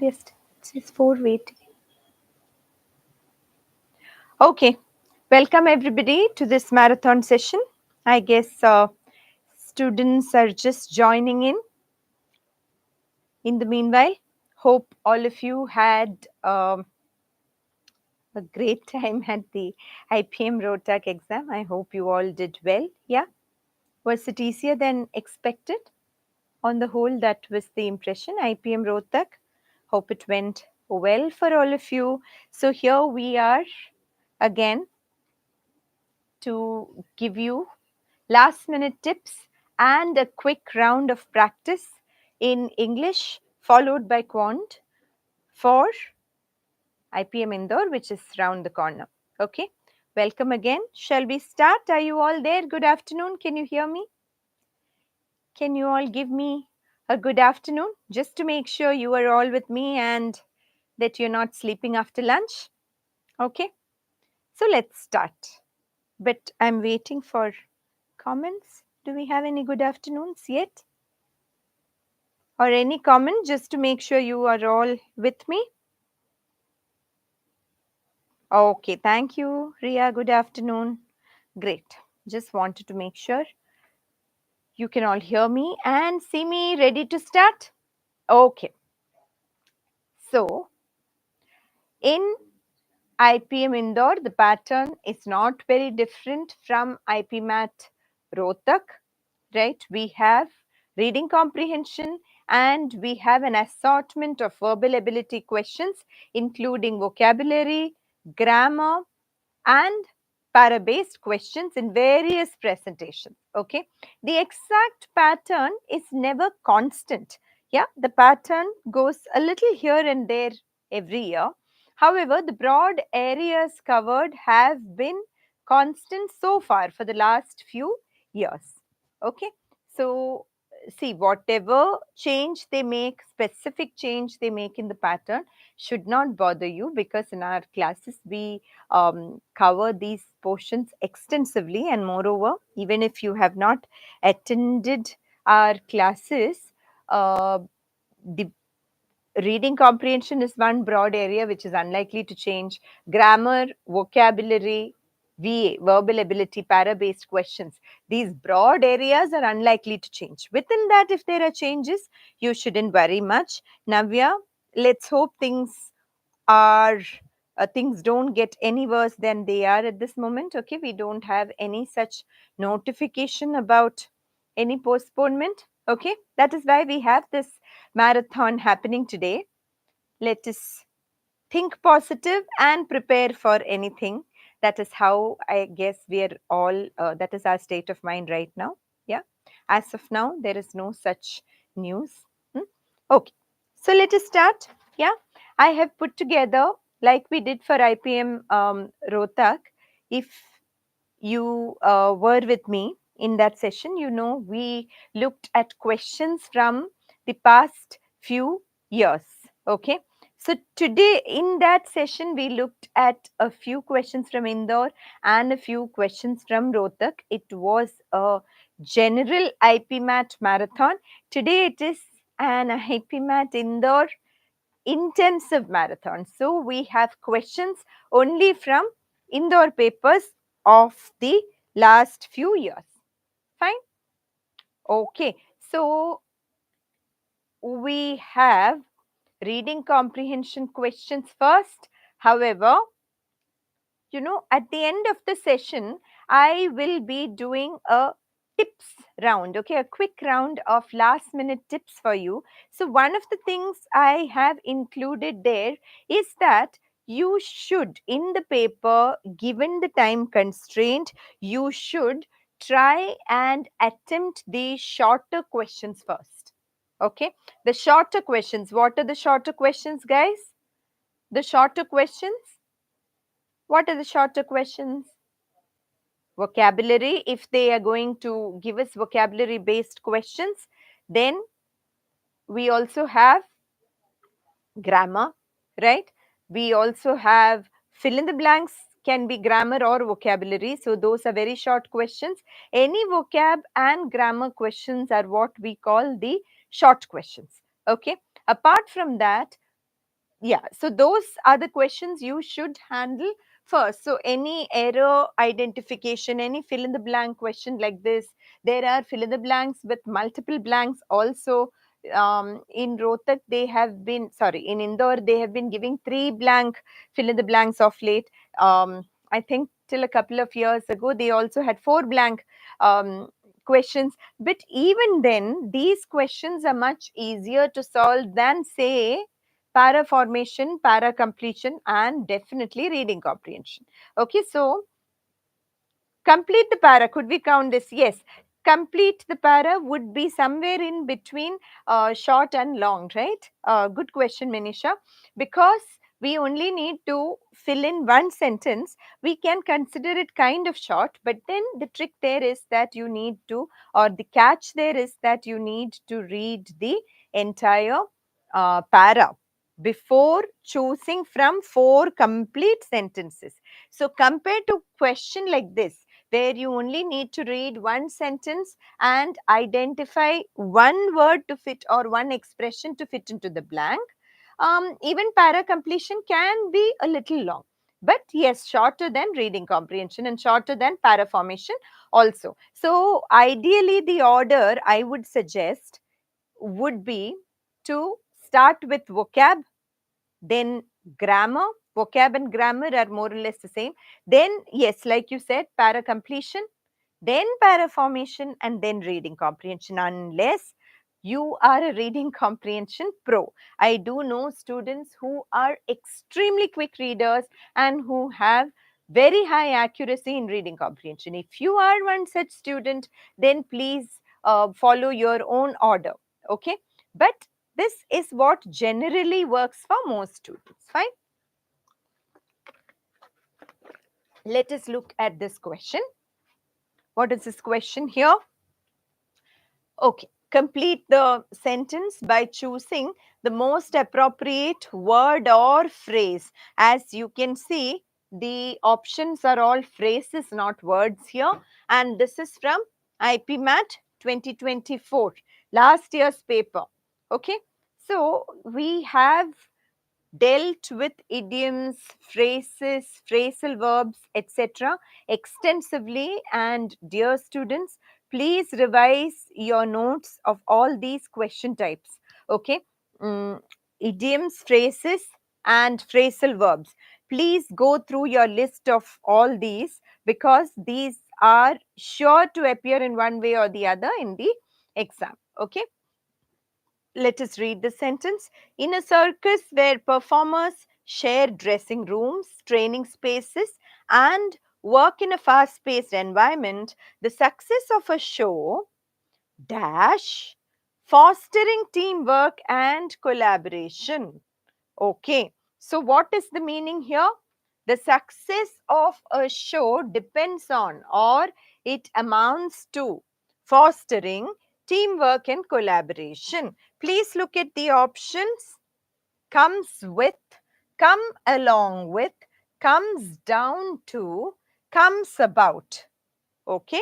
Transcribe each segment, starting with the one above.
Just for waiting. Okay, welcome everybody to this marathon session. I guess students are just joining in. In the meanwhile, hope all of you had a great time at the IPM Rotak exam. I hope you all did well. Yeah, was it easier than expected? On the whole, that was the impression. IPM Rotak. Hope it went well for all of you. So here we are again to give you last minute tips and a quick round of practice in English followed by Quant for IPM Indore, which is round the corner. Okay, welcome again. Shall we start? Are you all there? Good afternoon. Can you hear me? Can you all give me a good afternoon just to make sure you are all with me and that you're not sleeping after lunch? Okay, so let's start. But I'm waiting for comments. Do we have any good afternoons yet? Or any comment just to make sure you are all with me? Okay, thank you, Ria. Good afternoon. Great. Just wanted to make sure you can all hear me and see me. Ready to start? Okay. So, in IPM Indore, the pattern is not very different from IPMAT Rotak, right? We have reading comprehension and we have an assortment of verbal ability questions, including vocabulary, grammar, and para-based questions in various presentations. Okay, the exact pattern is never constant. Yeah, the pattern goes a little here and there every year. However, the broad areas covered have been constant so far for the last few years. Okay, so see, whatever change they make, specific change they make in the pattern should not bother you, because in our classes we cover these portions extensively, and moreover, even if you have not attended our classes, the reading comprehension is one broad area which is unlikely to change. Grammar, vocabulary, VA, verbal ability, para-based questions, these broad areas are unlikely to change. Within that, if there are changes, you shouldn't worry much. Navya, let's hope things don't get any worse than they are at this moment. Okay, we don't have any such notification about any postponement. Okay, that is why we have this marathon happening today. Let us think positive and prepare for anything. That is how I guess we are all, that is our state of mind right now. Yeah, as of now, there is no such news. Hmm? Okay, so let us start. Yeah, I have put together, like we did for IPM Rotak. If you were with me in that session, you know, we looked at questions from the past few years. Okay, so today in that session we looked at a few questions from Indore and a few questions from Rohtak. It was a general IPMAT marathon. Today it is an IPMAT Indore intensive marathon. So we have questions only from Indore papers of the last few years. Fine. Okay. So we have reading comprehension questions first. However, you know, at the end of the session, I will be doing a tips round, okay, a quick round of last minute tips for you. So one of the things I have included there is that you should, in the paper, given the time constraint, you should try and attempt the shorter questions first. Okay, the shorter questions. What are the shorter questions, guys? The shorter questions. What are the shorter questions? Vocabulary. If they are going to give us vocabulary based questions, then we also have grammar, right? We also have fill in the blanks, can be grammar or vocabulary. So those are very short questions. Any vocab and grammar questions are what we call the short questions. Okay. Apart from that, Yeah, so those are the questions you should handle first. So any error identification, any fill in the blank question like this, there are fill in the blanks with multiple blanks also. In Rohtak they have been, sorry, in Indore they have been giving 3 blank fill in the blanks of late. I think till a couple of years ago they also had 4 blank questions, but even then these questions are much easier to solve than, say, para formation, para completion, and definitely reading comprehension. Okay, so complete the para. Could we count this? Yes. Complete the para would be somewhere in between short and long, right? Good question, Manisha. Because we only need to fill in one sentence, we can consider it kind of short. But then the trick there is that you need to, or the catch there is that you need to read the entire para before choosing from 4 complete sentences. So compared to question like this, where you only need to read one sentence and identify one word to fit or one expression to fit into the blank, even para completion can be a little long. But yes, shorter than reading comprehension and shorter than para formation also. So ideally, the order I would suggest would be to start with vocab, then grammar. Vocab and grammar are more or less the same. Then, yes, like you said, para completion, then para formation, and then reading comprehension, unless you are a reading comprehension pro. I do know students who are extremely quick readers and who have very high accuracy in reading comprehension. If you are one such student, then please follow your own order. Okay, but this is what generally works for most students. Fine. Let us look at this question. What is this question here? Okay, complete the sentence by choosing the most appropriate word or phrase. As you can see, the options are all phrases, not words here. And this is from IPMAT 2024, last year's paper. Okay, so we have dealt with idioms, phrases, phrasal verbs, etc. extensively. And dear students, please revise your notes of all these question types. Okay, Mm, idioms, phrases, and phrasal verbs. Please go through your list of all these because these are sure to appear in one way or the other in the exam. Okay. Let us read the sentence. In a circus where performers share dressing rooms, training spaces, and work in a fast paced environment, the success of a show dash fostering teamwork and collaboration. Okay, so what is the meaning here? The success of a show depends on, or it amounts to, fostering teamwork and collaboration. Please look at the options. Comes with, come along with, comes down to, comes about. Okay.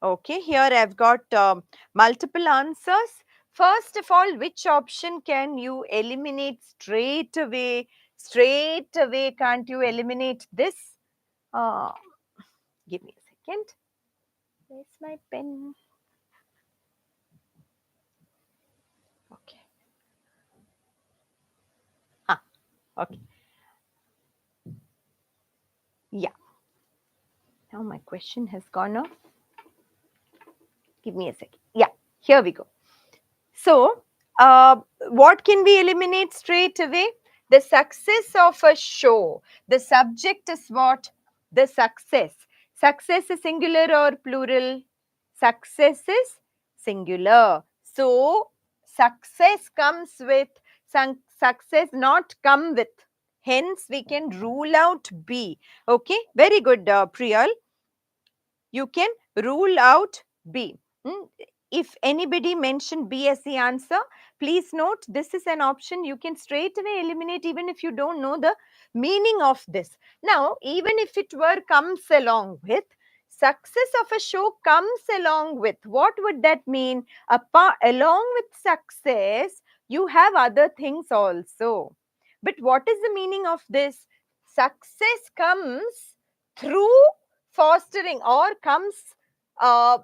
Okay, here I've got multiple answers. First of all, which option can you eliminate straight away? Straight away, can't you eliminate this? Uh, Give me a second. Where's my pen? Okay. Ah, okay. Yeah. Now my question has gone off. Give me a second. Yeah, here we go. So, what can we eliminate straight away? The success of a show. The subject is what? The success. Success is singular or plural? Success is singular. So, success comes with, success not come with. Hence, we can rule out B. Okay, very good, Priyal. You can rule out B. If anybody mentioned B as the answer, please note this is an option you can straight away eliminate even if you don't know the meaning of this. Now, even if it were comes along with, success of a show comes along with, what would that mean? Along with success, you have other things also. But what is the meaning of this? Success comes through fostering, or comes uh,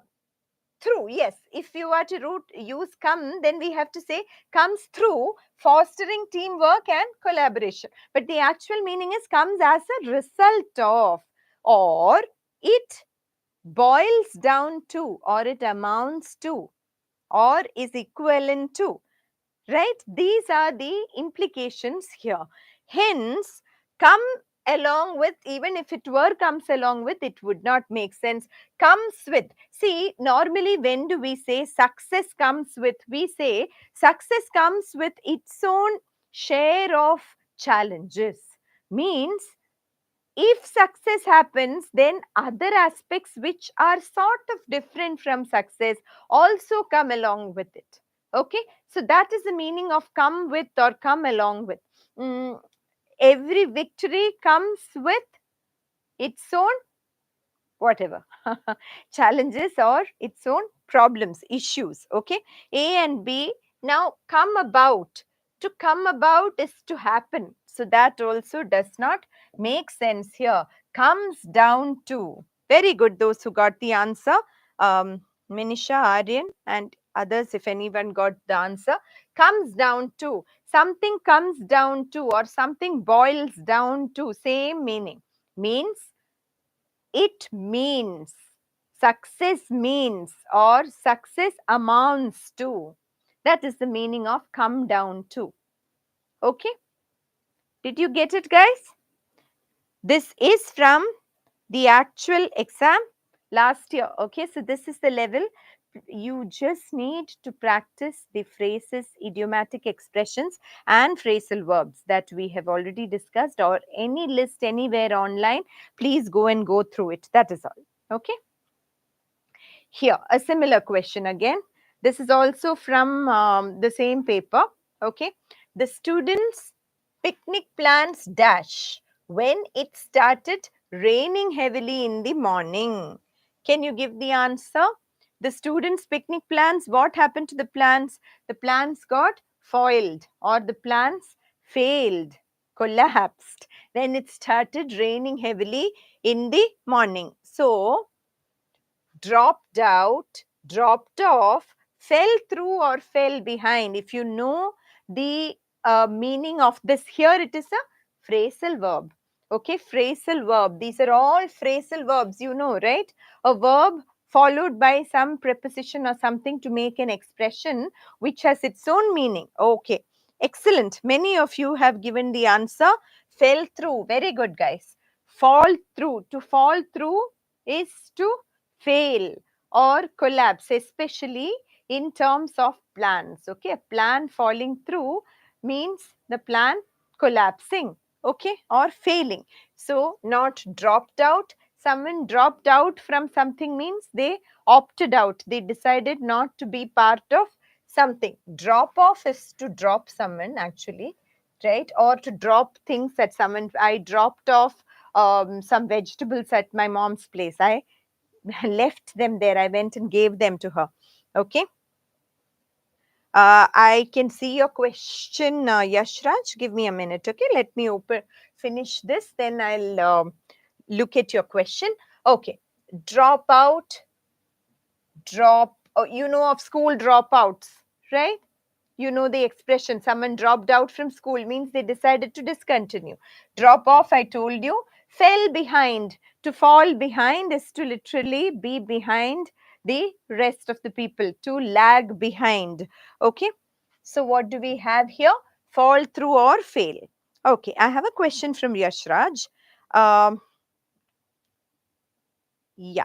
through. Yes, if you are to use come, then we have to say comes through fostering teamwork and collaboration. But the actual meaning is comes as a result of, or it boils down to, or it amounts to, or is equivalent to. Right? These are the implications here. Hence, come along with, even if it were comes along with, it would not make sense. Comes with. See, normally when do we say success comes with? We say success comes with its own share of challenges. Means if success happens, then other aspects which are sort of different from success also come along with it. Okay, so that is the meaning of come with or come along with. Mm, every victory comes with its own whatever challenges or its own problems, issues. Okay, A and B. Now come about, to come about is to happen, so that also does not make sense here. Comes down to. Very good, those who got the answer. Minisha, Aryan and others, if anyone got the answer. Comes down to, something comes down to, or something boils down to, same meaning. Means it means, success means, or success amounts to. That is the meaning of come down to. Okay, did you get it, guys? This is from the actual exam last year. Okay, so this is the level. You just need to practice the phrases, idiomatic expressions and phrasal verbs that we have already discussed, or any list anywhere online. Please go and go through it. That is all. Okay. Here, a similar question again. This is also from the same paper. Okay. The students' picnic plans dash when it started raining heavily in the morning. Can you give the answer? The students' picnic plans, what happened to the plans? The plans got foiled, or the plans failed, collapsed when it started raining heavily in the morning. So, dropped out, dropped off, fell through or fell behind. If you know the meaning of this, here it is a phrasal verb. Okay, phrasal verb. These are all phrasal verbs, you know, right? A verb followed by some preposition or something to make an expression which has its own meaning. Okay, excellent. Many of you have given the answer. Fell through. Very good, guys. Fall through. To fall through is to fail or collapse, especially in terms of plans. Okay, a plan falling through means the plan collapsing, okay, or failing. So, not dropped out. Someone dropped out from something means they opted out, they decided not to be part of something. Drop off is to drop someone, actually, right? Or to drop things at someone. I dropped off some vegetables at my mom's place. I left them there. I went and gave them to her. Okay. I can see your question, Yashraj. Give me a minute. Okay. Let me finish this. Then I'll look at your question. Okay. Drop out, drop. Oh, you know of school dropouts, right? You know the expression, someone dropped out from school means they decided to discontinue. Drop off, I told you. Fell behind. To fall behind is to literally be behind the rest of the people, to lag behind. Okay. So what do we have here? Fall through or fail. Okay. I have a question from Yashraj. Yeah.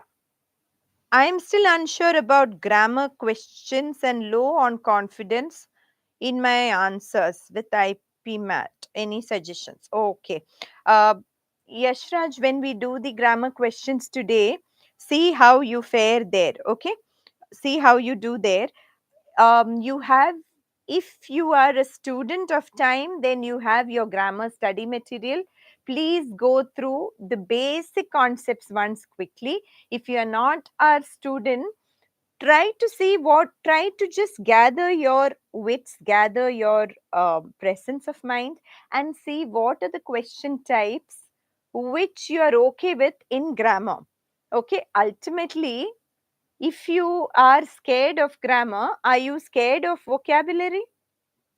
I am still unsure about grammar questions and low on confidence in my answers with IPMAT. Any suggestions? Okay. Uh, Yashraj, when we do the grammar questions today, see how you fare there. Okay. See how you do there. You have, if you are a student of time, then you have your grammar study material. Please go through the basic concepts once quickly. If you are not a student, try to just gather your wits, gather your presence of mind, and see what are the question types which you are okay with in grammar. Okay, ultimately, if you are scared of grammar, are you scared of vocabulary?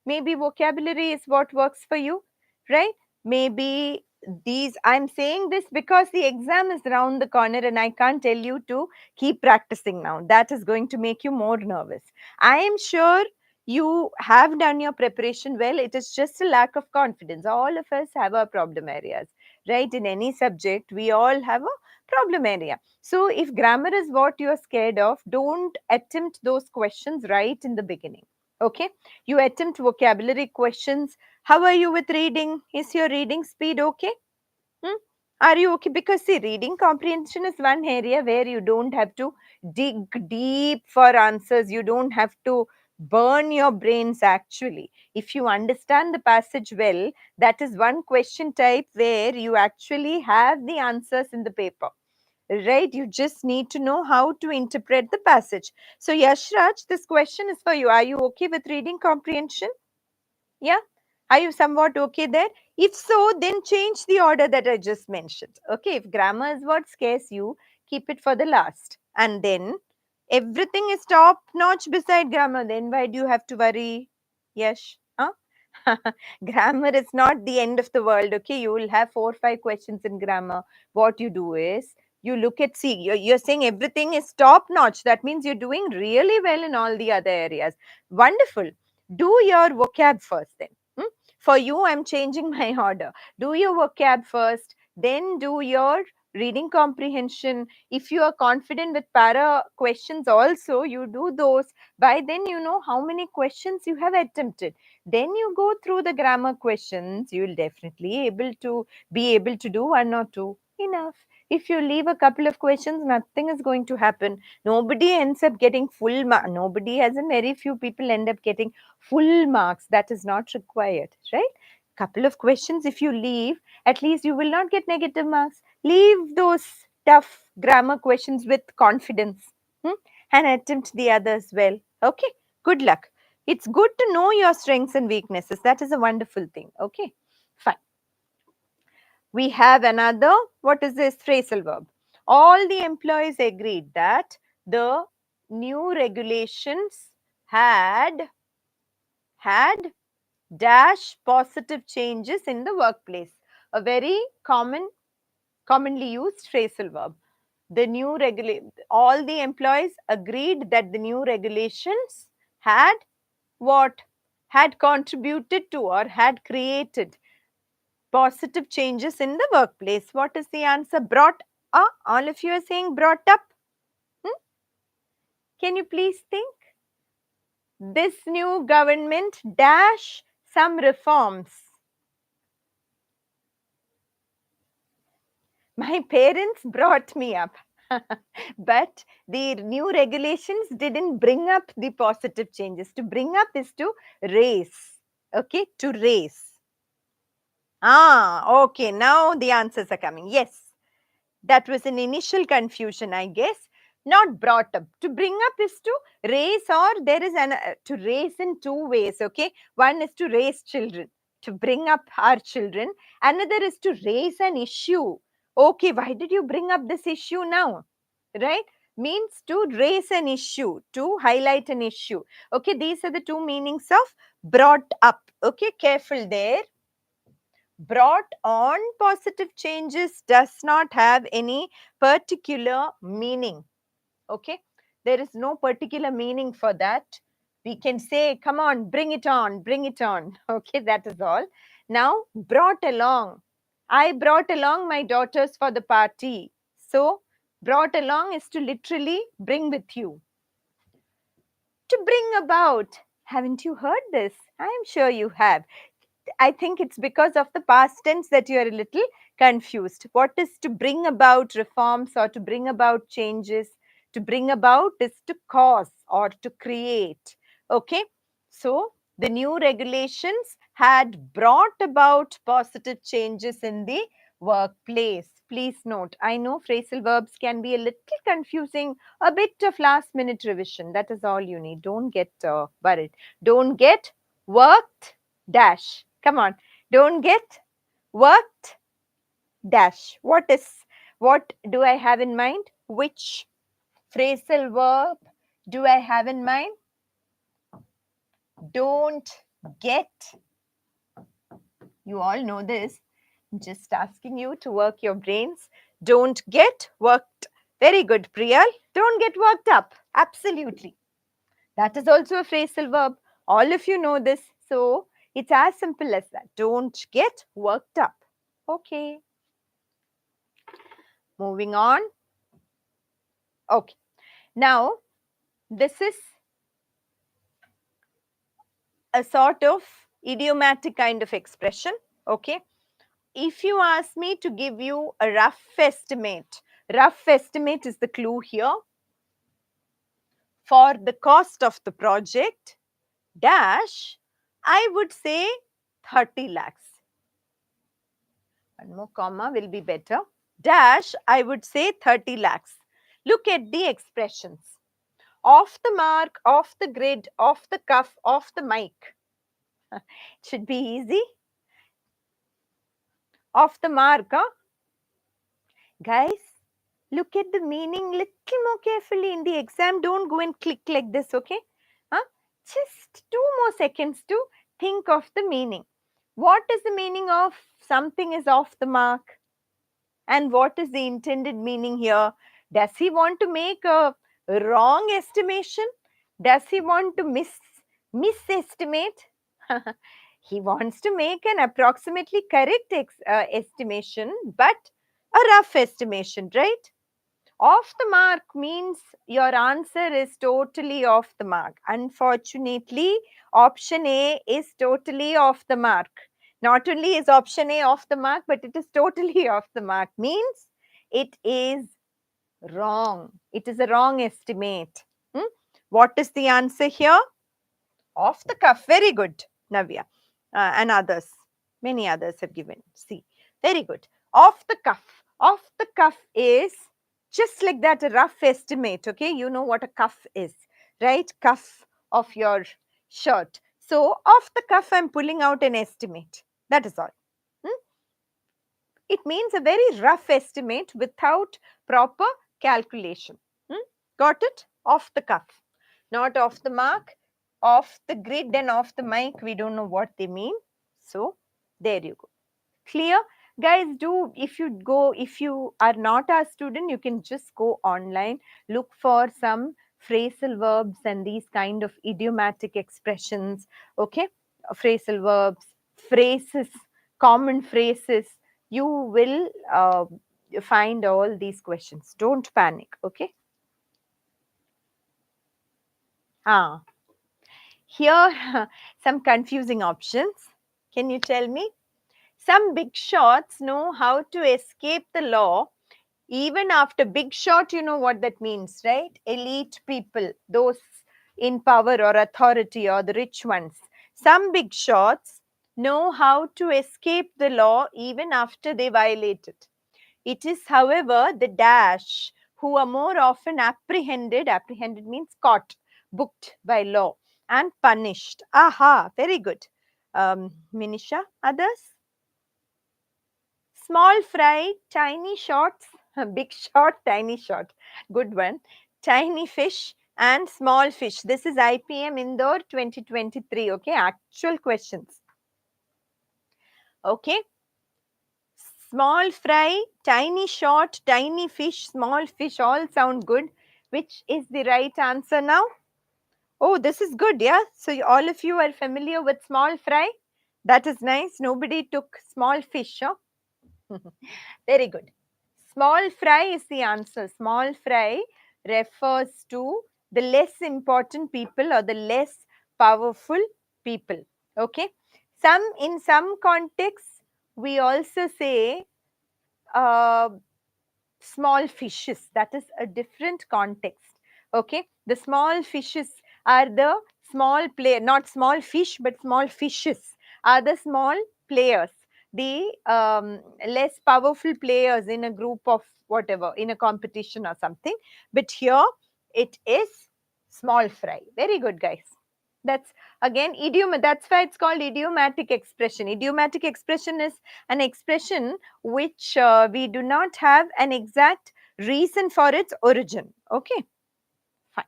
Maybe vocabulary is what works for you, right? Maybe these, I'm saying this because the exam is around the corner and I can't tell you to keep practicing now. That is going to make you more nervous. I am sure you have done your preparation well. It is just a lack of confidence. All of us have our problem areas, right? In any subject, we all have a problem area. So if grammar is what you're scared of, don't attempt those questions right in the beginning. Okay, you attempt vocabulary questions. How are you with reading? Is your reading speed okay? Hmm? Are you okay? Because see, reading comprehension is one area where you don't have to dig deep for answers. You don't have to burn your brains actually. If you understand the passage well, that is one question type where you actually have the answers in the paper. Right? You just need to know how to interpret the passage. So, Yashraj, this question is for you. Are you okay with reading comprehension? Yeah? Are you somewhat okay there? If so, then change the order that I just mentioned. Okay, if grammar is what scares you, keep it for the last. And then everything is top notch beside grammar. Then why do you have to worry? Yes. Huh? Grammar is not the end of the world. Okay, you will have 4 or 5 questions in grammar. What you do is you look at, see, you're saying everything is top notch. That means you're doing really well in all the other areas. Wonderful. Do your vocab first then. Hmm? For you, I'm changing my order. Do your vocab first, then do your reading comprehension. If you are confident with para questions also, you do those. By then, you know how many questions you have attempted. Then you go through the grammar questions. You will definitely be able to do 1 or 2. Enough. If you leave a couple of questions, nothing is going to happen. Nobody ends up getting full mark. Nobody, as in very few people, end up getting full marks. That is not required, right? Couple of questions, if you leave, at least you will not get negative marks. Leave those tough grammar questions with confidence, and attempt the others well. Okay, good luck. It's good to know your strengths and weaknesses. That is a wonderful thing. Okay, fine. We have another, what is this? Phrasal verb. All the employees agreed that the new regulations had dash positive changes in the workplace. A very commonly used phrasal verb. The new all the employees agreed that the new regulations had what? Had contributed to or had created positive changes in the workplace. What is the answer? Brought up. All of you are saying brought up. Hmm? Can you please think? This new government dash some reforms. My parents brought me up. But the new regulations didn't bring up the positive changes. To bring up is to raise. Okay, to raise. Okay, now the answers are coming. Yes, that was an initial confusion, I guess. Not brought up. To bring up is to raise, or there is to raise in 2 ways. Okay, one is to raise children, to bring up our children. Another is to raise an issue. Okay, why did you bring up this issue now? Right? Means to raise an issue, to highlight an issue. Okay, these are the 2 meanings of brought up. Okay, careful there. Brought on positive changes does not have any particular meaning. Okay, there is no particular meaning for that. We can say, come on, bring it on, bring it on. Okay, that is all. Now, brought along. I brought along my daughters for the party. So, brought along is to literally bring with you. To bring about. Haven't you heard this? I am sure you have. I think it's because of the past tense that you are a little confused. What is to bring about reforms or to bring about changes? To bring about is to cause or to create. Okay, so the new regulations had brought about positive changes in the workplace. Please note, I know phrasal verbs can be a little confusing, a bit of last minute revision. That is all you need. Don't get worried. Don't get worked dash. Come on. Don't get worked dash. What do I have in mind? Which phrasal verb do I have in mind? Don't get. You all know this. I'm just asking you to work your brains. Don't get worked. Very good, Priyal. Don't get worked up. Absolutely. That is also a phrasal verb. All of you know this. So it's as simple as that. Don't get worked up. Okay. Moving on. Okay. Now, this is a sort of idiomatic kind of expression. Okay. If you ask me to give you a rough estimate is the clue here. For the cost of the project, dash, I would say 30 lakhs. One more comma will be better. Dash, I would say 30 lakhs. Look at the expressions. Off the mark, off the grid, off the cuff, off the mic. It should be easy. Off the mark, huh? Guys, look at the meaning little more carefully in the exam. Don't go and click like this, okay? Huh? Just 2 more seconds to think of the meaning. What is the meaning of something is off the mark? And what is the intended meaning here? Does he want to make a wrong estimation? Does he want to misestimate? He wants to make an approximately correct estimation, but a rough estimation, right? Off the mark means your answer is totally off the mark. Unfortunately, option A is totally off the mark. Not only is option A off the mark, but it is totally off the mark. Means it is wrong. It is a wrong estimate. What is the answer here? Off the cuff. Very good, Navya. And others. Many others have given. See. Very good. Off the cuff. Off the cuff is just like that, a rough estimate. Okay. You know what a cuff is, right? Cuff of your shirt. So off the cuff, I'm pulling out an estimate. That is all. It means a very rough estimate without proper calculation. Got it? Off the cuff. Not off the mark, off the grid and off the mic. We don't know what they mean. So there you go. Clear? Guys, if you are not a student, you can just go online, look for some phrasal verbs and these kind of idiomatic expressions. Okay? Phrasal verbs, phrases, common phrases. You will find all these questions. Don't panic. Okay? Here some confusing options. Can you tell me? Some big shots know how to escape the law even after big shot. You know what that means, right? Elite people, those in power or authority or the rich ones. Some big shots know how to escape the law even after they violate it. It is, however, the dash who are more often apprehended means caught, booked by law and punished. Aha, very good. Minisha, others? Small fry, tiny shots, big shot, tiny shot. Good one. Tiny fish and small fish. This is IPM Indore 2023. Okay, actual questions. Okay. Small fry, tiny shot, tiny fish, small fish, all sound good. Which is the right answer now? Oh, this is good, yeah? So all of you are familiar with small fry? That is nice. Nobody took small fish, huh? Very good. Small fry is the answer. Small fry refers to the less important people or the less powerful people. Okay. In some contexts, we also say small fishes. That is a different context. Okay. The small fishes are the small player, not small fish, but small fishes are the small players. the less powerful players in a group of whatever, in a competition or something. But here it is small fry. Very good, guys. That's again idiom. That's why it's called idiomatic expression. Idiomatic expression is an expression which we do not have an exact reason for its origin. Okay, fine.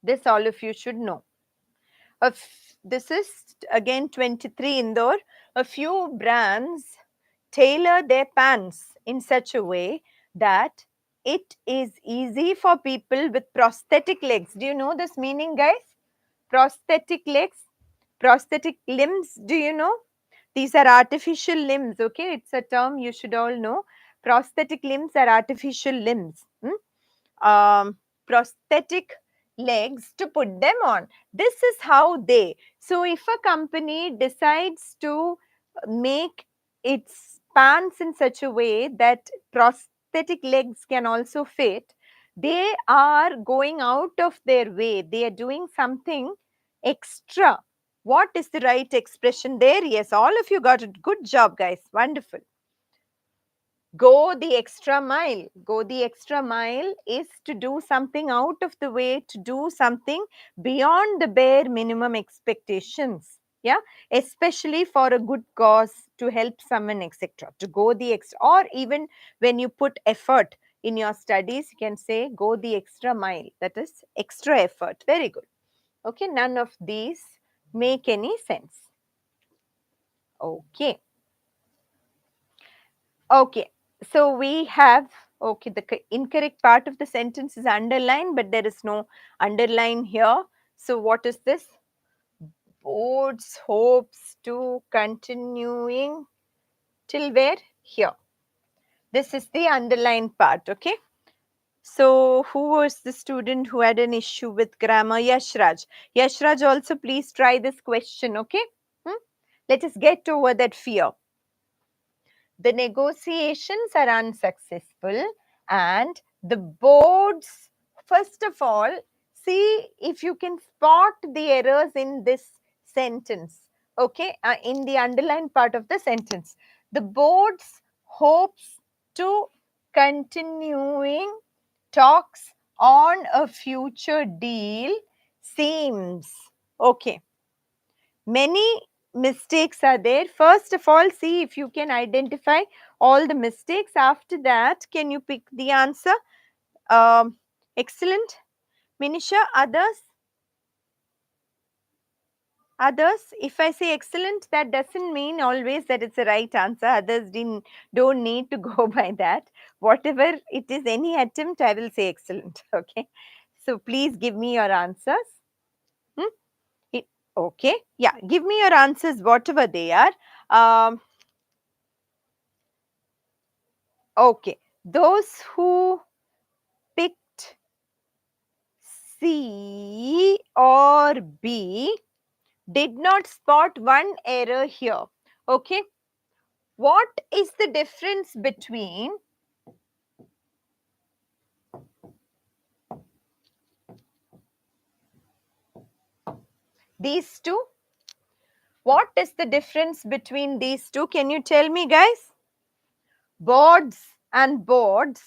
This all of you should know. This is again 23 Indore. A few brands tailor their pants in such a way that it is easy for people with prosthetic legs. Do you know this meaning, guys? Prosthetic legs, prosthetic limbs. Do you know? These are artificial limbs. Okay, it's a term you should all know. Prosthetic limbs are artificial limbs. Prosthetic legs to put them on. This is how they. So if a company decides to make its pants in such a way that prosthetic legs can also fit, they are going out of their way. They are doing something extra. What is the right expression there? Yes, all of you got it. Good job, guys. Wonderful. Go the extra mile. Go the extra mile is to do something out of the way, to do something beyond the bare minimum expectations. Yeah, especially for a good cause, to help someone, etc. To go the extra, or even when you put effort in your studies, you can say go the extra mile. That is extra effort. Very good. Okay, none of these make any sense. Okay. Okay, so we have, okay, the incorrect part of the sentence is underlined, but there is no underline here. So what is this? Boards hopes to continuing till where? Here. This is the underlined part, okay? So who was the student who had an issue with grammar? Yashraj. Yashraj, also please try this question, okay? Let us get over that fear. The negotiations are unsuccessful and the boards, first of all, see if you can spot the errors in this sentence, okay, in the underlined part of the sentence. The boards hopes to continuing talks on a future deal seems, okay. Many mistakes are there. First of all, see if you can identify all the mistakes. After that, can you pick the answer? Excellent. Minisha, others? Others, if I say excellent, that doesn't mean always that it's a right answer. Others don't need to go by that. Whatever it is, any attempt, I will say excellent. Okay. So please give me your answers. Okay. Yeah, give me your answers, whatever they are. Okay. Those who picked C or B did not spot one error here. Okay. What is the difference between these two? What is the difference between these two? Can you tell me, guys? Boards and boards.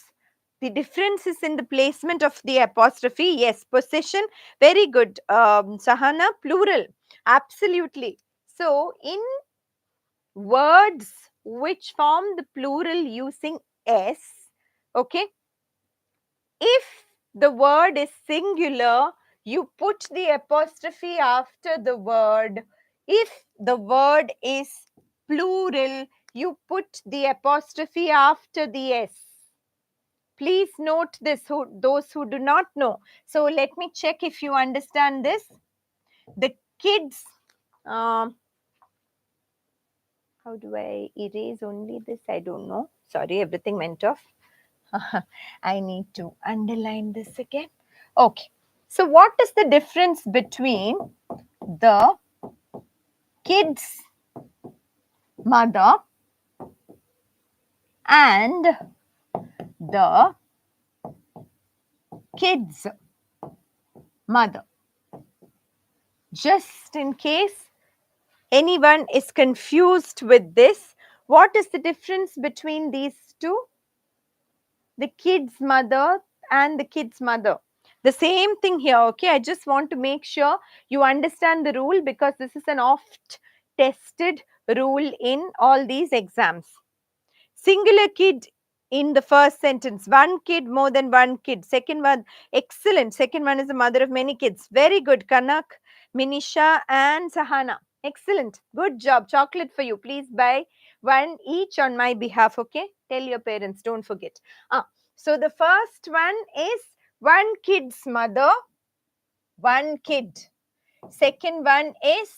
The difference is in the placement of the apostrophe. Yes, possession. Very good. Sahana, plural. Absolutely. So, in words which form the plural using S, okay, if the word is singular, you put the apostrophe after the word. If the word is plural, you put the apostrophe after the S. Please note this, those who do not know. So let me check if you understand this. The kids, how do I erase only this? I don't know. Sorry, everything went off. I need to underline this again. Okay. So what is the difference between the kid's mother and the kid's mother? Just in case anyone is confused with this, what is the difference between these two? The kid's mother and the kid's mother. The same thing here, okay? I just want to make sure you understand the rule because this is an oft tested rule in all these exams. Singular kid in the first sentence, one kid, more than one kid. Second one, excellent. Second one is the mother of many kids. Very good, Kanak, Minisha and Sahana. Excellent. Good job. Chocolate for you. Please buy one each on my behalf, okay? Tell your parents, don't forget. So the first one is one kid's mother, one kid. Second one is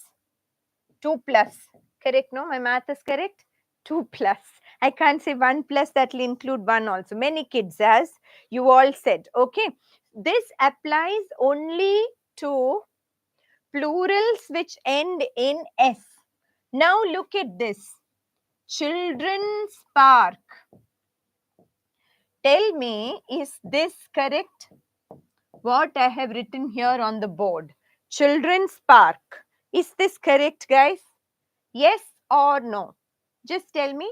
2 plus. Correct? No, my math is correct. 2 plus. I can't say 1 plus, that will include 1 also. Many kids, as you all said. Okay. This applies only to plurals which end in S. Now look at this. Children's park. Tell me, is this correct? What I have written here on the board. Children's park. Is this correct, guys? Yes or no? Just tell me.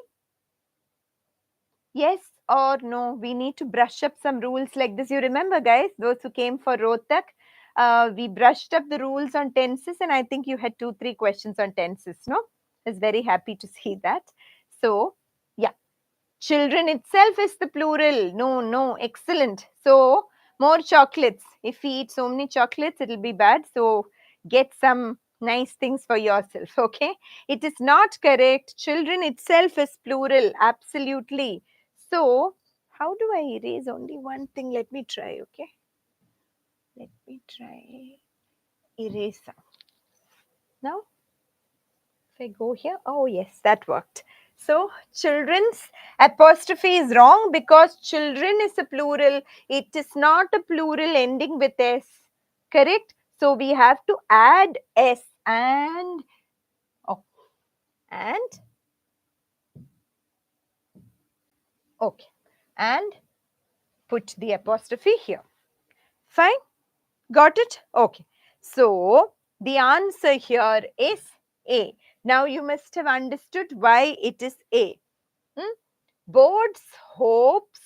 Yes or no? We need to brush up some rules like this. You remember, guys, those who came for Rohtak, we brushed up the rules on tenses, and I think you had 2-3 questions on tenses, no? I was very happy to see that. So, yeah. Children itself is the plural. No, excellent. So, more chocolates. If we eat so many chocolates, it will be bad. So, get some nice things for yourself, okay? It is not correct. Children itself is plural, absolutely. So, how do I erase only one thing? Let me try, okay? Let me try eraser. Now, if I go here, oh yes, that worked. So, children's apostrophe is wrong because children is a plural. It is not a plural ending with S. Correct? So, we have to add S and, oh, and, okay, and put the apostrophe here. Fine? Got it? Okay. So, the answer here is A. Now, you must have understood why it is A. Boards, hopes.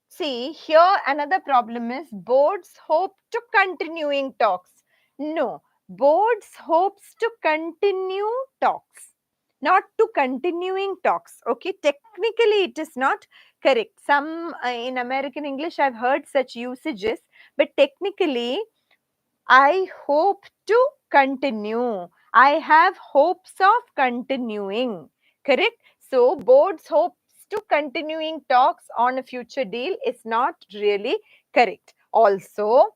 See, here another problem is boards hope to continuing talks. No, boards hopes to continue talks, not to continuing talks. Okay, technically it is not correct. Some in American English I've heard such usages, but technically I hope to continue. I have hopes of continuing. Correct? So, boards hopes to continuing talks on a future deal is not really correct. Also,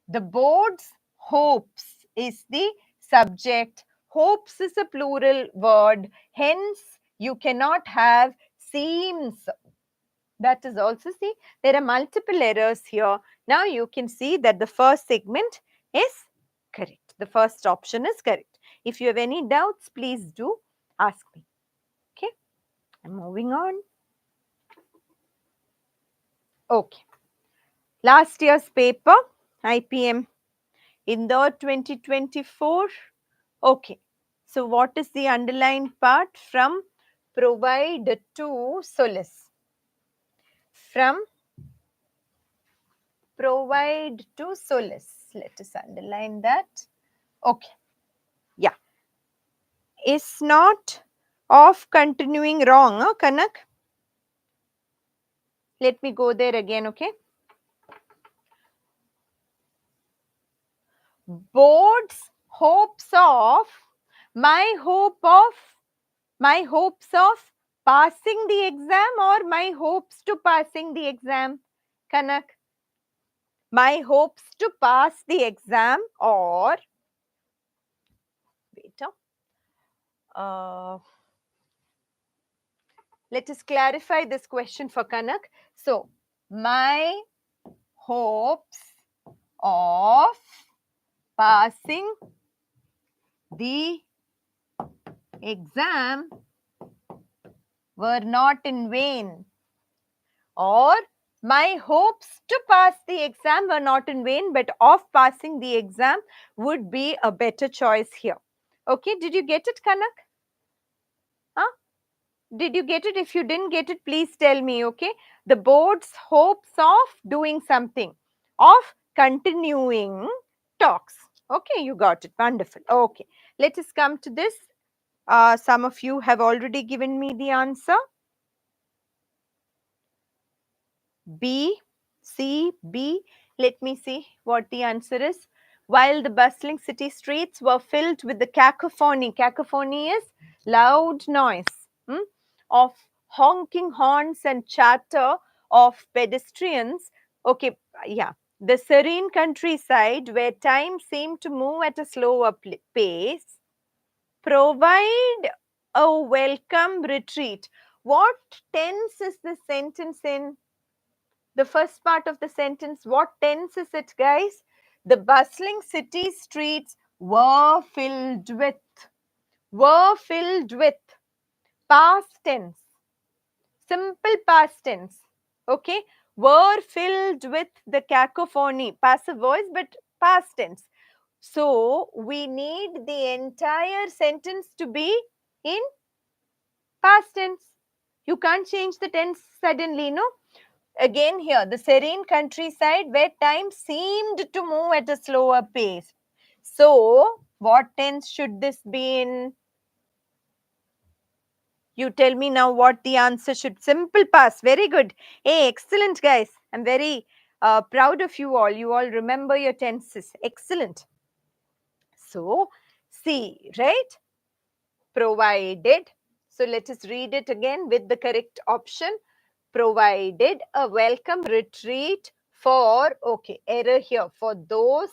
the board's hopes is the subject. Hopes is a plural word. Hence, you cannot have seems. That is also, see, there are multiple errors here. Now you can see that the first segment is correct. The first option is correct. If you have any doubts, please do ask me. Okay, I'm moving on. Okay, last year's paper, IPM Indore 2024. Okay, so what is the underlined part? From provide to solace. From provide to solace. Let us underline that. Okay. Yeah. Is not of continuing wrong, huh, Kanak? Let me go there again, okay? Board's hopes of, my hopes of passing the exam or my hopes to passing the exam, Kanak? My hopes to pass the exam or, wait, let us clarify this question for Kanak. So, my hopes of passing the exam were not in vain, or my hopes to pass the exam were not in vain, but of passing the exam would be a better choice here. Okay, did you get it, Kanak? Huh? Did you get it? If you didn't get it, please tell me, okay? The board's hopes of doing something, of continuing talks. Okay, you got it. Wonderful. Okay, let us come to this. Some of you have already given me the answer. B, C, B. Let me see what the answer is. While the bustling city streets were filled with the cacophony is loud noise of honking horns and chatter of pedestrians. Okay, yeah. The serene countryside where time seemed to move at a slower pace provide a welcome retreat. What tense is this sentence in? The first part of the sentence, what tense is it, guys? The bustling city streets were filled with, past tense, simple past tense, okay? Were filled with the cacophony, passive voice, but past tense. So we need the entire sentence to be in past tense. You can't change the tense suddenly, no? Again here, the serene countryside where time seemed to move at a slower pace. So, what tense should this be in? You tell me now what the answer should. Simple past. Very good. Hey, excellent, guys. I'm very proud of you all. You all remember your tenses. Excellent. So, C, right? Provided. So, let us read it again with the correct option. Provided a welcome retreat for, okay, error here, for those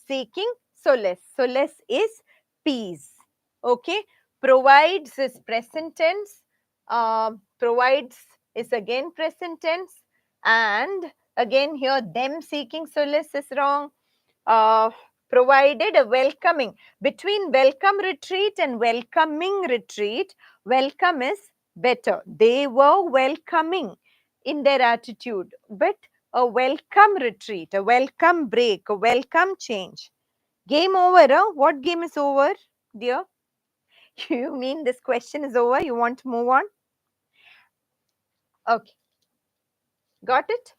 seeking solace. Solace is peace. Okay, provides is present tense, provides is again present tense, and again here them seeking solace is wrong. uh, Provided a welcoming. Between welcome retreat and welcoming retreat, welcome is better. They were welcoming in their attitude, but a welcome retreat, a welcome break, a welcome change. Game over, huh? What game is over, dear? You mean this question is over? You want to move on? Okay. Got it?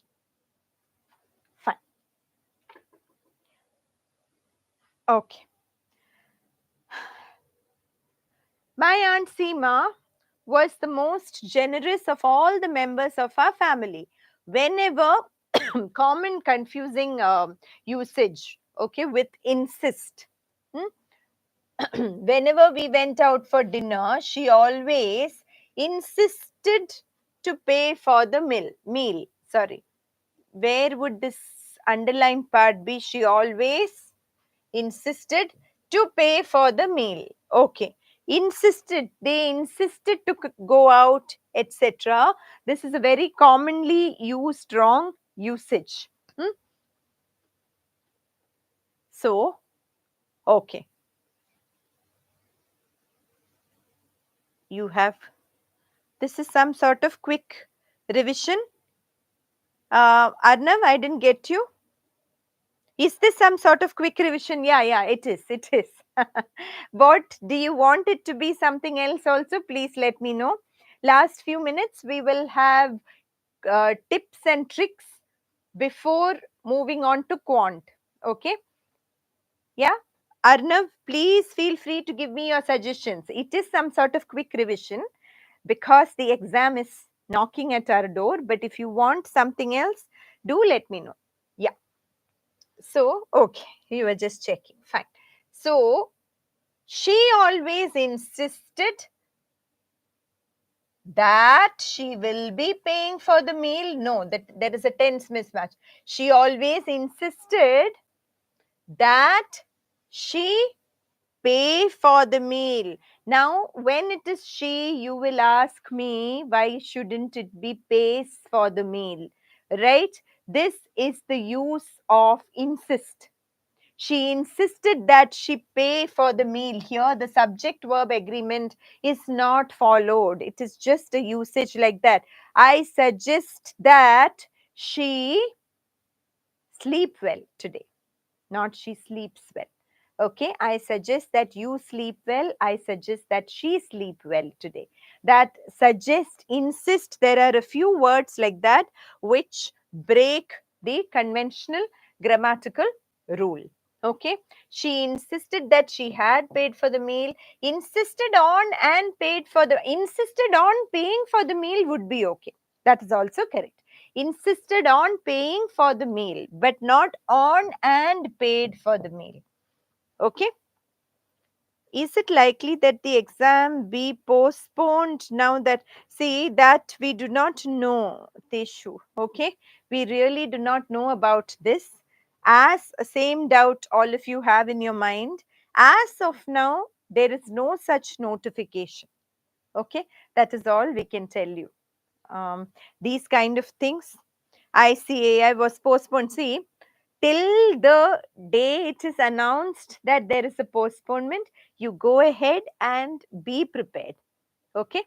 Fine. Okay. My Aunt Seema was the most generous of all the members of our family. Whenever common confusing usage, okay, with insist. Whenever we went out for dinner, she always insisted to pay for the meal. Sorry. Where would this underlined part be? She always insisted to pay for the meal. Okay. Insisted, they insisted to go out, etc. This is a very commonly used wrong usage. So, okay. You have, this is some sort of quick revision. Arnav, I didn't get you. Is this some sort of quick revision? Yeah, it is. It is. But do you want it to be something else also? Please let me know. Last few minutes, we will have tips and tricks before moving on to quant. Okay? Yeah? Arnav, please feel free to give me your suggestions. It is some sort of quick revision because the exam is knocking at our door. But if you want something else, do let me know. Yeah. So, okay, you were just checking. Fine. So, she always insisted that she will be paying for the meal. No, that there is a tense mismatch. She always insisted that she pay for the meal. Now, when it is she, you will ask me, why shouldn't it be pays for the meal? Right? This is the use of insist. She insisted that she pay for the meal. Here, the subject verb agreement is not followed. It is just a usage like that. I suggest that she sleep well today, not she sleeps well. Okay, I suggest that you sleep well. I suggest that she sleep well today. That suggest, insist, there are a few words like that which break the conventional grammatical rule. Okay, she insisted that she had paid for the meal. Insisted on and paid for the, insisted on paying for the meal would be okay. That is also correct. Insisted on paying for the meal, but not on and paid for the meal. Okay. Is it likely that the exam be postponed now that, see, that we do not know, Teshu. Okay. We really do not know about this. As a same doubt all of you have in your mind, as of now, there is no such notification. Okay. That is all we can tell you. These kind of things, ICAI was postponed. See, till the day it is announced that there is a postponement, you go ahead and be prepared. Okay.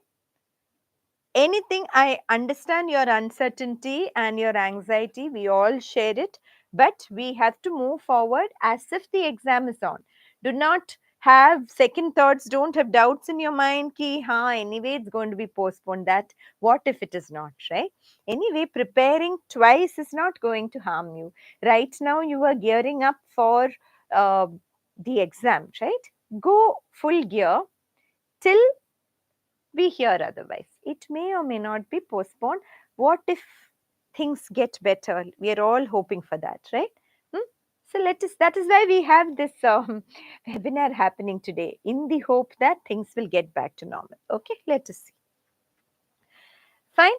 Anything, I understand your uncertainty and your anxiety. We all share it, but we have to move forward as if the exam is on. Do not have second thoughts. Don't have doubts in your mind. Ki, anyway, it's going to be postponed. That what if it is not, right? Anyway, preparing twice is not going to harm you. Right now, you are gearing up for uh, the exam, right? Go full gear till we hear otherwise. It may or may not be postponed. What if things get better? We are all hoping for that, right? Hmm? So let us, that is why we have this webinar happening today, in the hope that things will get back to normal. Okay, let us see. Fine.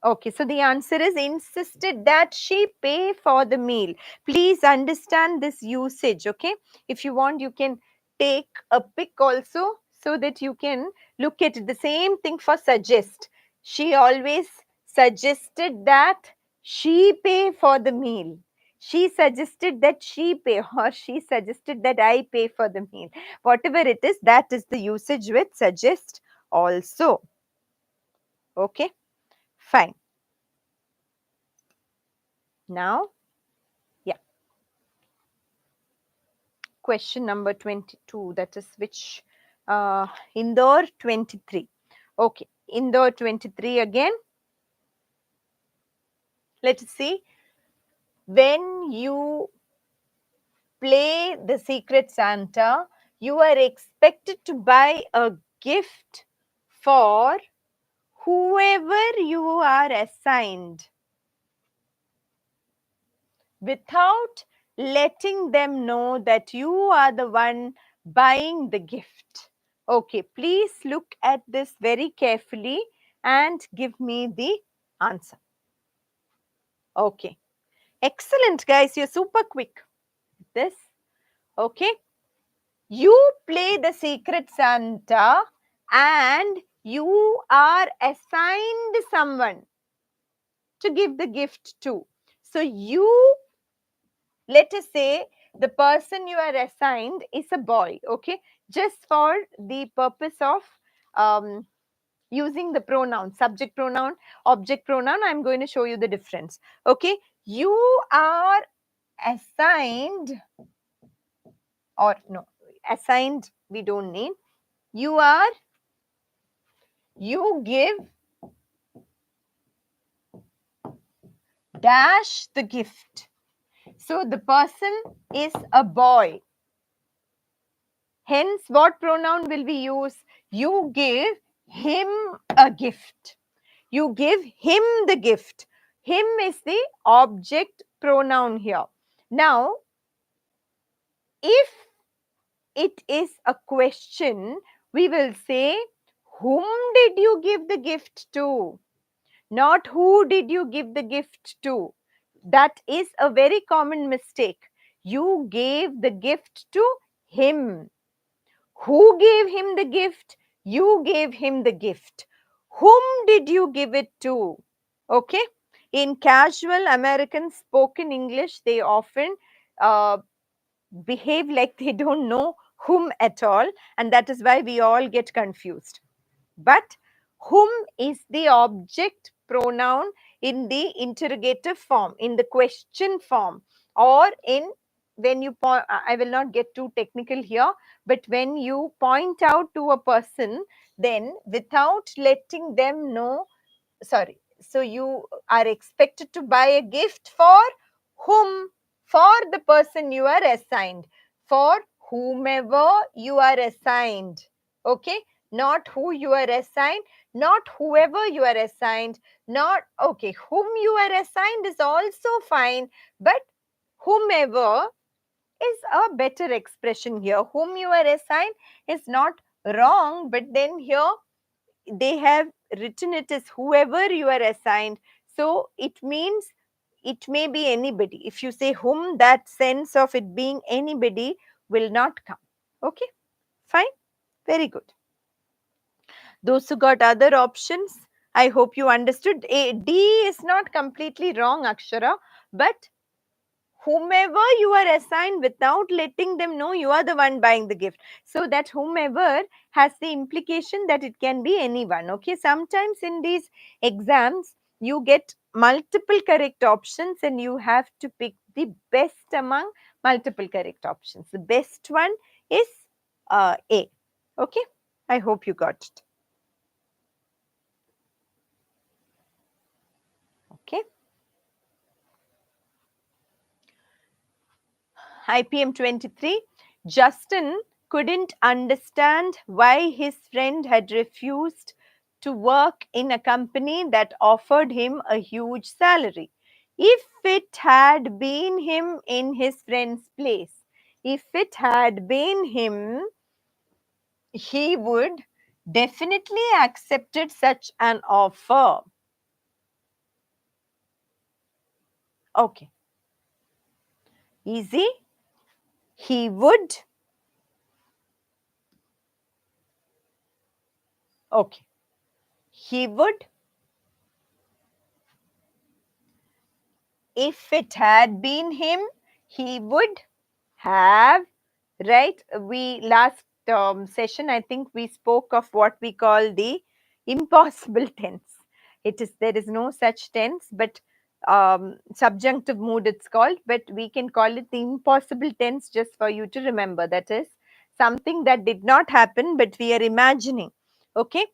Okay, so the answer is insisted that she pay for the meal. Please understand this usage, okay? If you want, you can take a pic also so that you can look at it. The same thing for suggest. She always suggested that she pay for the meal. She suggested that she pay, or she suggested that I pay for the meal. Whatever it is, that is the usage with suggest also. Okay, fine. Now, yeah, question number 22, that is which, Indore 23. Okay, Indore 23 again. Let us see. When you play the Secret Santa, you are expected to buy a gift for whoever you are assigned, without letting them know that you are the one buying the gift. Okay, please look at this very carefully and give me the answer. Okay, excellent, guys. You're super quick. This, okay. You play the Secret Santa and you are assigned someone to give the gift to. So you, let us say the person you are assigned is a boy, okay? Just for the purpose of using the pronoun, subject pronoun, object pronoun, I'm going to show you the difference, okay? You are assigned, or no, assigned we don't need. You give dash the gift. So the person is a boy. Hence, what pronoun will we use? You give him a gift. You give him the gift. Him is the object pronoun here. Now, if it is a question, we will say, whom did you give the gift to? Not who did you give the gift to. That is a very common mistake. You gave the gift to him. Who gave him the gift? You gave him the gift. Whom did you give it to? Okay. In casual American spoken English, they often behave like they don't know whom at all, and that is why we all get confused. But whom is the object pronoun in the interrogative form, in the question form, or in when you point, I will not get too technical here, but when you point out to a person, then without letting them know, sorry, so you are expected to buy a gift for whom? For the person you are assigned, for whomever you are assigned, okay, not who you are assigned, not whoever you are assigned, not, okay, whom you are assigned is also fine, but whomever is a better expression here. Whom you are assigned is not wrong, but then here they have written it as whoever you are assigned. So it means it may be anybody. If you say whom, that sense of it being anybody will not come. Okay, fine, very good. Those who got other options, I hope you understood. D is not completely wrong, Akshara, but whomever you are assigned without letting them know you are the one buying the gift. So that whomever has the implication that it can be anyone. Okay, sometimes in these exams you get multiple correct options and you have to pick the best among multiple correct options. The best one is A. Okay, I hope you got it. Okay. IPM 23, Justin couldn't understand why his friend had refused to work in a company that offered him a huge salary. If it had been him in his friend's place, if it had been him, he would definitely accepted such an offer. Okay. Easy. He would. Okay. He would. If it had been him, he would have, right? We last session, I think we spoke of what we call the impossible tense. It is, there is no such tense, but subjunctive mood it's called, but we can call it the impossible tense just for you to remember. That is something that did not happen, but we are imagining. Okay,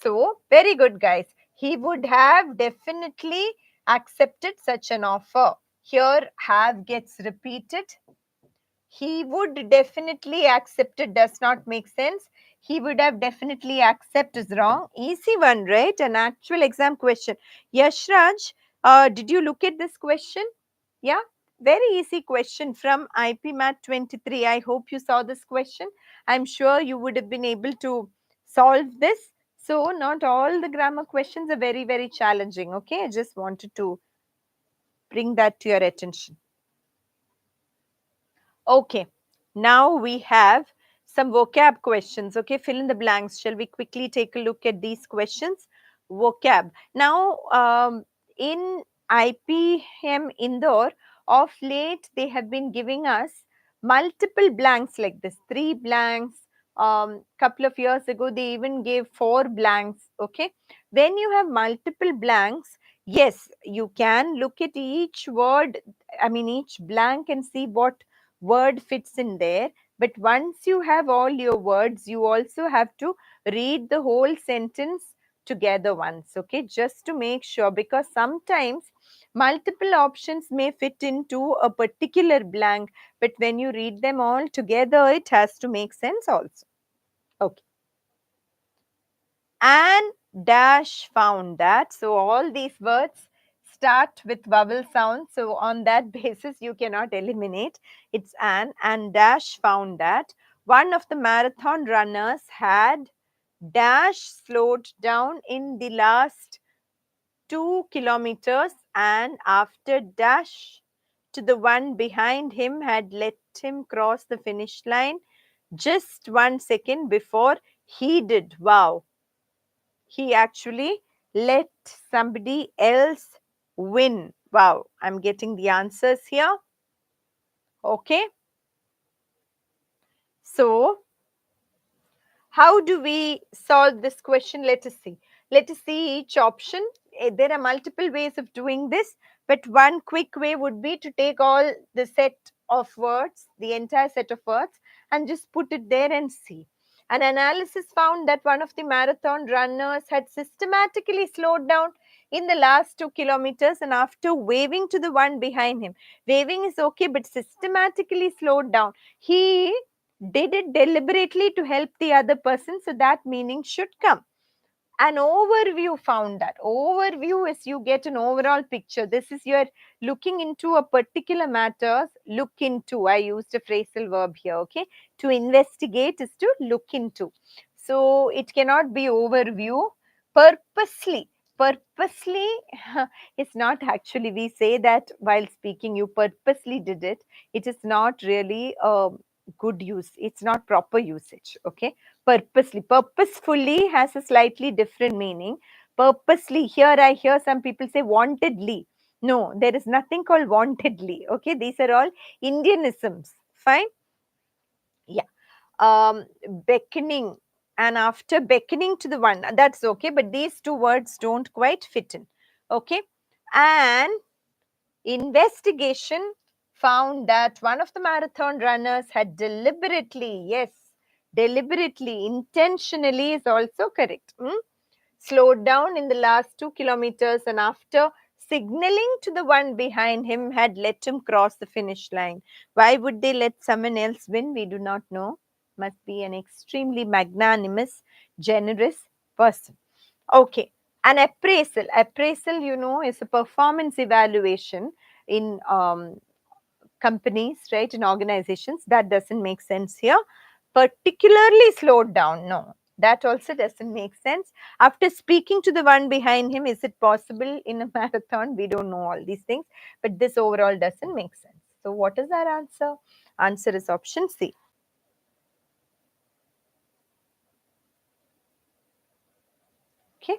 so very good, guys. He would have definitely accepted such an offer. Here have gets repeated. He would definitely accept it does not make sense. He would have definitely accept is wrong. Easy one, right? An actual exam question. Yashraj, did you look at this question? Yeah, very easy question from IPMAT 23. I hope you saw this question. I'm sure you would have been able to solve this. So not all the grammar questions are very, very challenging. Okay, I just wanted to bring that to your attention. Okay, now we have some vocab questions. Okay, fill in the blanks. Shall we quickly take a look at these questions? Vocab. Now, in IPM Indore, of late, they have been giving us multiple blanks like this, 3 blanks. Couple of years ago, they even gave 4 blanks. Okay, when you have multiple blanks, yes, you can look at each word, I mean, each blank and see what word fits in there. But once you have all your words, you also have to read the whole sentence together once, okay, just to make sure, because sometimes multiple options may fit into a particular blank, but when you read them all together, it has to make sense also. Okay. And dash found that. So all these words start with vowel sound. So on that basis, you cannot eliminate. It's and dash found that one of the marathon runners had dash slowed down in the last 2 kilometers, and after dash to the one behind him had let him cross the finish line just 1 second before he did. Wow. He actually let somebody else win. Wow, I'm getting the answers here. Okay. So, how do we solve this question? Let us see. Let us see each option. There are multiple ways of doing this, but one quick way would be to take all the set of words, the entire set of words, and just put it there and see. An analysis found that one of the marathon runners had systematically slowed down in the last 2 kilometers, and after waving to the one behind him, waving is okay, but systematically slowed down. He did it deliberately to help the other person, so that meaning should come. An overview found that. Overview is you get an overall picture. This is you're looking into a particular matter. Look into. I used a phrasal verb here, okay? To investigate is to look into. So it cannot be overview. Purposely. Purposely is not actually, we say that while speaking, you purposely did it. It is not really a good use. It's not proper usage, okay? Purposely, purposefully has a slightly different meaning. Purposely, here I hear some people say wantedly. No, there is nothing called wantedly, okay? These are all Indianisms. Fine. Yeah. Beckoning, and after beckoning to the one, that's okay, but these two words don't quite fit in, okay? And investigation found that one of the marathon runners had deliberately, yes, deliberately, intentionally is also correct, slowed down in the last 2 kilometers, and after signaling to the one behind him had let him cross the finish line. Why would they let someone else win? We do not know. Must be an extremely magnanimous, generous person. Okay. An appraisal. Appraisal, you know, is a performance evaluation in companies, right, in organizations. That doesn't make sense here. Particularly slowed down. No, that also doesn't make sense. After speaking to the one behind him, is it possible in a marathon? We don't know all these things, but this overall doesn't make sense. So what is our answer? Answer is option C. Okay.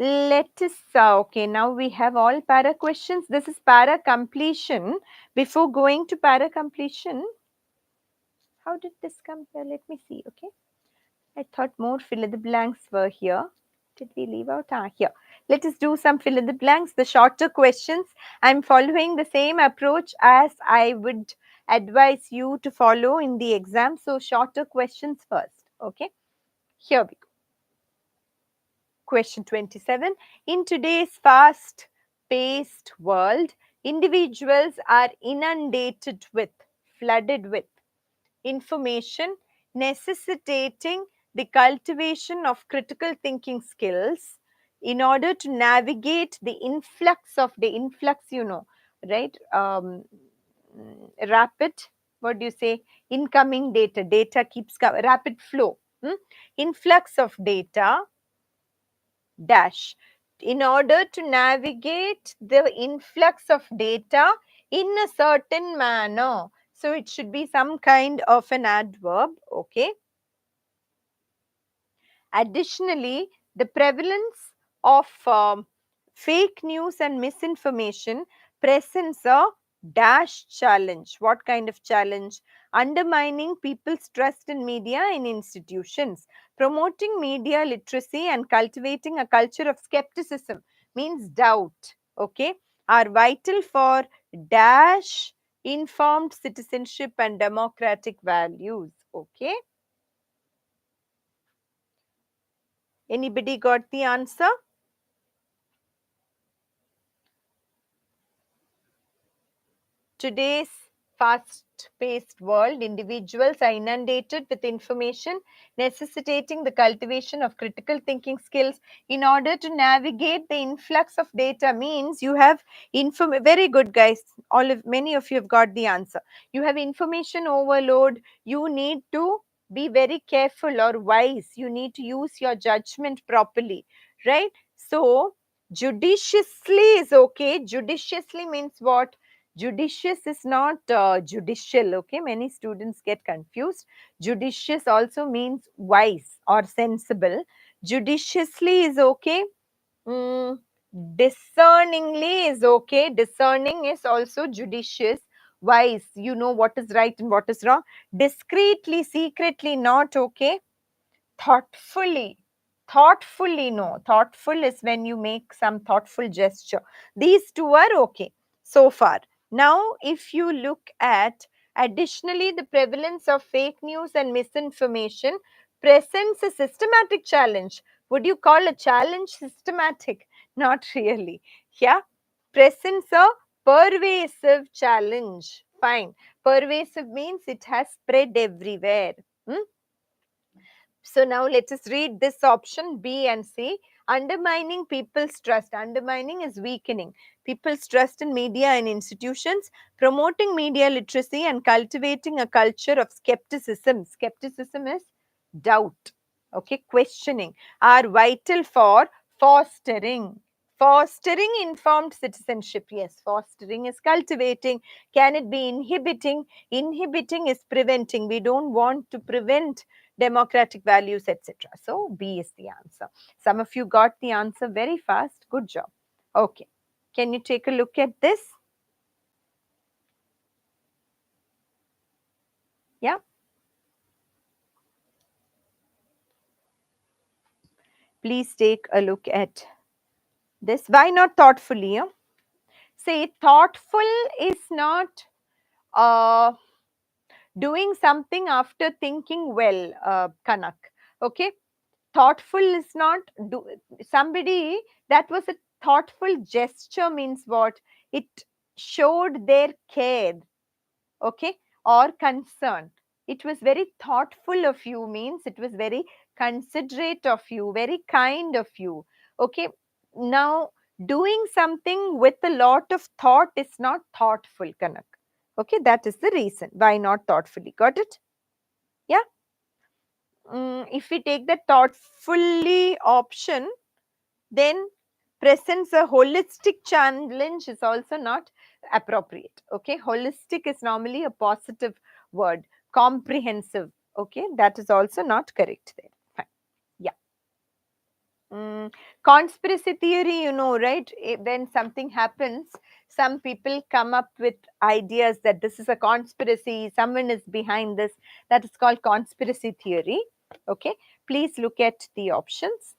Let us, okay, now we have all para questions. This is para completion. Before going to para completion, how did this come here? Let me see, okay. I thought more fill in the blanks were here. Did we leave out? Here. Let us do some fill in the blanks, the shorter questions. I'm following the same approach as I would advise you to follow in the exam. So shorter questions first, okay. Here we go. Question 27. In today's fast paced world, individuals are inundated with, flooded with information, necessitating the cultivation of critical thinking skills in order to navigate the influx of the influx, you know, right? Rapid, what do you say? Incoming data. Data keeps rapid flow. Influx of data dash, in order to navigate the influx of data in a certain manner. So it should be some kind of an adverb, okay. Additionally, the prevalence of fake news and misinformation presents a dash challenge. What kind of challenge? Undermining people's trust in media and institutions. Promoting media literacy and cultivating a culture of skepticism, means doubt, okay, are vital for dash informed citizenship and democratic values, okay. Anybody got the answer? Today's fast-paced world, individuals are inundated with information, necessitating the cultivation of critical thinking skills in order to navigate the influx of data. Means you have very good, guys. Many of you have got the answer. You have information overload. You need to be very careful or wise. You need to use your judgment properly, right? So judiciously is okay. Judiciously means what? Judicious is not judicial, okay. Many students get confused. Judicious also means wise or sensible. Judiciously is okay. mm, Discerningly is okay. Discerning is also judicious. Wise, you know what is right and what is wrong. Discreetly, secretly, not okay. Thoughtfully, thoughtfully, no. Thoughtful is when you make some thoughtful gesture. These two are okay so far. Now, if you look at additionally the prevalence of fake news and misinformation presents a systematic challenge. Would you call a challenge systematic? Not really. Yeah. Presents a pervasive challenge. Fine. Pervasive means it has spread everywhere. Hmm? So now let us read this option B and C. Undermining people's trust. Undermining is weakening people's trust in media and institutions, promoting media literacy and cultivating a culture of skepticism. Skepticism is doubt. Okay, questioning are vital for fostering. Fostering informed citizenship. Yes, fostering is cultivating. Can it be inhibiting? Inhibiting is preventing. We don't want to prevent democratic values, etc. So B is the answer. Some of you got the answer very fast. Good job. Okay. Can you take a look at this? Yeah. Please take a look at this. Why not thoughtfully? Yeah? Say thoughtful is not uh, doing something after thinking well, Kanak. Okay. Thoughtful is not do somebody that was a thoughtful gesture means what? It showed their care, okay, or concern. It was very thoughtful of you means it was very considerate of you, very kind of you. Okay. Now, doing something with a lot of thought is not thoughtful, Kanak. Okay, that is the reason why not thoughtfully. Got it? Yeah. If we take the thoughtfully option, then presents a holistic challenge is also not appropriate. Okay, holistic is normally a positive word. Comprehensive, okay, that is also not correct there. Fine. Yeah. Conspiracy theory, you know, right? When something happens, some people come up with ideas that this is a conspiracy, someone is behind this. That is called conspiracy theory. Okay, please look at the options.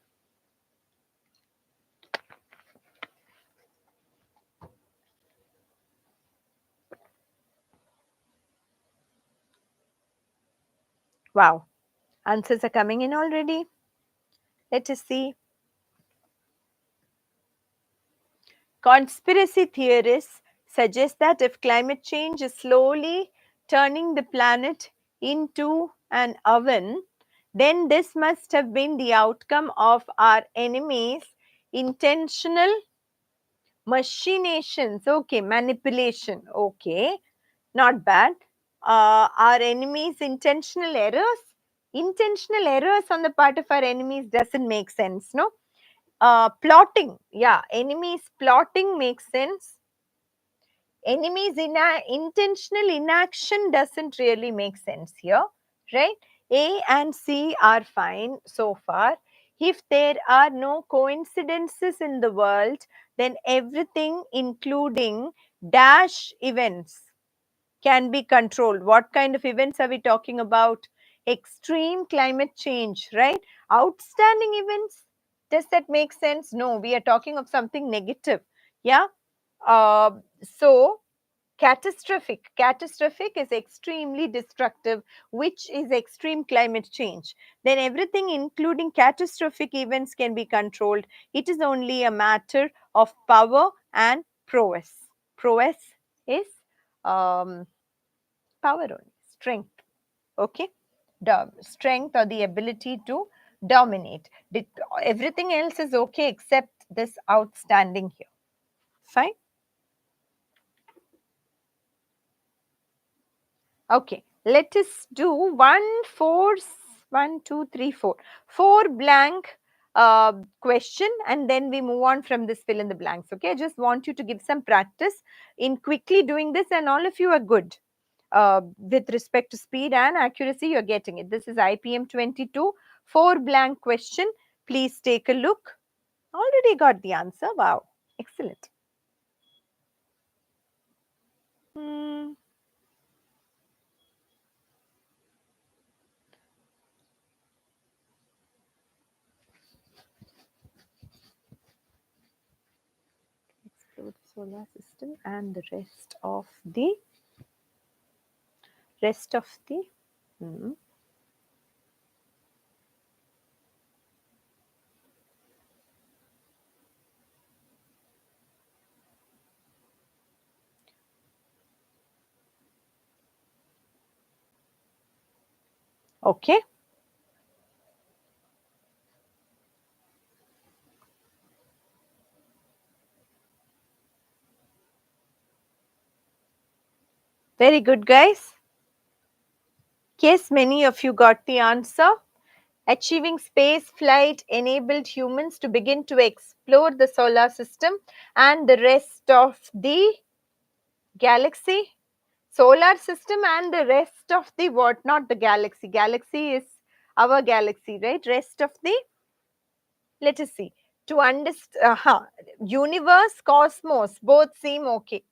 Wow, answers are coming in already. Let us see. Conspiracy theorists suggest that if climate change is slowly turning the planet into an oven, then this must have been the outcome of our enemies' intentional machinations. Okay, manipulation. Okay, not bad. Our enemies' intentional errors. Intentional errors on the part of our enemies doesn't make sense, no? Plotting, yeah, enemies plotting makes sense. Enemies intentional inaction doesn't really make sense here, right? A and C are fine so far. If there are no coincidences in the world, then everything including dash events can be controlled. What kind of events are we talking about? Extreme climate change, right? Outstanding events. Does that make sense? No, we are talking of something negative. Yeah. Uh, so, catastrophic. Catastrophic is extremely destructive, which is extreme climate change. Then everything, including catastrophic events, can be controlled. It is only a matter of power and prowess. Prowess is power only, strength. Okay, strength or the ability to dominate. Everything else is okay except this outstanding here. Fine. Okay, let us do 4 blank question, and then we move on from this fill in the blanks. Okay, I just want you to give some practice in quickly doing this, and all of you are good. With respect to speed and accuracy, you're getting it. This is IPM 22, 4 blank question. Please take a look. Already got the answer. Wow, excellent. Hmm. Solar system and the rest of the hmm, okay. Very good, guys. Yes, many of you got the answer. Achieving space flight enabled humans to begin to explore the solar system and the rest of the galaxy. Solar system and the rest of the what? Not the galaxy. Galaxy is our galaxy, right? Rest of the, let us see. To understand, universe, cosmos, both seem okay,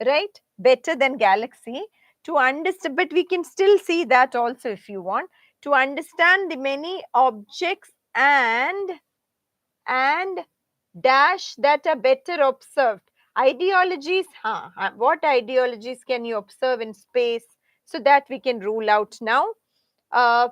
right? Better than galaxy. To understand, but we can still see that also if you want. To understand the many objects and dash that are better observed. Ideologies, what ideologies can you observe in space so that we can rule out now? Uh,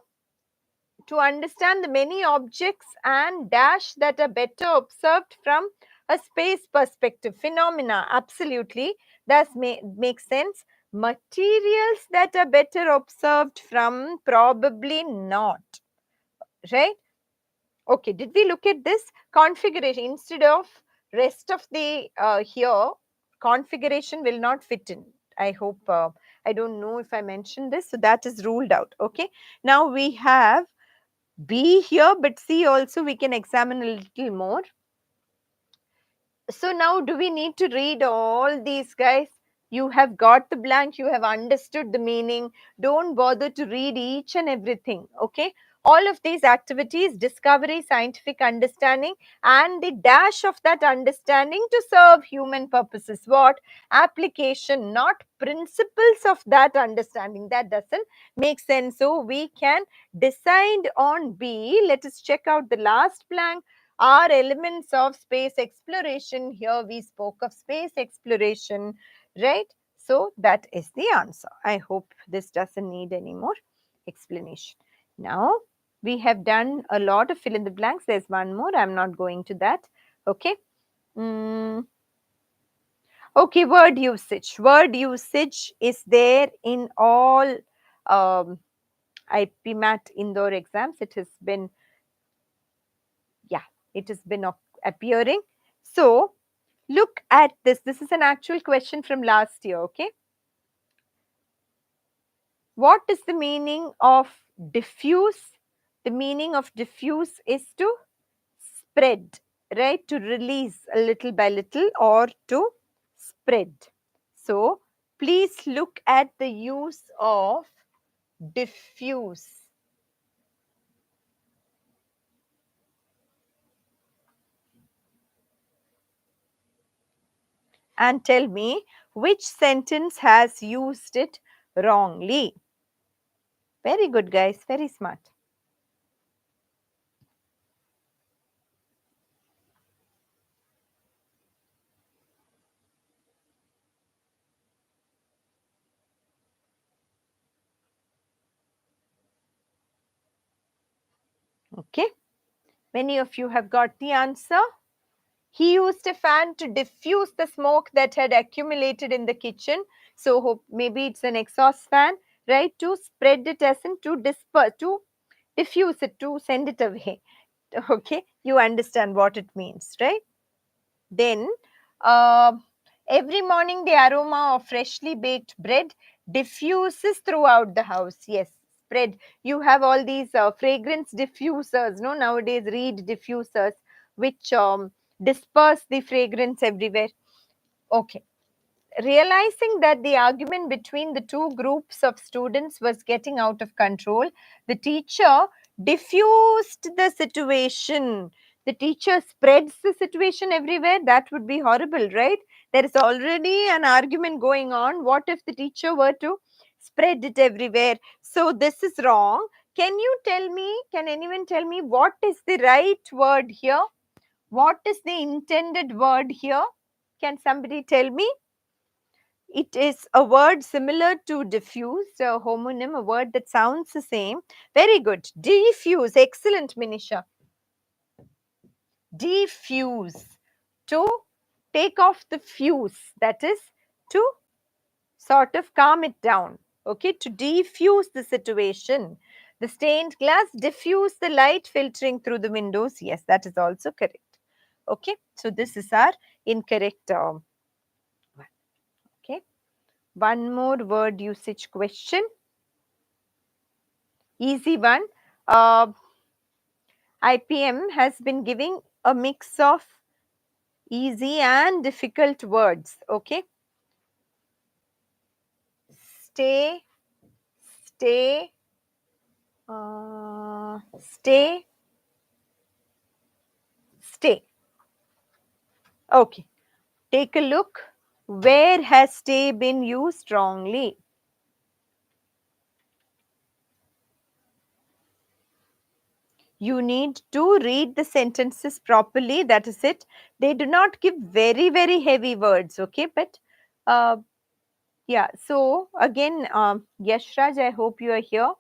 to understand the many objects and dash that are better observed from a space perspective. Phenomena, absolutely, that makes sense. Materials that are better observed from, probably not, right? Okay, did we look at this configuration instead of rest of the here? Configuration will not fit in. I hope, I don't know if I mentioned this, so that is ruled out. Okay, now we have B here, but C also we can examine a little more. So now do we need to read all these, guys? You have got the blank, you have understood the meaning. Don't bother to read each and everything, okay? All of these activities, discovery, scientific understanding, and the dash of that understanding to serve human purposes. What? Application, not principles of that understanding. That doesn't make sense. So we can decide on B. Let us check out the last blank. Are elements of space exploration. Here we spoke of space exploration, right? So that is the answer. I hope this doesn't need any more explanation. Now we have done a lot of fill in the blanks. There's one more. I'm not going to that. Okay. Okay, word usage. Word usage is there in all IPMAT Indore exams. It has been, yeah, it has been appearing. So look at this. This is an actual question from last year, okay? What is the meaning of diffuse? The meaning of diffuse is to spread, right? To release a little by little or to spread. So please look at the use of diffuse. And tell me which sentence has used it wrongly. Very good, guys. Very smart. Okay. Many of you have got the answer. He used a fan to diffuse the smoke that had accumulated in the kitchen. So maybe it's an exhaust fan, right? To spread it as in to disperse, to diffuse it, to send it away. Okay, you understand what it means, right? Then uh, every morning the aroma of freshly baked bread diffuses throughout the house. Yes, spread. You have all these fragrance diffusers, no, nowadays reed diffusers, which disperse the fragrance everywhere. Okay. Realizing that the argument between the two groups of students was getting out of control, the teacher diffused the situation. The teacher spreads the situation everywhere. That would be horrible, right? There is already an argument going on. What if the teacher were to spread it everywhere? So this is wrong. Can you tell me, can anyone tell me what is the right word here? What is the intended word here? Can somebody tell me? It is a word similar to diffuse, a homonym, a word that sounds the same. Very good. Diffuse. Excellent, Minisha. Diffuse. To take off the fuse. That is to sort of calm it down. Okay, to diffuse the situation. The stained glass diffuse the light filtering through the windows. Yes, that is also correct. Okay, so this is our incorrect one. Okay, one more word usage question. Easy one. IPM has been giving a mix of easy and difficult words. Okay, stay, stay, stay, stay. Okay, take a look. Where has stay been used strongly? You need to read the sentences properly. That is it. They do not give very, very heavy words. Okay, but uh, yeah. So again, Yashraj, I hope you are here.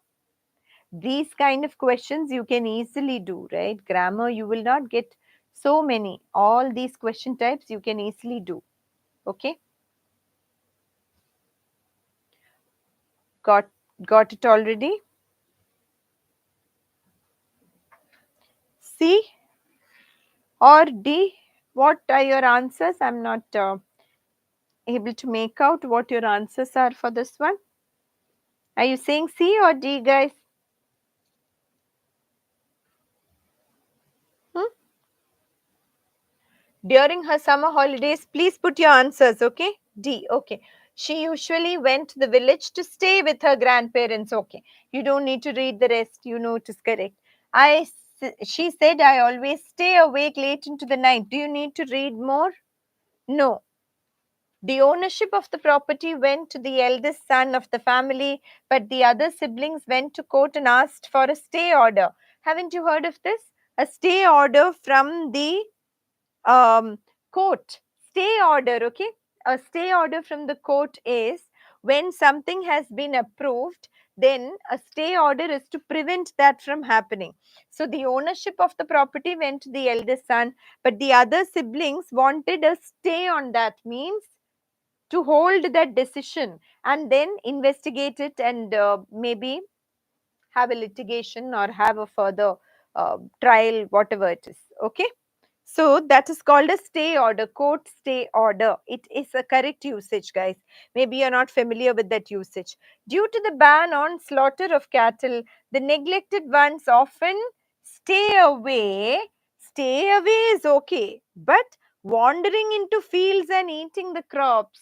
These kind of questions you can easily do, right? Grammar, you will not get so many. All these question types you can easily do. Okay, got got it already? C or D? What are your answers? I'm not able to make out what your answers are for this one. Are you saying C or D, guys? Hmm? During her summer holidays, please put your answers, okay? D, okay. She usually went to the village to stay with her grandparents, okay. You don't need to read the rest, you know it is correct. She said, I always stay awake late into the night. Do you need to read more? No. The ownership of the property went to the eldest son of the family, but the other siblings went to court and asked for a stay order. Haven't you heard of this? A stay order from the um, court. Stay order, okay? A stay order from the court is when something has been approved, then a stay order is to prevent that from happening. So the ownership of the property went to the eldest son, but the other siblings wanted a stay on that, means to hold that decision and then investigate it and maybe have a litigation or have a further trial, whatever it is. Okay, so that is called a stay order, court stay order. It is a correct usage, guys. Maybe you're not familiar with that usage. Due to the ban on slaughter of cattle, the neglected ones often stay away. Stay away is okay, but wandering into fields and eating the crops.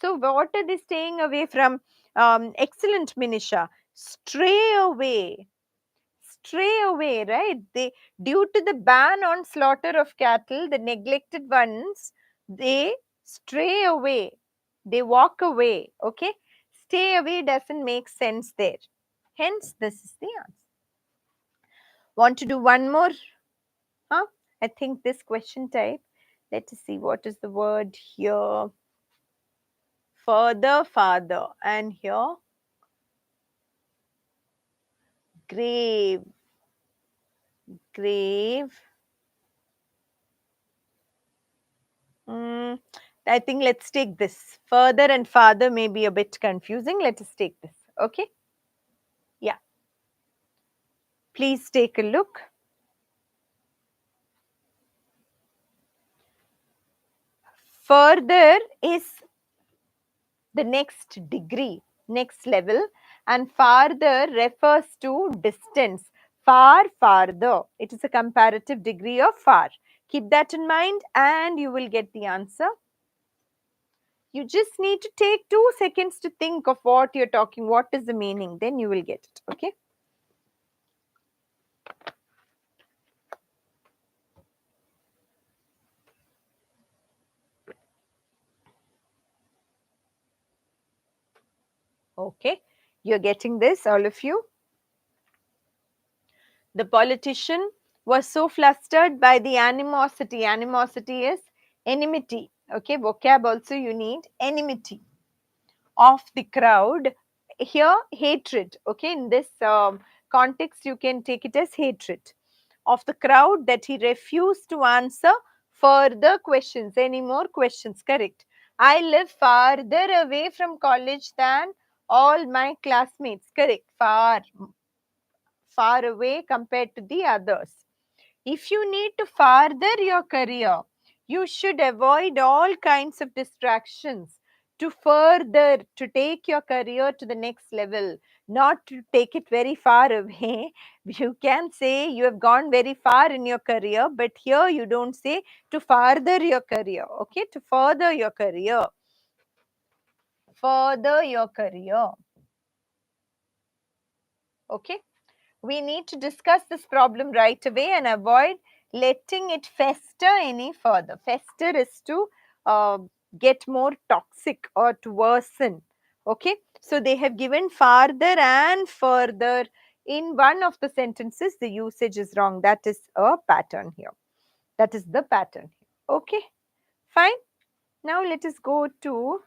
So what are they staying away from? Excellent, Minisha. Stray away. Stray away, right? They, due to the ban on slaughter of cattle, the neglected ones, they stray away. They walk away. Okay, stay away doesn't make sense there. Hence, this is the answer. Want to do one more? Huh? I think this question type. Let us see what is the word here. Further, farther, and here grave, grave. I think let's take this. Further and farther may be a bit confusing. Let us take this. Okay. Yeah. Please take a look. Further is the next degree, next level, and farther refers to distance. Far, farther. It is a comparative degree of far. Keep that in mind and you will get the answer. You just need to take 2 seconds to think of what you're talking, what is the meaning, then you will get it. Okay. Okay. You're getting this, all of you. The politician was so flustered by the animosity. Animosity is enmity. Okay, vocab also you need enmity. Of the crowd, here hatred. Okay, in this context you can take it as hatred of the crowd, that he refused to answer further questions, any more questions. Correct. I live farther away from college than all my classmates. Correct. Far away compared to the others. If you need to further your career, you should avoid all kinds of distractions to take your career to the next level, not to take it very far away. You can say you have gone very far in your career, but here you don't say to further your career. Okay, to further your career. Further your career. Okay. We need to discuss this problem right away and avoid letting it fester any further. Fester is to uh, get more toxic or to worsen. Okay, so they have given farther and further in one of the sentences. The usage is wrong. That is a pattern here. That is the pattern. Okay, fine. Now let us go to,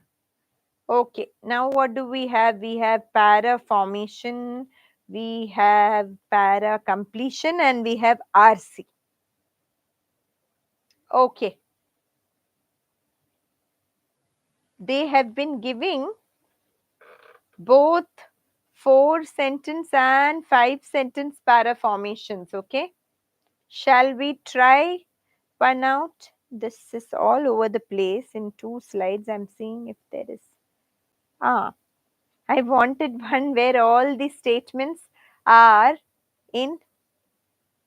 okay, now what do we have? We have para formation, we have para completion, and we have RC. Okay. They have been giving both 4 sentence and 5 sentence para formations. Okay. Shall we try one out? This is all over the place in 2 slides. I'm seeing if there is. I wanted one where all the statements are in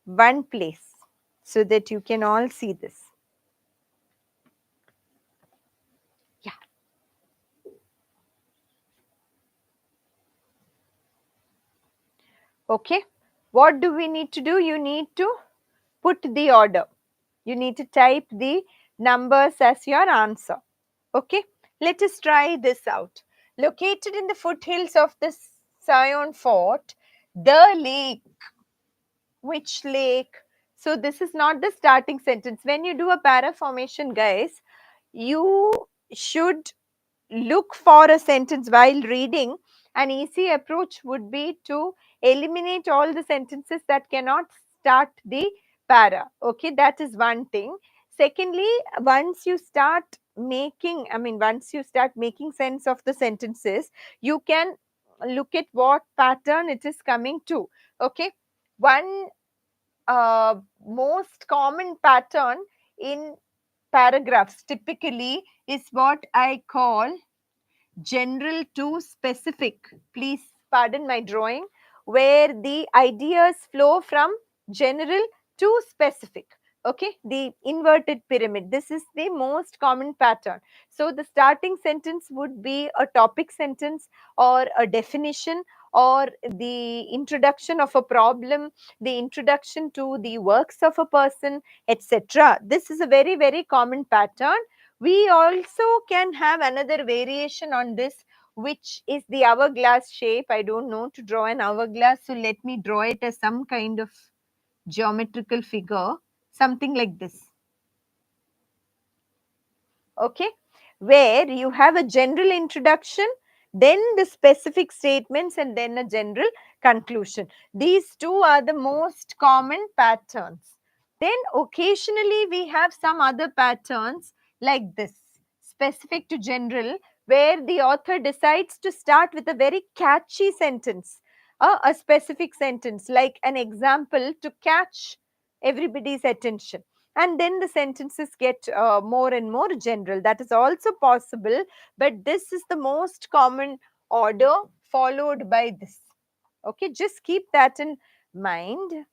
one place so that you can all see this. Yeah. Okay. What do we need to do? You need to put the order. You need to type the numbers as your answer. Okay. Let us try this out. Located in the foothills of the Sion Fort, the lake. Which lake? So this is not the starting sentence. When you do a para formation, guys, you should look for a sentence while reading. An easy approach would be to eliminate all the sentences that cannot start the para. Okay, that is one thing. Secondly, once you start making sense of the sentences, you can look at what pattern it is coming to. Okay, one most common pattern in paragraphs typically is what I call general to specific. Please pardon my drawing, where the ideas flow from general to specific. Okay, the inverted pyramid. This is the most common pattern. So the starting sentence would be a topic sentence or a definition or the introduction of a problem, the introduction to the works of a person, etc. This is a very, very common pattern. We also can have another variation on this, which is the hourglass shape. I don't know to draw an hourglass, so let me draw it as some kind of geometrical figure, something like this. Okay, where you have a general introduction, then the specific statements, and then a general conclusion. These two are the most common patterns. Then occasionally we have some other patterns like this, specific to general, where the author decides to start with a very catchy sentence, a specific sentence like an example to catch everybody's attention, and then the sentences get more and more general. That is also possible, but this is the most common order followed by this. Okay, just keep that in mind.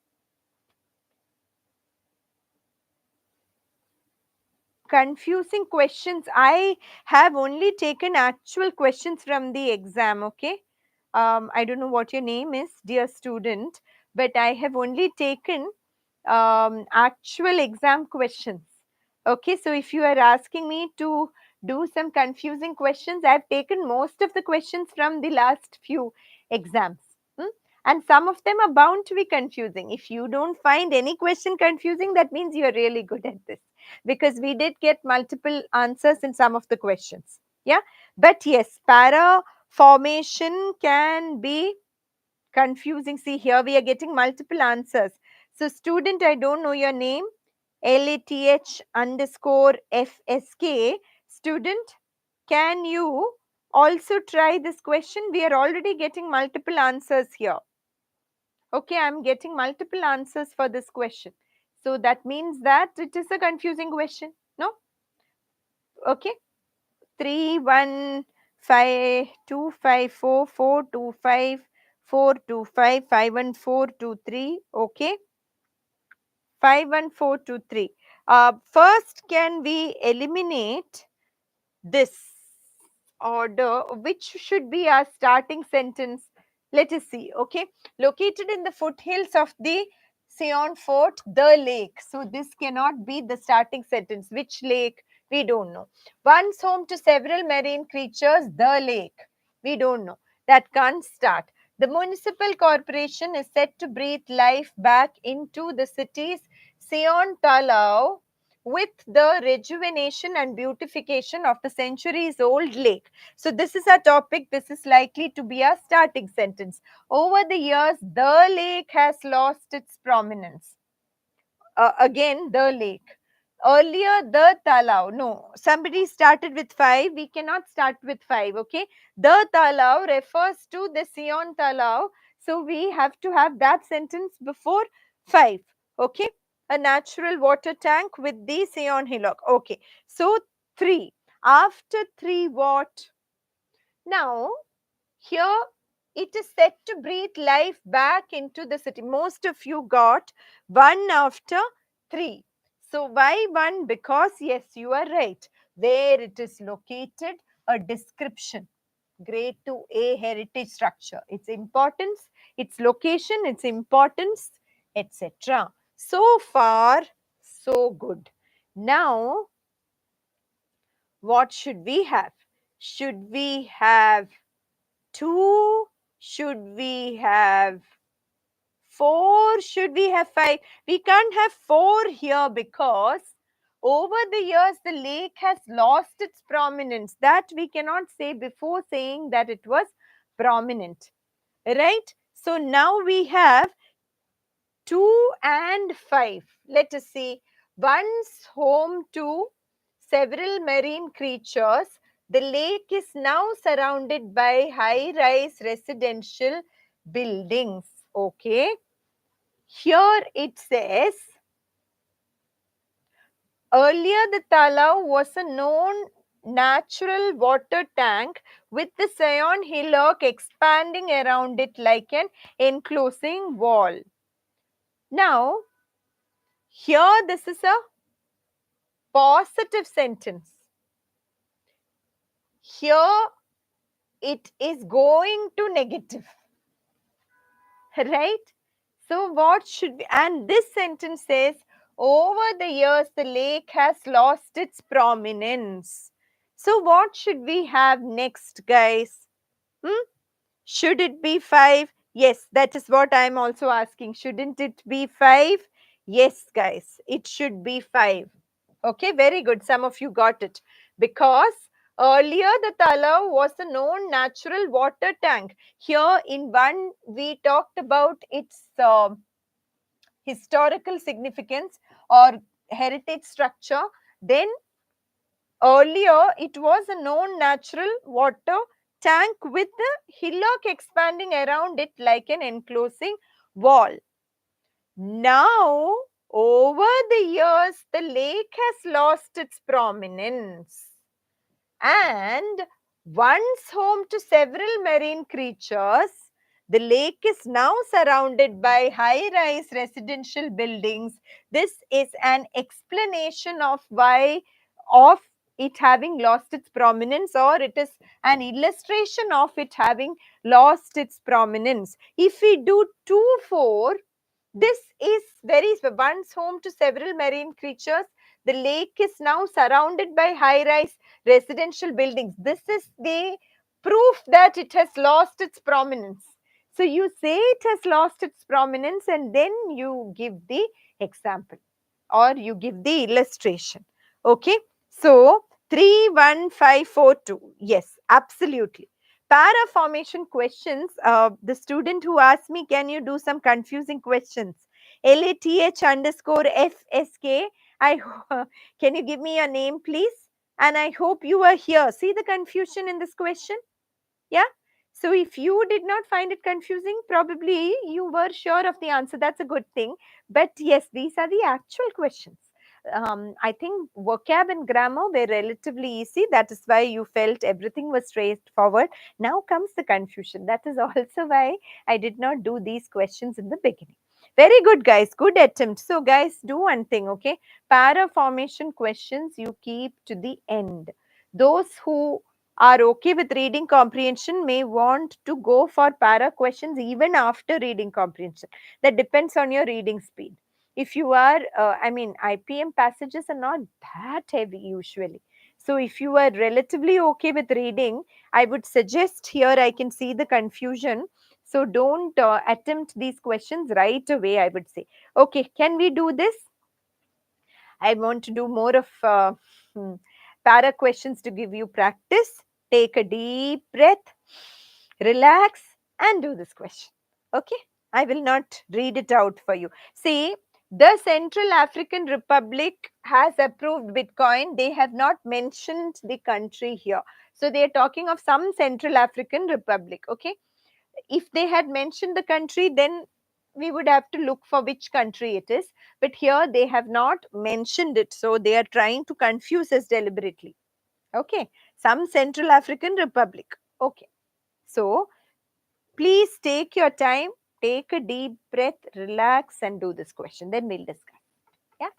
Confusing questions, I have only taken actual questions from the exam. Okay, I don't know what your name is, dear student, but I have only taken actual exam questions. Okay, so if you are asking me to do some confusing questions, I've taken most of the questions from the last few exams. and some of them are bound to be confusing. If you don't find any question confusing, that means you're really good at this, because we did get multiple answers in some of the questions. Yeah, but yes, para formation can be confusing. See, here we are getting multiple answers. So student, I don't know your name. LATH_FSK. Student, can you also try this question? We are already getting multiple answers here. Okay, I'm getting multiple answers for this question. So that means that it is a confusing question. No? Okay. 31524425425 okay, 51423. First, can we eliminate this order? Which should be our starting sentence? Let us see. Okay, located in the foothills of the Sion Fort, the lake. So this cannot be the starting sentence. Which lake? We don't know. Once home to several marine creatures, the lake. We don't know. That can't start. The municipal corporation is set to breathe life back into the city's Sion Talau with the rejuvenation and beautification of the centuries old lake. So this is our topic. This is likely to be our starting sentence. Over the years, the lake has lost its prominence. Again, the lake. Earlier, the talau. No, somebody started with 5. We cannot start with 5. Okay. The talau refers to the Sion talau. So we have to have that sentence before 5. Okay. A natural water tank with the Sion hillock. Okay. So 3. After 3, what? Now, here it is set to breathe life back into the city. Most of you got 1 after 3. So why 1? Because yes, you are right. Where it is located, a description. Grade 2A heritage structure. Its importance, its location, its importance, etc. So far, so good. Now, what should we have? Should we have 2? Should we have 4? Should we have 5? We can't have 4 here because over the years the lake has lost its prominence. That we cannot say before saying that it was prominent. Right? So now we have 2 and 5. Let us see. Once home to several marine creatures, the lake is now surrounded by high-rise residential buildings. Okay. Here it says, earlier the talau was a known natural water tank with the Sion hillock expanding around it like an enclosing wall. Now, here this is a positive sentence. Here it is going to negative. Right? So what should be, and this sentence says, over the years the lake has lost its prominence. So what should we have next, guys? Should it be 5? Yes, that is what I am also asking. Shouldn't it be 5? Yes, guys, it should be 5. Okay, very good. Some of you got it. Because earlier the talau was a known natural water tank. Here in 1, we talked about its historical significance or heritage structure. Then earlier it was a known natural water tank with the hillock expanding around it like an enclosing wall. Now, over the years, the lake has lost its prominence and once home to several marine creatures, the lake is now surrounded by high-rise residential buildings. This is an explanation of why of it having lost its prominence, or it is an illustration of it having lost its prominence. If we do 2, 4, this is very once home to several marine creatures. The lake is now surrounded by high-rise residential buildings. This is the proof that it has lost its prominence. So you say it has lost its prominence and then you give the example or you give the illustration. Okay. So 31542. Yes, absolutely. Para formation questions. The student who asked me, can you do some confusing questions? LATH underscore FSK. Can you give me your name, please? And I hope you are here. See the confusion in this question? Yeah. So if you did not find it confusing, probably you were sure of the answer. That's a good thing. But yes, these are the actual questions. I think vocab and grammar were relatively easy. That is why you felt everything was straightforward. Now comes the confusion. That is also why I did not do these questions in the beginning. Very good, guys. Good attempt. So, guys, do one thing, okay? Para formation questions you keep to the end. Those who are okay with reading comprehension may want to go for para questions even after reading comprehension. That depends on your reading speed. If you are, IPM passages are not that heavy usually. So if you are relatively okay with reading, I would suggest here I can see the confusion. So don't attempt these questions right away, I would say. Okay, can we do this? I want to do more of para questions to give you practice. Take a deep breath, relax, and do this question. Okay, I will not read it out for you. See, the Central African Republic has approved Bitcoin. They have not mentioned the country here. So they are talking of some Central African Republic. Okay, if they had mentioned the country, then we would have to look for which country it is. But here they have not mentioned it. So they are trying to confuse us deliberately. Okay. Some Central African Republic. Okay. So please take your time, take a deep breath, relax, and do this question. Then we'll discuss. Yeah.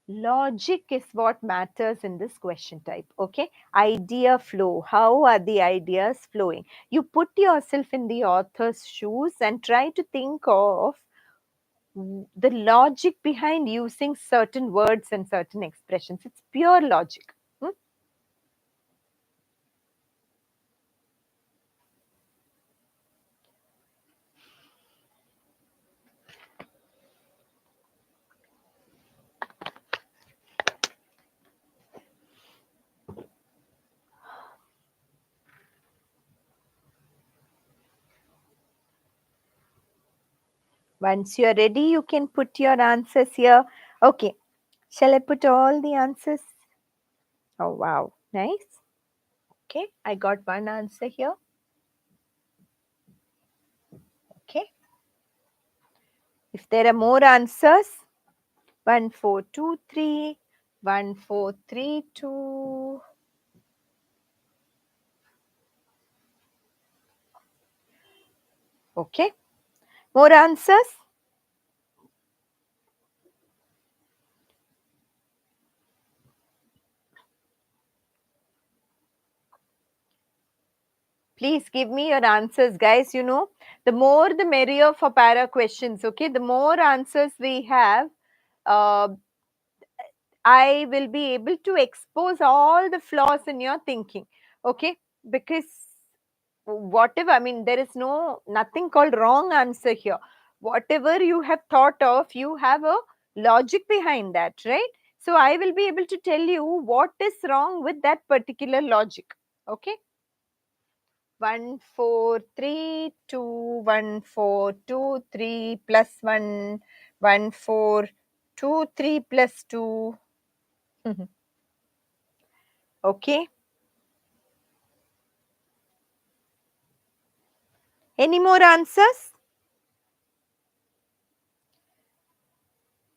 Logic is what matters in this question type. Okay. Idea flow. How are the ideas flowing? You put yourself in the author's shoes and try to think of the logic behind using certain words and certain expressions. It's pure logic. Hmm? Once you're ready, you can put your answers here. Okay. Shall I put all the answers? Oh, wow. Nice. Okay. I got one answer here. Okay. If there are more answers, 1423, 1432. Okay. More answers? Please give me your answers, guys. You know, the more the merrier for para questions. Okay. The more answers we have, uh, I will be able to expose all the flaws in your thinking. Okay. Because whatever, I mean, there is nothing called wrong answer here. Whatever you have thought of, you have a logic behind that, right? So I will be able to tell you what is wrong with that particular logic. Okay. 1432, 1423 plus 1, 1423 plus 2. Okay. Any more answers?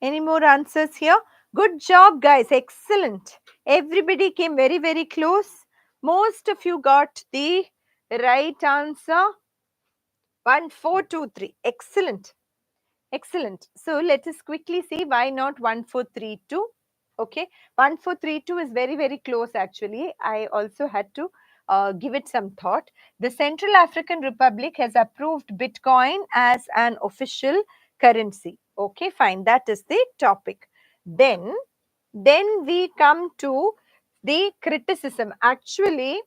Any more answers here? Good job, guys. Excellent. Everybody came very, very close. Most of you got the right answer. 1423. Excellent. Excellent. So let us quickly see why not 1432. Okay. 1432 is very, very close actually. I also had to give it some thought. The Central African Republic has approved Bitcoin as an official currency. Okay, fine. That is the topic. Then we come to the criticism. Actually,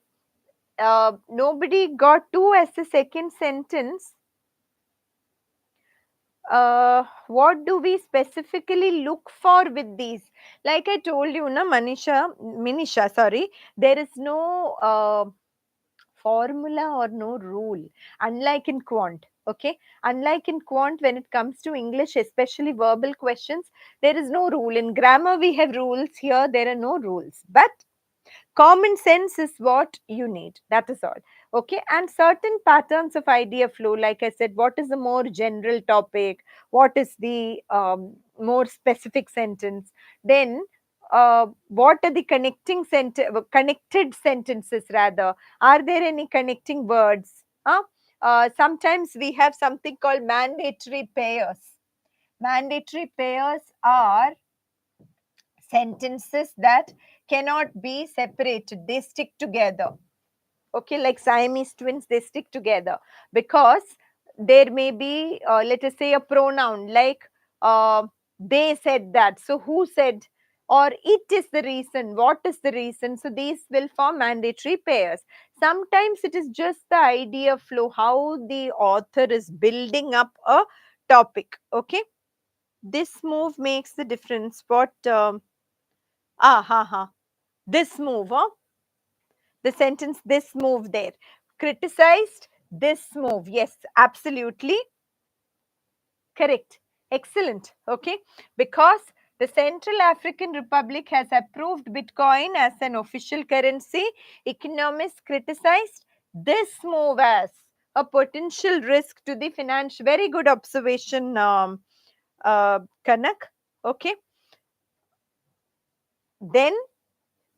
nobody got 2 as the second sentence. What do we specifically look for with these? Like I told you, na Minisha, sorry, there is no formula or no rule, unlike in quant. Okay, unlike in quant, when it comes to English, especially verbal questions, there is no rule. In grammar, we have rules. Here, there are no rules, but common sense is what you need. That is all. Okay, and certain patterns of idea flow, like I said, what is the more general topic, what is the more specific sentence, then what are the connected sentences, rather, are there any connecting words? Sometimes we have something called mandatory pairs. Mandatory pairs are sentences that cannot be separated, they stick together. Okay, like Siamese twins, they stick together because there may be, let us say, a pronoun like they said that. So who said, or it is the reason, what is the reason? So these will form mandatory pairs. Sometimes it is just the idea flow, how the author is building up a topic. Okay, this move makes the difference. What this move, the sentence, this move there. Criticized, this move. Yes, absolutely correct. Excellent. Okay, because the Central African Republic has approved Bitcoin as an official currency. Economists criticized this move as a potential risk to the financial. Very good observation, Kanak. Okay, then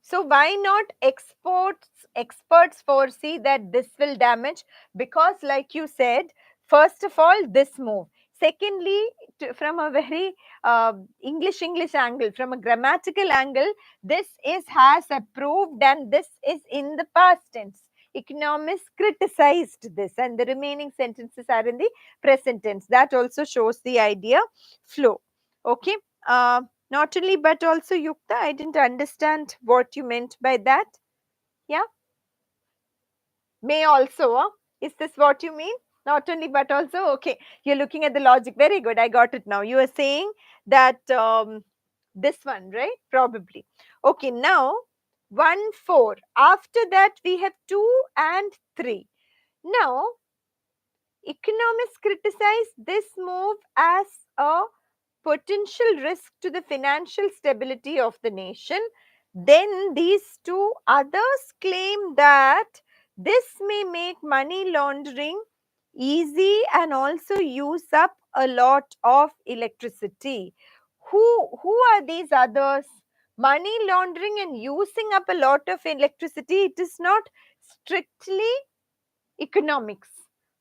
so why not experts foresee that this will damage? Because like you said, first of all, this move. Secondly, from a very English angle, from a grammatical angle, this is has approved and this is in the past tense. Economists criticized this and the remaining sentences are in the present tense. That also shows the idea flow. Okay. Not only but also, Yukta, I didn't understand what you meant by that. Yeah, may also. Is this what you mean? Not only but also. Okay, you're looking at the logic. Very good. I got it now. You are saying that this one, right? Probably. Okay, now 1, 4. After that, we have 2 and 3. Now, economists criticize this move as a potential risk to the financial stability of the nation. Then these two others claim that this may make money laundering easy and also use up a lot of electricity. Who are these others? Money laundering and using up a lot of electricity, it is not strictly economics,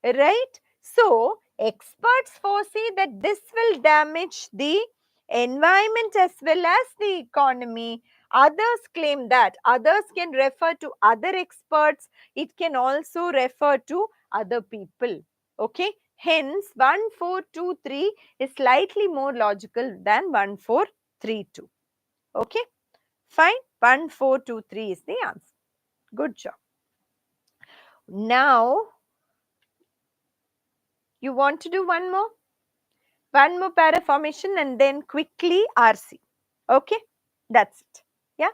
right? So, experts foresee that this will damage the environment as well as the economy. Others claim that. Others can refer to other experts. It can also refer to other people. Okay. Hence, 1, 4, 2, 3 is slightly more logical than 1, 4, 3, 2. Okay. Fine. 1, 4, 2, 3 is the answer. Good job. Now, you want to do one more? One more para formation and then quickly RC. Okay, that's it. Yeah.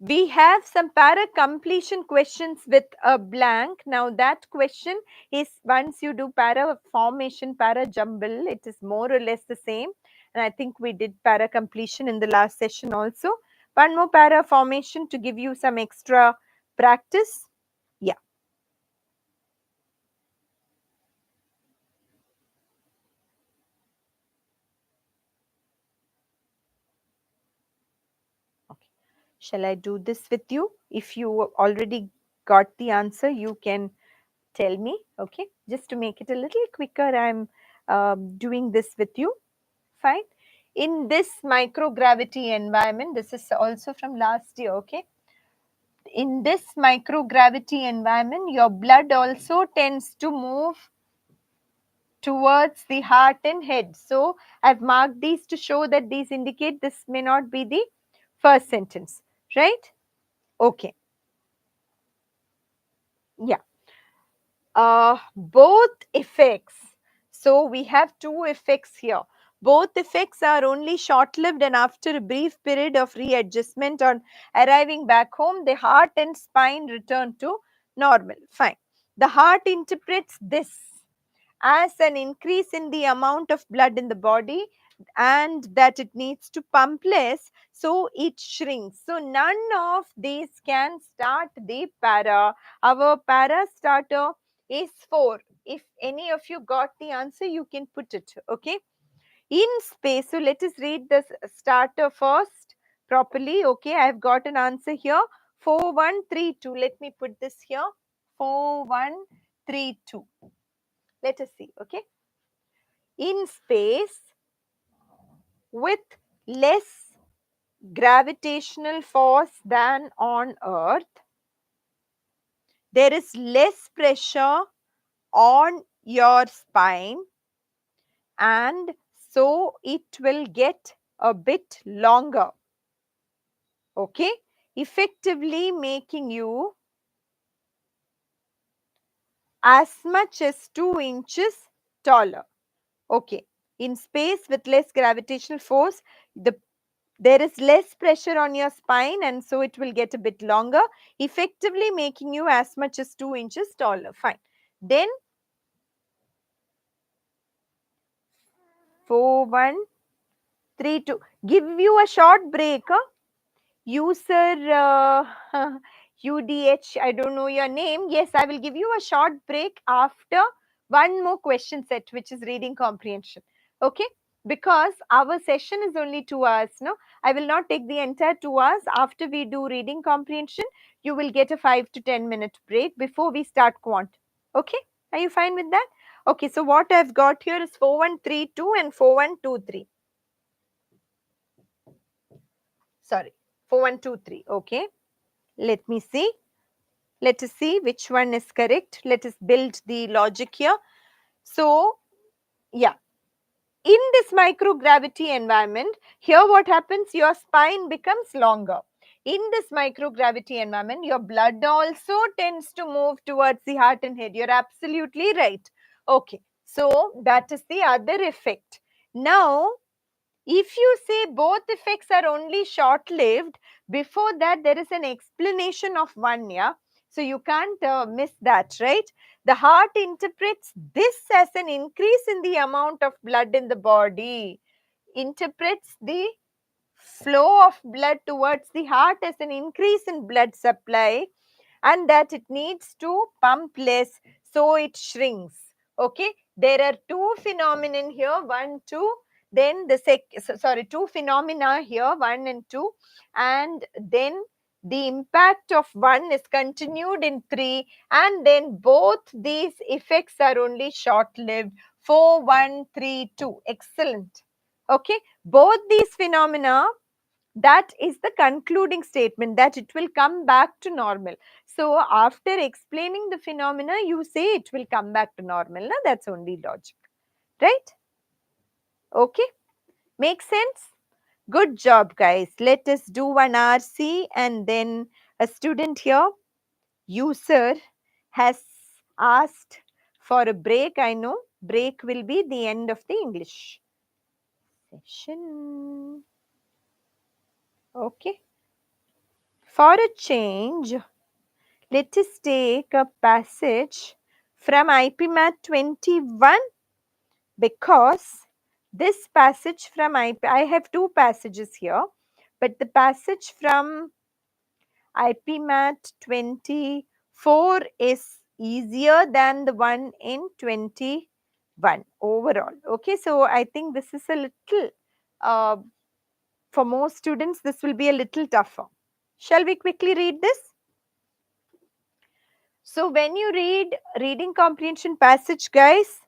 We have some para completion questions with a blank. Now that question is, once you do para formation, para jumble, it is more or less the same. And I think we did para completion in the last session also. One more para formation to give you some extra practice. Yeah. Shall I do this with you? If you already got the answer, you can tell me. Okay, just to make it a little quicker, I'm doing this with you. Fine. In this microgravity environment, this is also from last year. Okay, in this microgravity environment, your blood also tends to move towards the heart and head. So I've marked these to show that these indicate this may not be the first sentence, right? Okay. Yeah. Both effects. So we have two effects here. Both effects are only short-lived, and after a brief period of readjustment on arriving back home, the heart and spine return to normal. Fine. The heart interprets this as an increase in the amount of blood in the body and that it needs to pump less, so it shrinks. So none of these can start the para. Our para starter is 4. If any of you got the answer, you can put it, okay? In space, so let us read this starter first properly, okay? I have got an answer here, 4132. Let me put this here, 4132. Let us see, okay? In space, with less gravitational force than on Earth, there is less pressure on your spine, and so it will get a bit longer, okay, effectively making you as much as 2 inches taller. Okay, in space with less gravitational force, there is less pressure on your spine, and so it will get a bit longer, effectively making you as much as 2 inches taller. Fine. Then 4132. Give you a short break. User UDH, I don't know your name. Yes, I will give you a short break after one more question set, which is reading comprehension. Okay, because our session is only 2 hours. No, I will not take the entire 2 hours. After we do reading comprehension, you will get a 5 to 10 minute break before we start quant. Okay, are you fine with that? Okay, so what I've got here is 4132 and 4123. Sorry, 4123. Okay, let me see. Let us see which one is correct. Let us build the logic here. So, yeah, in this microgravity environment, here what happens? Your spine becomes longer. In this microgravity environment, your blood also tends to move towards the heart and head. You're absolutely right. Okay, so that is the other effect. Now, if you say both effects are only short-lived, before that there is an explanation of one, yeah? So you can't miss that, right? The heart interprets this as an increase in the amount of blood in the body, interprets the flow of blood towards the heart as an increase in blood supply, and that it needs to pump less, so it shrinks. Okay, there are two phenomena here, 1 2, then the two phenomena here, 1 and 2, and then the impact of 1 is continued in 3, and then both these effects are only short lived. 4 1 3 2. Excellent. Okay, both these phenomena, that is the concluding statement, that it will come back to normal. So after explaining the phenomena, you say it will come back to normal. Now that's only logic, right? Okay, makes sense? Good job, guys. Let us do one RC, and then a student here, user, has asked for a break. I know break will be the end of the English session. Okay. For a change, let us take a passage from IPMAT 21, because this passage from I have two passages here, but the passage from IPMAT 24 is easier than the one in 21 overall. Okay, so I think this is a little, for most students, this will be a little tougher. Shall we quickly read this? So when you read reading comprehension passage, guys,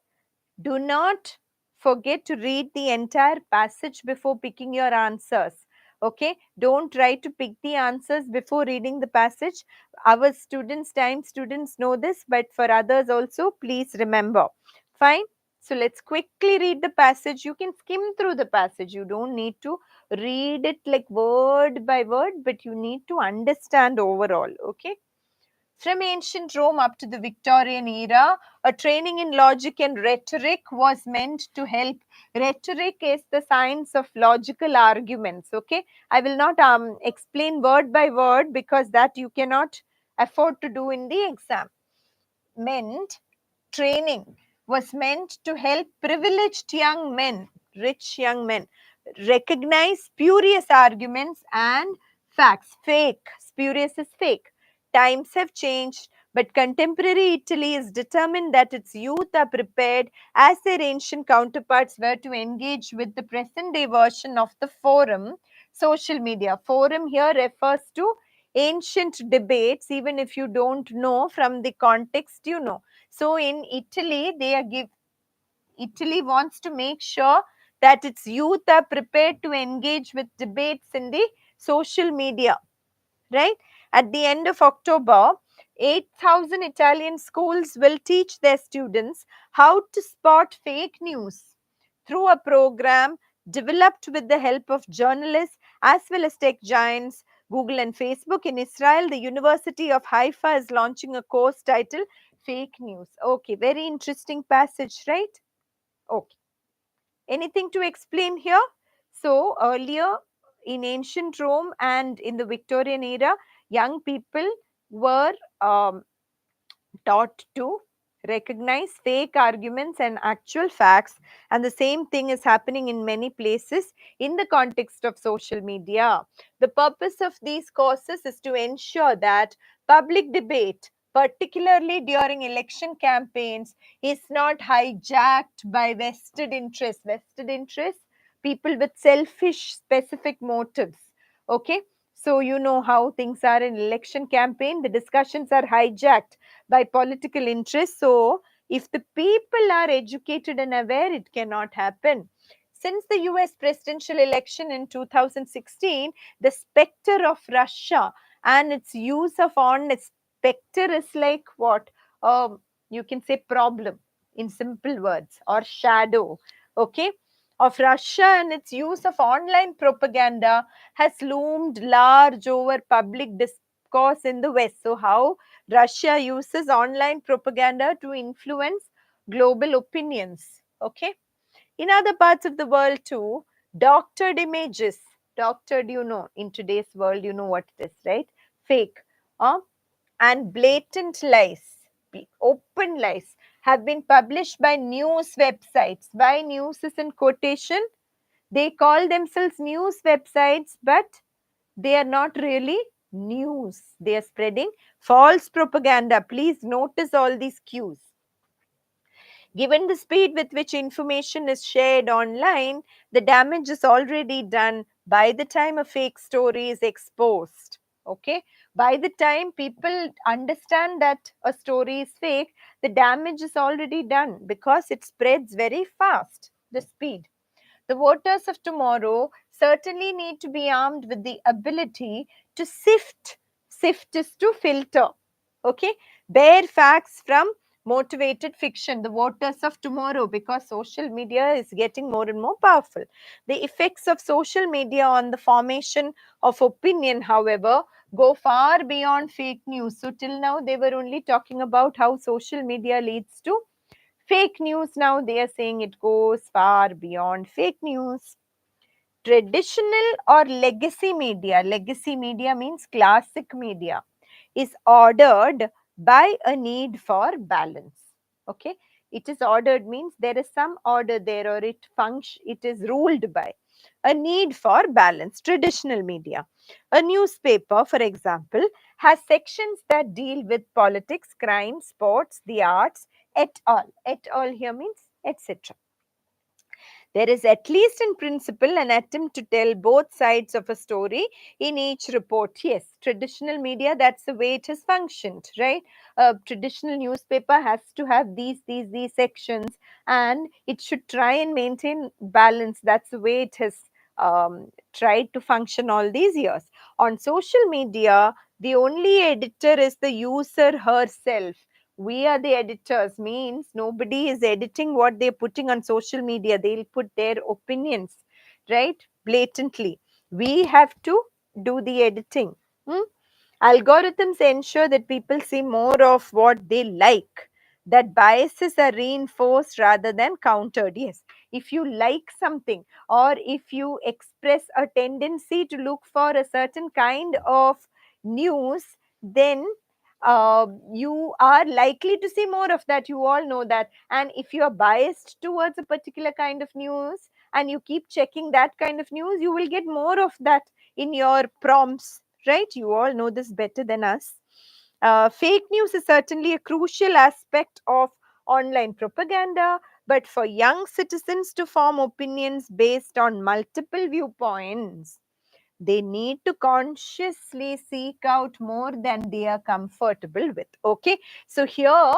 do not forget to read the entire passage before picking your answers. Okay, don't try to pick the answers before reading the passage. Our students, time students know this, but for others also, please remember. Fine. So let's quickly read the passage. You can skim through the passage. You don't need to read it like word by word, but you need to understand overall. Okay. From ancient Rome up to the Victorian era, a training in logic and rhetoric was meant to help. Rhetoric is the science of logical arguments. Okay, I will not explain word by word because that you cannot afford to do in the exam. Meant training was meant to help privileged young men, rich young men, recognize spurious arguments and facts. Fake, spurious is fake. Times have changed, but contemporary Italy is determined that its youth are prepared as their ancient counterparts were to engage with the present day version of the forum, social media. Forum here refers to ancient debates, even if you don't know from the context, you know. So in Italy, Italy wants to make sure that its youth are prepared to engage with debates in the social media, right? At the end of October, 8,000 Italian schools will teach their students how to spot fake news through a program developed with the help of journalists as well as tech giants Google and Facebook. In Israel, the University of Haifa is launching a course titled Fake News. Okay, very interesting passage, right? Okay. Anything to explain here? So, earlier in ancient Rome and in the Victorian era, young people were taught to recognize fake arguments and actual facts, and the same thing is happening in many places in the context of social media. The purpose of these courses is to ensure that public debate, particularly during election campaigns, is not hijacked by vested interests, people with selfish specific motives. Okay, so you know how things are in election campaign, the discussions are hijacked by political interests. So, if the people are educated and aware, it cannot happen. Since the US presidential election in 2016, the specter of Russia and its use of honest specter is like what? You can say problem in simple words, or shadow. Okay, of Russia and its use of online propaganda has loomed large over public discourse in the West. So, how Russia uses online propaganda to influence global opinions. Okay. In other parts of the world too, doctored images, doctored, you know, in today's world, you know what it is, right? Fake, uh, and blatant lies, open lies, have been published by news websites. Why news is in quotation? They call themselves news websites, but they are not really news. They are spreading false propaganda. Please notice all these cues. Given the speed with which information is shared online, the damage is already done by the time a fake story is exposed. Okay, by the time people understand that a story is fake, the damage is already done because it spreads very fast, the speed. The voters of tomorrow certainly need to be armed with the ability to sift. Sift is to filter. Okay, bare facts from motivated fiction. The voters of tomorrow, because social media is getting more and more powerful. The effects of social media on the formation of opinion, however, go far beyond fake news. So, till now, they were only talking about how social media leads to fake news. Now they are saying it goes far beyond fake news. Traditional or legacy media means classic media, is ordered by a need for balance. Okay, it is ordered means there is some order there, or it is ruled by a need for balance. Traditional media, a newspaper for example, has sections that deal with politics, crime, sports, the arts, et al. Et al here means etc. There is, at least in principle, an attempt to tell both sides of a story in each report. Yes, traditional media, that's the way it has functioned, right? A traditional newspaper has to have these sections, and it should try and maintain balance. That's the way it has tried to function all these years. On social media, the only editor is the user herself. We are the editors, means nobody is editing what they're putting on social media. They'll put their opinions, right? Blatantly. We have to do the editing. Hmm? Algorithms ensure that people see more of what they like, that biases are reinforced rather than countered. Yes, if you like something or if you express a tendency to look for a certain kind of news, then you are likely to see more of that. You all know that. And if you are biased towards a particular kind of news and you keep checking that kind of news, you will get more of that in your prompts, right? You all know this better than us. Fake news is certainly a crucial aspect of online propaganda, but for young citizens to form opinions based on multiple viewpoints, they need to consciously seek out more than they are comfortable with. Okay, so here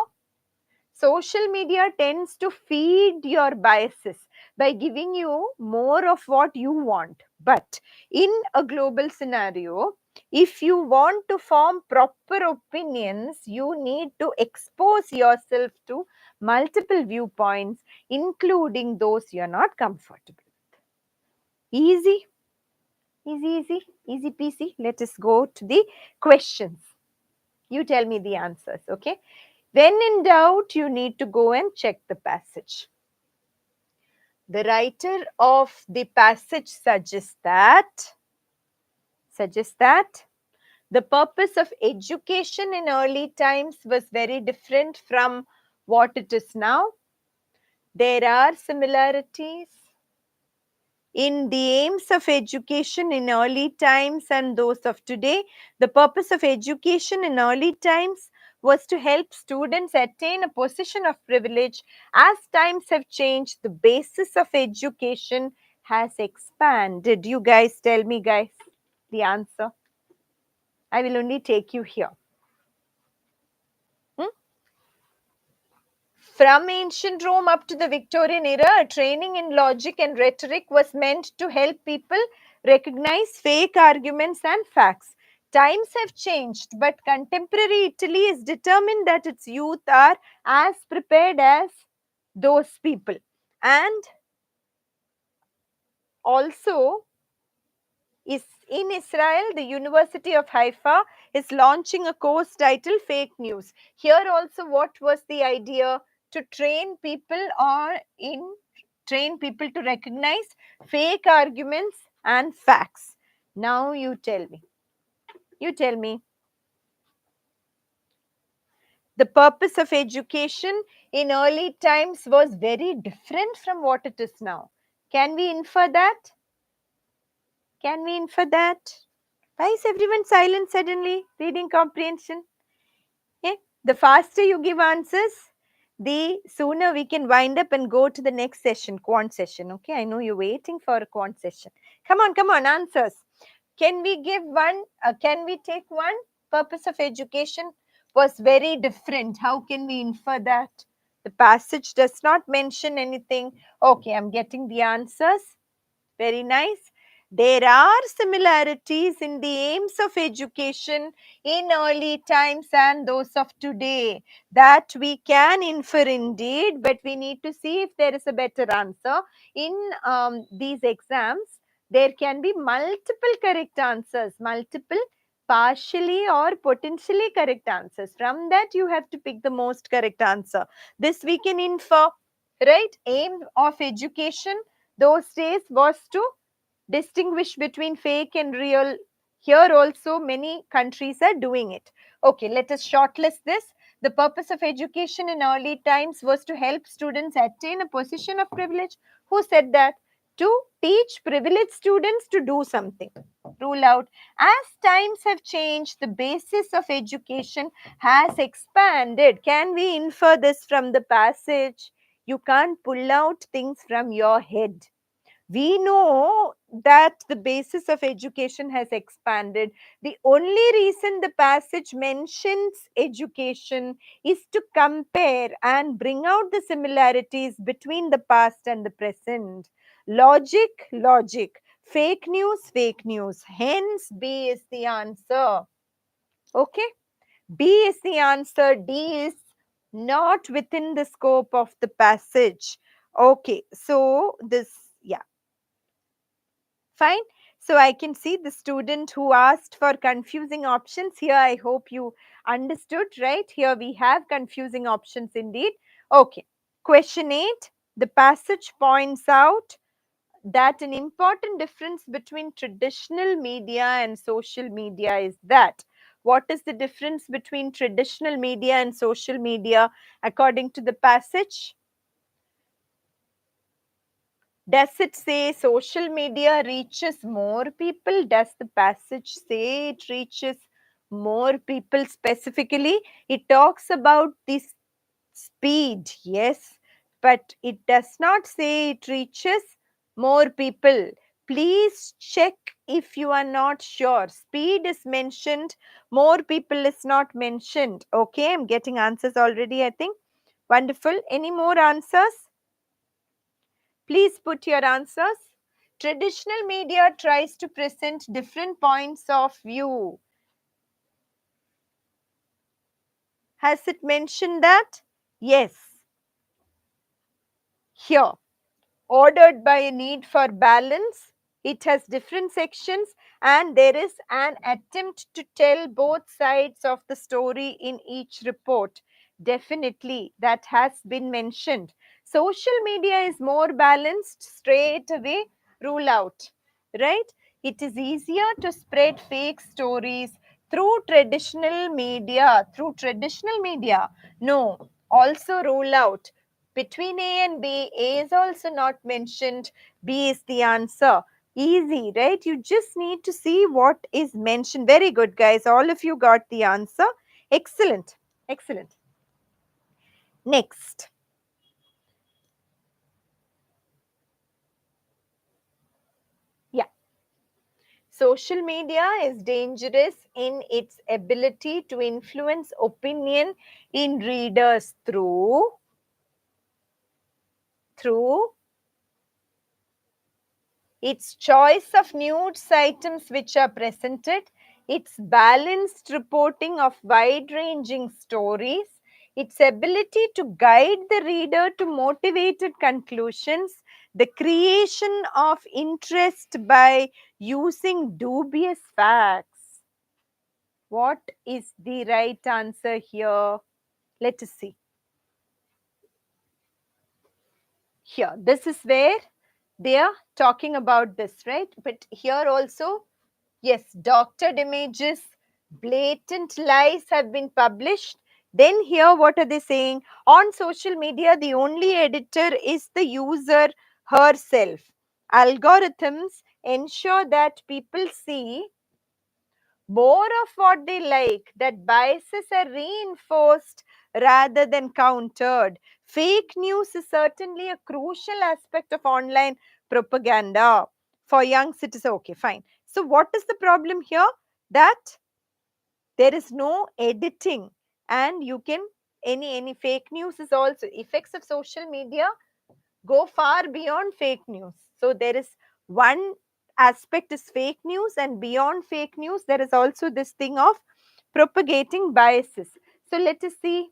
social media tends to feed your biases by giving you more of what you want. But in a global scenario, if you want to form proper opinions, you need to expose yourself to multiple viewpoints, including those you're not comfortable with. Easy, easy peasy. Let us go to the questions. You tell me the answers, okay? When in doubt, you need to go and check the passage. The writer of the passage suggests that the purpose of education in early times was very different from what it is now. There are similarities in the aims of education in early times and those of today. The purpose of education in early times was to help students attain a position of privilege. As times have changed, the basis of education has expanded. You guys tell me, guys, the answer. I will only take you here. Hmm? From ancient Rome up to the Victorian era, training in logic and rhetoric was meant to help people recognize fake arguments and facts. Times have changed, but contemporary Italy is determined that its youth are as prepared as those people. And also, is in Israel, the University of Haifa is launching a course titled Fake News. Here also, what was the idea? To train people train people to recognize fake arguments and facts. Now you tell me. You tell me. The purpose of education in early times was very different from what it is now. Can we infer that? Can we infer that? Why is everyone silent suddenly? Reading comprehension. Yeah. The faster you give answers, the sooner we can wind up and go to the next session, quant session. Okay, I know you're waiting for a quant session. Come on, answers. Can we give one? Can we take one? Purpose of education was very different. How can we infer that? The passage does not mention anything. Okay, I'm getting the answers. Very nice. There are similarities in the aims of education in early times and those of today. That we can infer indeed, but we need to see if there is a better answer. In these exams, there can be multiple correct answers, multiple partially or potentially correct answers. From that, you have to pick the most correct answer. This we can infer, right? Aim of education those days was to distinguish between fake and real. Here also many countries are doing it. Okay, let us shortlist this. The purpose of education in early times was to help students attain a position of privilege. Who said that? To teach privileged students to do something. Rule out. As times have changed, the basis of education has expanded. Can we infer this from the passage? You can't pull out things from your head. We know that the basis of education has expanded. The only reason the passage mentions education is to compare and bring out the similarities between the past and the present. Logic. Fake news, fake news. Hence, B is the answer. Okay. B is the answer. D is not within the scope of the passage. Okay. So, this, yeah. Fine. So, I can see the student who asked for confusing options here. I hope you understood, right? Here we have confusing options indeed. Okay. Question 8. The passage points out that an important difference between traditional media and social media is that. What is the difference between traditional media and social media according to the passage? Does it say social media reaches more people? Does the passage say it reaches more people specifically? It talks about this speed, yes, but it does not say it reaches more people. Please check if you are not sure. Speed is mentioned, more people is not mentioned. Okay, I'm getting answers already, I think. Wonderful. Any more answers? Please put your answers. Traditional media tries to present different points of view. Has it mentioned that? Yes. Here. Ordered by a need for balance. It has different sections and there is an attempt to tell both sides of the story in each report. Definitely, that has been mentioned. Social media is more balanced, straight away rule out, right? It is easier to spread fake stories through traditional media. Through traditional media, no, also rule out. Between A and B, A is also not mentioned. B is the answer. Easy, right? You just need to see what is mentioned. Very good, guys. All of you got the answer. Excellent. Excellent. Next. Yeah. Social media is dangerous in its ability to influence opinion in readers through its choice of news items which are presented, its balanced reporting of wide-ranging stories, its ability to guide the reader to motivated conclusions, the creation of interest by using dubious facts. What is the right answer here? Let us see. Here, this is where they are talking about this, right? But here also, yes, doctored images, blatant lies have been published. Then here, what are they saying? On social media, the only editor is the user herself. Algorithms ensure that people see more of what they like, that biases are reinforced rather than countered. Fake news is certainly a crucial aspect of online propaganda for young citizens. Okay, fine. So, what is the problem here? That there is no editing, and you can any fake news is also effects of social media go far beyond fake news. So there is one aspect is fake news, and beyond fake news, there is also this thing of propagating biases. So let us see.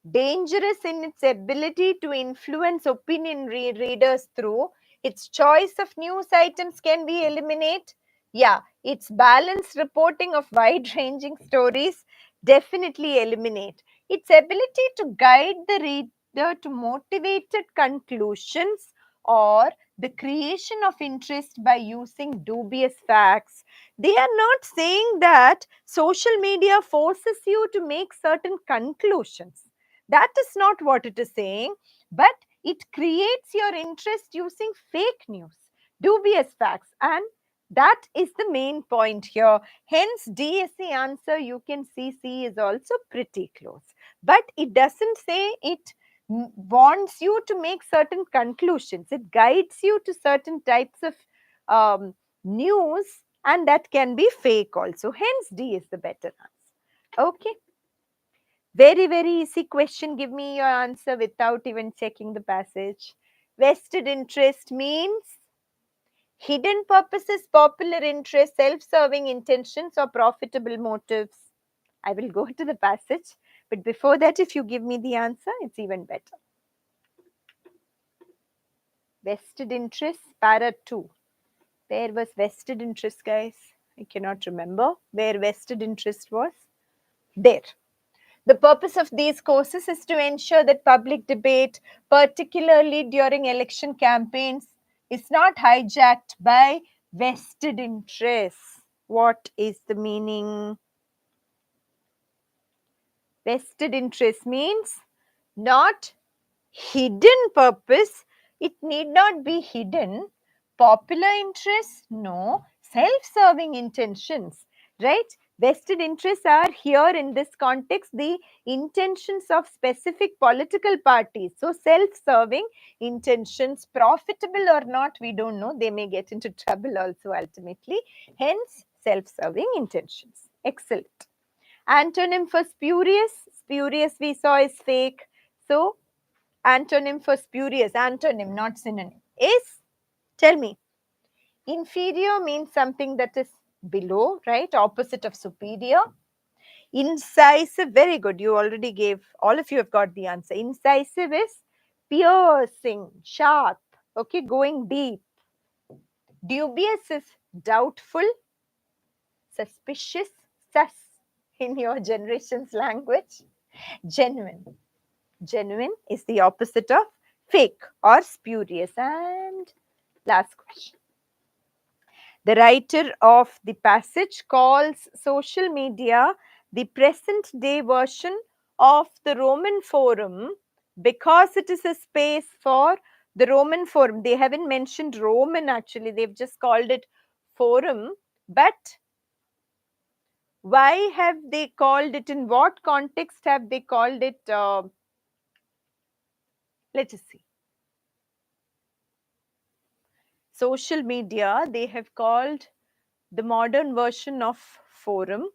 Dangerous in its ability to influence opinion readers through its choice of news items can be eliminated. Yeah, its balanced reporting of wide ranging stories definitely eliminate. Its ability to guide the reader to motivated conclusions or the creation of interest by using dubious facts. They are not saying that social media forces you to make certain conclusions. That is not what it is saying, but it creates your interest using fake news, dubious facts, and that is the main point here. Hence, D is the answer. You can see C is also pretty close, but it doesn't say it wants you to make certain conclusions. It guides you to certain types of news, and that can be fake also. Hence, D is the better answer. Okay. Very, very easy question. Give me your answer without even checking the passage. Vested interest means Hidden purposes, popular interest, self-serving intentions, or profitable motives? I will go to the passage, but before that, if you give me the answer, it's even better. Vested interest, para 2. Where was vested interest, guys? I cannot remember where vested interest was. There. The purpose of these courses is to ensure that public debate, particularly during election campaigns, is not hijacked by vested interests. What is the meaning? Vested interest means not hidden purpose. It need not be hidden. Popular interest? No. Self-serving intentions, right? Vested interests are here in this context the intentions of specific political parties. So self-serving intentions, profitable or not, we don't know. They may get into trouble also ultimately. Hence, self-serving intentions. Excellent. Antonym for spurious. Spurious we saw is fake. So antonym for spurious, antonym, not synonym, is, tell me. Inferior means something that is below, right? Opposite of superior. Incisive, very good. You already gave, all of you have got the answer. Incisive is piercing, sharp, okay, going deep. Dubious is doubtful, suspicious, sus in your generation's language. Genuine. Genuine is the opposite of fake or spurious. And last question. The writer of the passage calls social media the present day version of the Roman Forum because it is a space for the Roman Forum. They haven't mentioned Roman actually, they've just called it Forum. But why have they called it? In what context have they called it? Let us see. Social media, they have called the modern version of forum.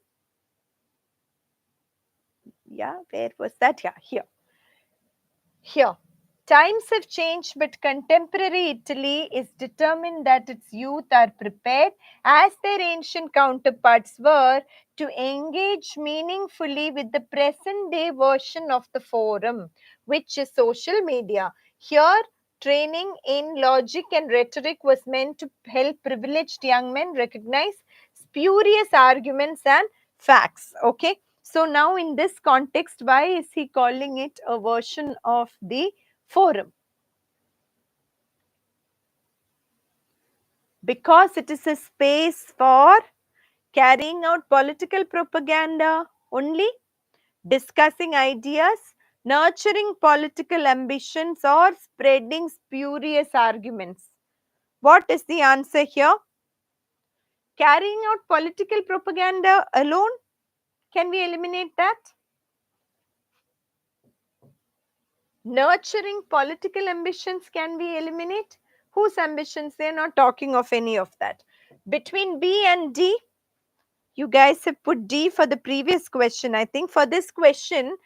Yeah, where was that? Yeah, here. Here. Times have changed, but contemporary Italy is determined that its youth are prepared, as their ancient counterparts were, to engage meaningfully with the present day version of the forum, which is social media. Here, training in logic and rhetoric was meant to help privileged young men recognize spurious arguments and facts. Okay. So now in this context, why is he calling it a version of the forum? Because it is a space for carrying out political propaganda only, discussing ideas, nurturing political ambitions, or spreading spurious arguments. What is the answer here? Carrying out political propaganda alone? Can we eliminate that? Nurturing political ambitions, can we eliminate? Whose ambitions? They're not talking of any of that. Between B and D, you guys have put D for the previous question. I think for this question,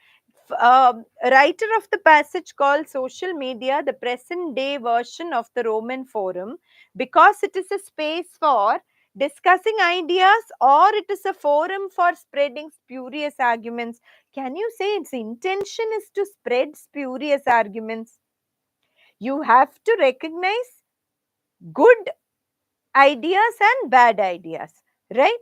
writer of the passage called social media the present day version of the Roman Forum because it is a space for discussing ideas or it is a forum for spreading spurious arguments. Can you say its intention is to spread spurious arguments? You have to recognize good ideas and bad ideas, right?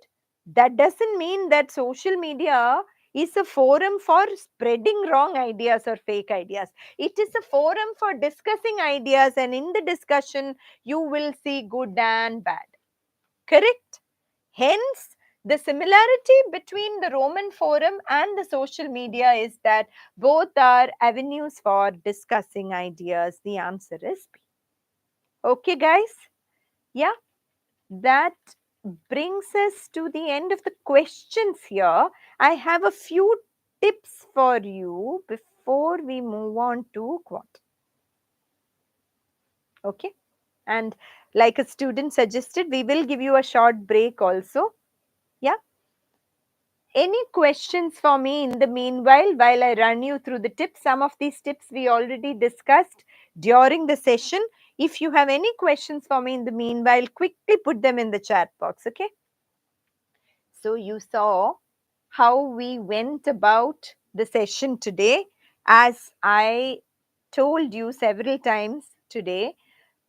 That doesn't mean that social media is a forum for spreading wrong ideas or fake ideas. It is a forum for discussing ideas, and in the discussion, you will see good and bad. Correct? Hence, the similarity between the Roman Forum and the social media is that both are avenues for discussing ideas. The answer is B. Okay, guys? Yeah, that brings us to the end of the questions here. I have a few tips for you before we move on to quant. Okay? And like a student suggested, we will give you a short break also. Yeah? Any questions for me in the meanwhile while I run you through the tips? Some of these tips we already discussed during the session. If you have any questions for me in the meanwhile, quickly put them in the chat box, okay? So you saw how we went about the session today. As I told you several times today,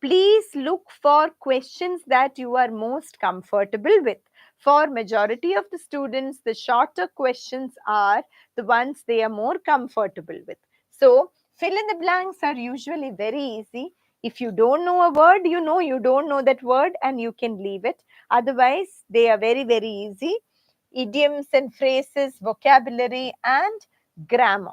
please look for questions that you are most comfortable with. For majority of the students, the shorter questions are the ones they are more comfortable with. So fill in the blanks are usually very easy. If you don't know a word, you know you don't know that word and you can leave it. Otherwise, they are very, very easy. Idioms and phrases, vocabulary, and grammar.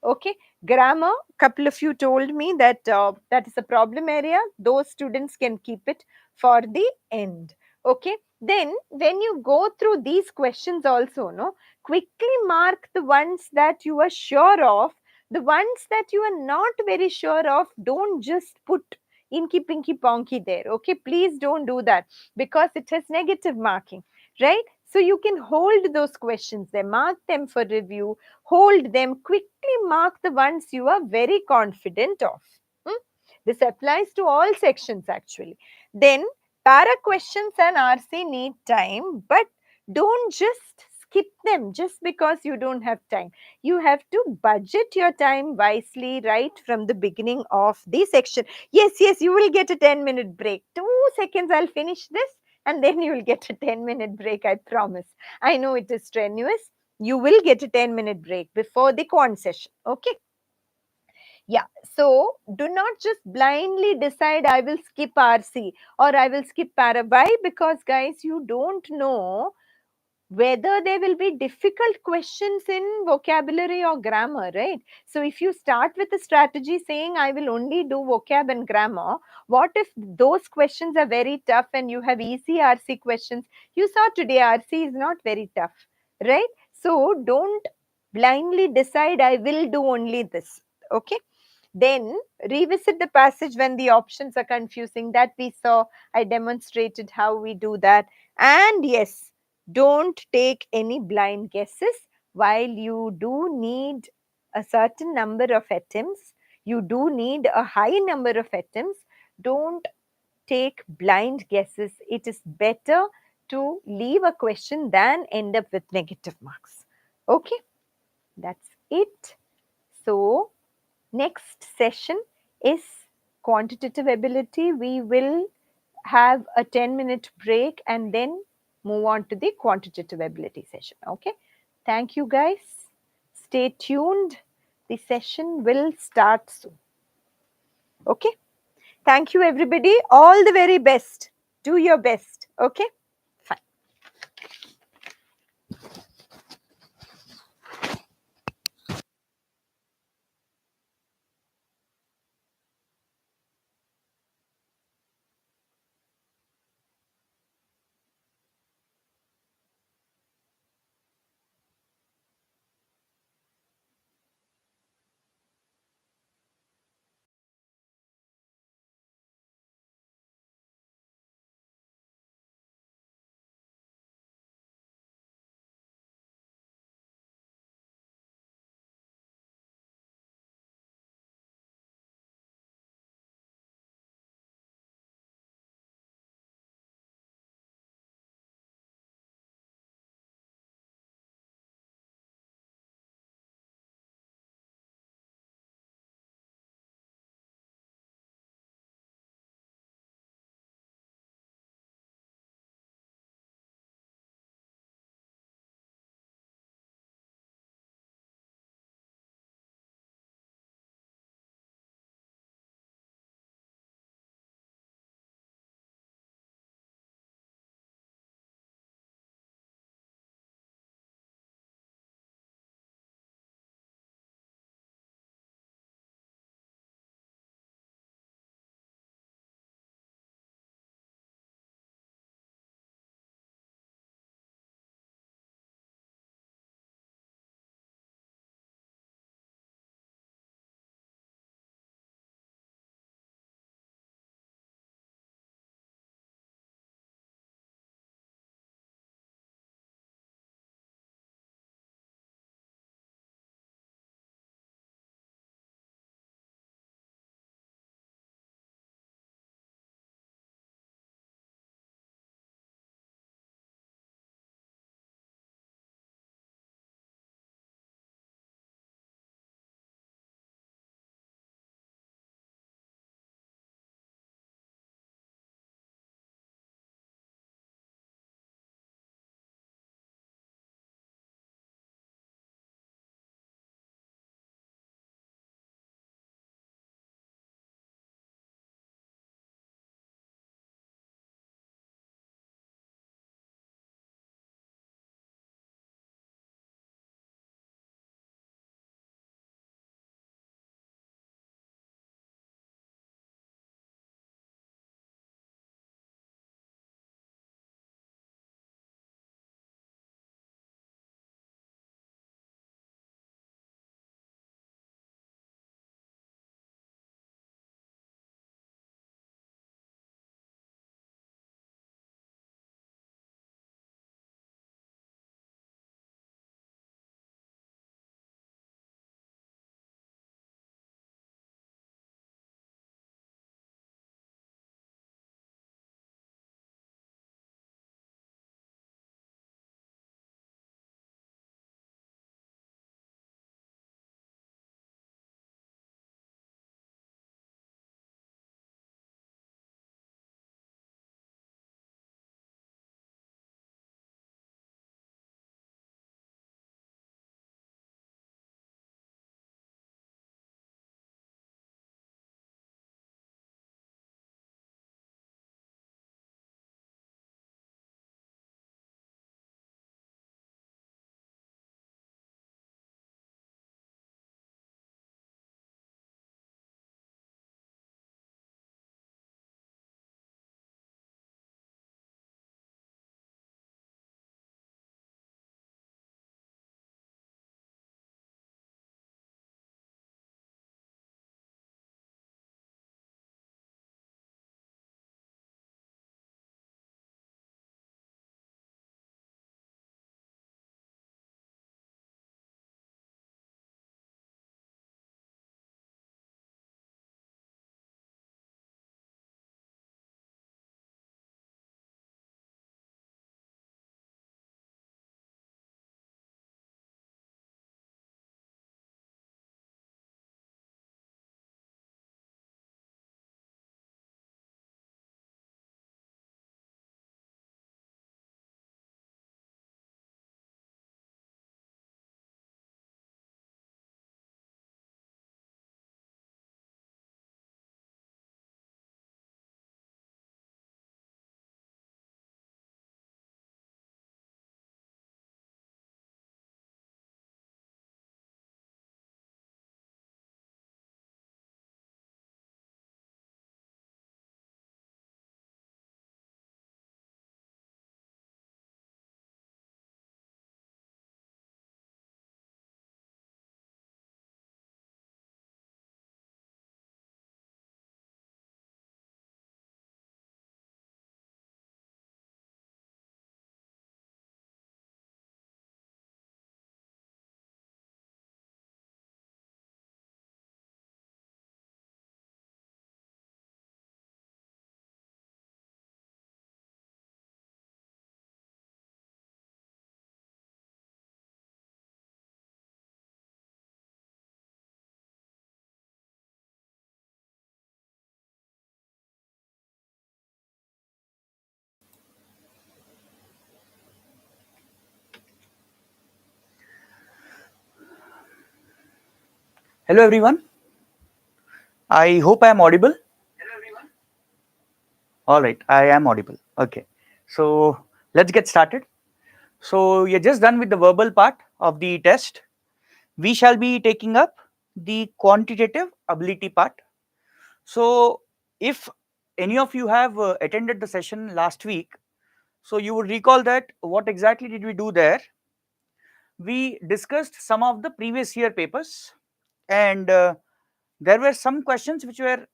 Okay, grammar, couple of you told me that that is a problem area. Those students can keep it for the end. Okay, then when you go through these questions also, no, quickly mark the ones that you are sure of. The ones that you are not very sure of, don't just put inky pinky ponky there. Okay, please don't do that, because it has negative marking, right? So you can hold those questions there, mark them for review, hold them, quickly mark the ones you are very confident of. Hmm? This applies to all sections actually. Then para questions and RC need time, but don't just skip them just because you don't have time. You have to budget your time wisely right from the beginning of the section. Yes, yes, you will get a 10-minute break. 2 seconds, I'll finish this and then you will get a 10-minute break, I promise. I know it is strenuous. You will get a 10-minute break before the quant session. Okay. Yeah. So do not just blindly decide I will skip RC or I will skip para. Why? Because guys, you don't know whether there will be difficult questions in vocabulary or grammar, right? So if you start with a strategy saying I will only do vocab and grammar, what if those questions are very tough and you have easy RC questions? You saw today RC is not very tough, right? So don't blindly decide I will do only this. Okay, then revisit the passage when the options are confusing. That we saw, I demonstrated how we do that. And yes, don't take any blind guesses. While you do need a certain number of attempts, you do need a high number of attempts. Don't take blind guesses. It is better to leave a question than end up with negative marks. Okay, that's it. So next session is quantitative ability. We will have a 10-minute break and then move on to the quantitative ability session. Okay. Thank you guys. Stay tuned. The session will start soon. Okay. Thank you everybody. All the very best. Do your best. Okay. Fine. Hello everyone. I hope I am audible. All right, I am audible. Okay, so let's get started. So you're just done with the verbal part of the test. We shall be taking up the quantitative ability part. So if any of you have attended the session last week, so you would recall that what exactly did we do there? We discussed some of the previous year papers, and there were some questions which were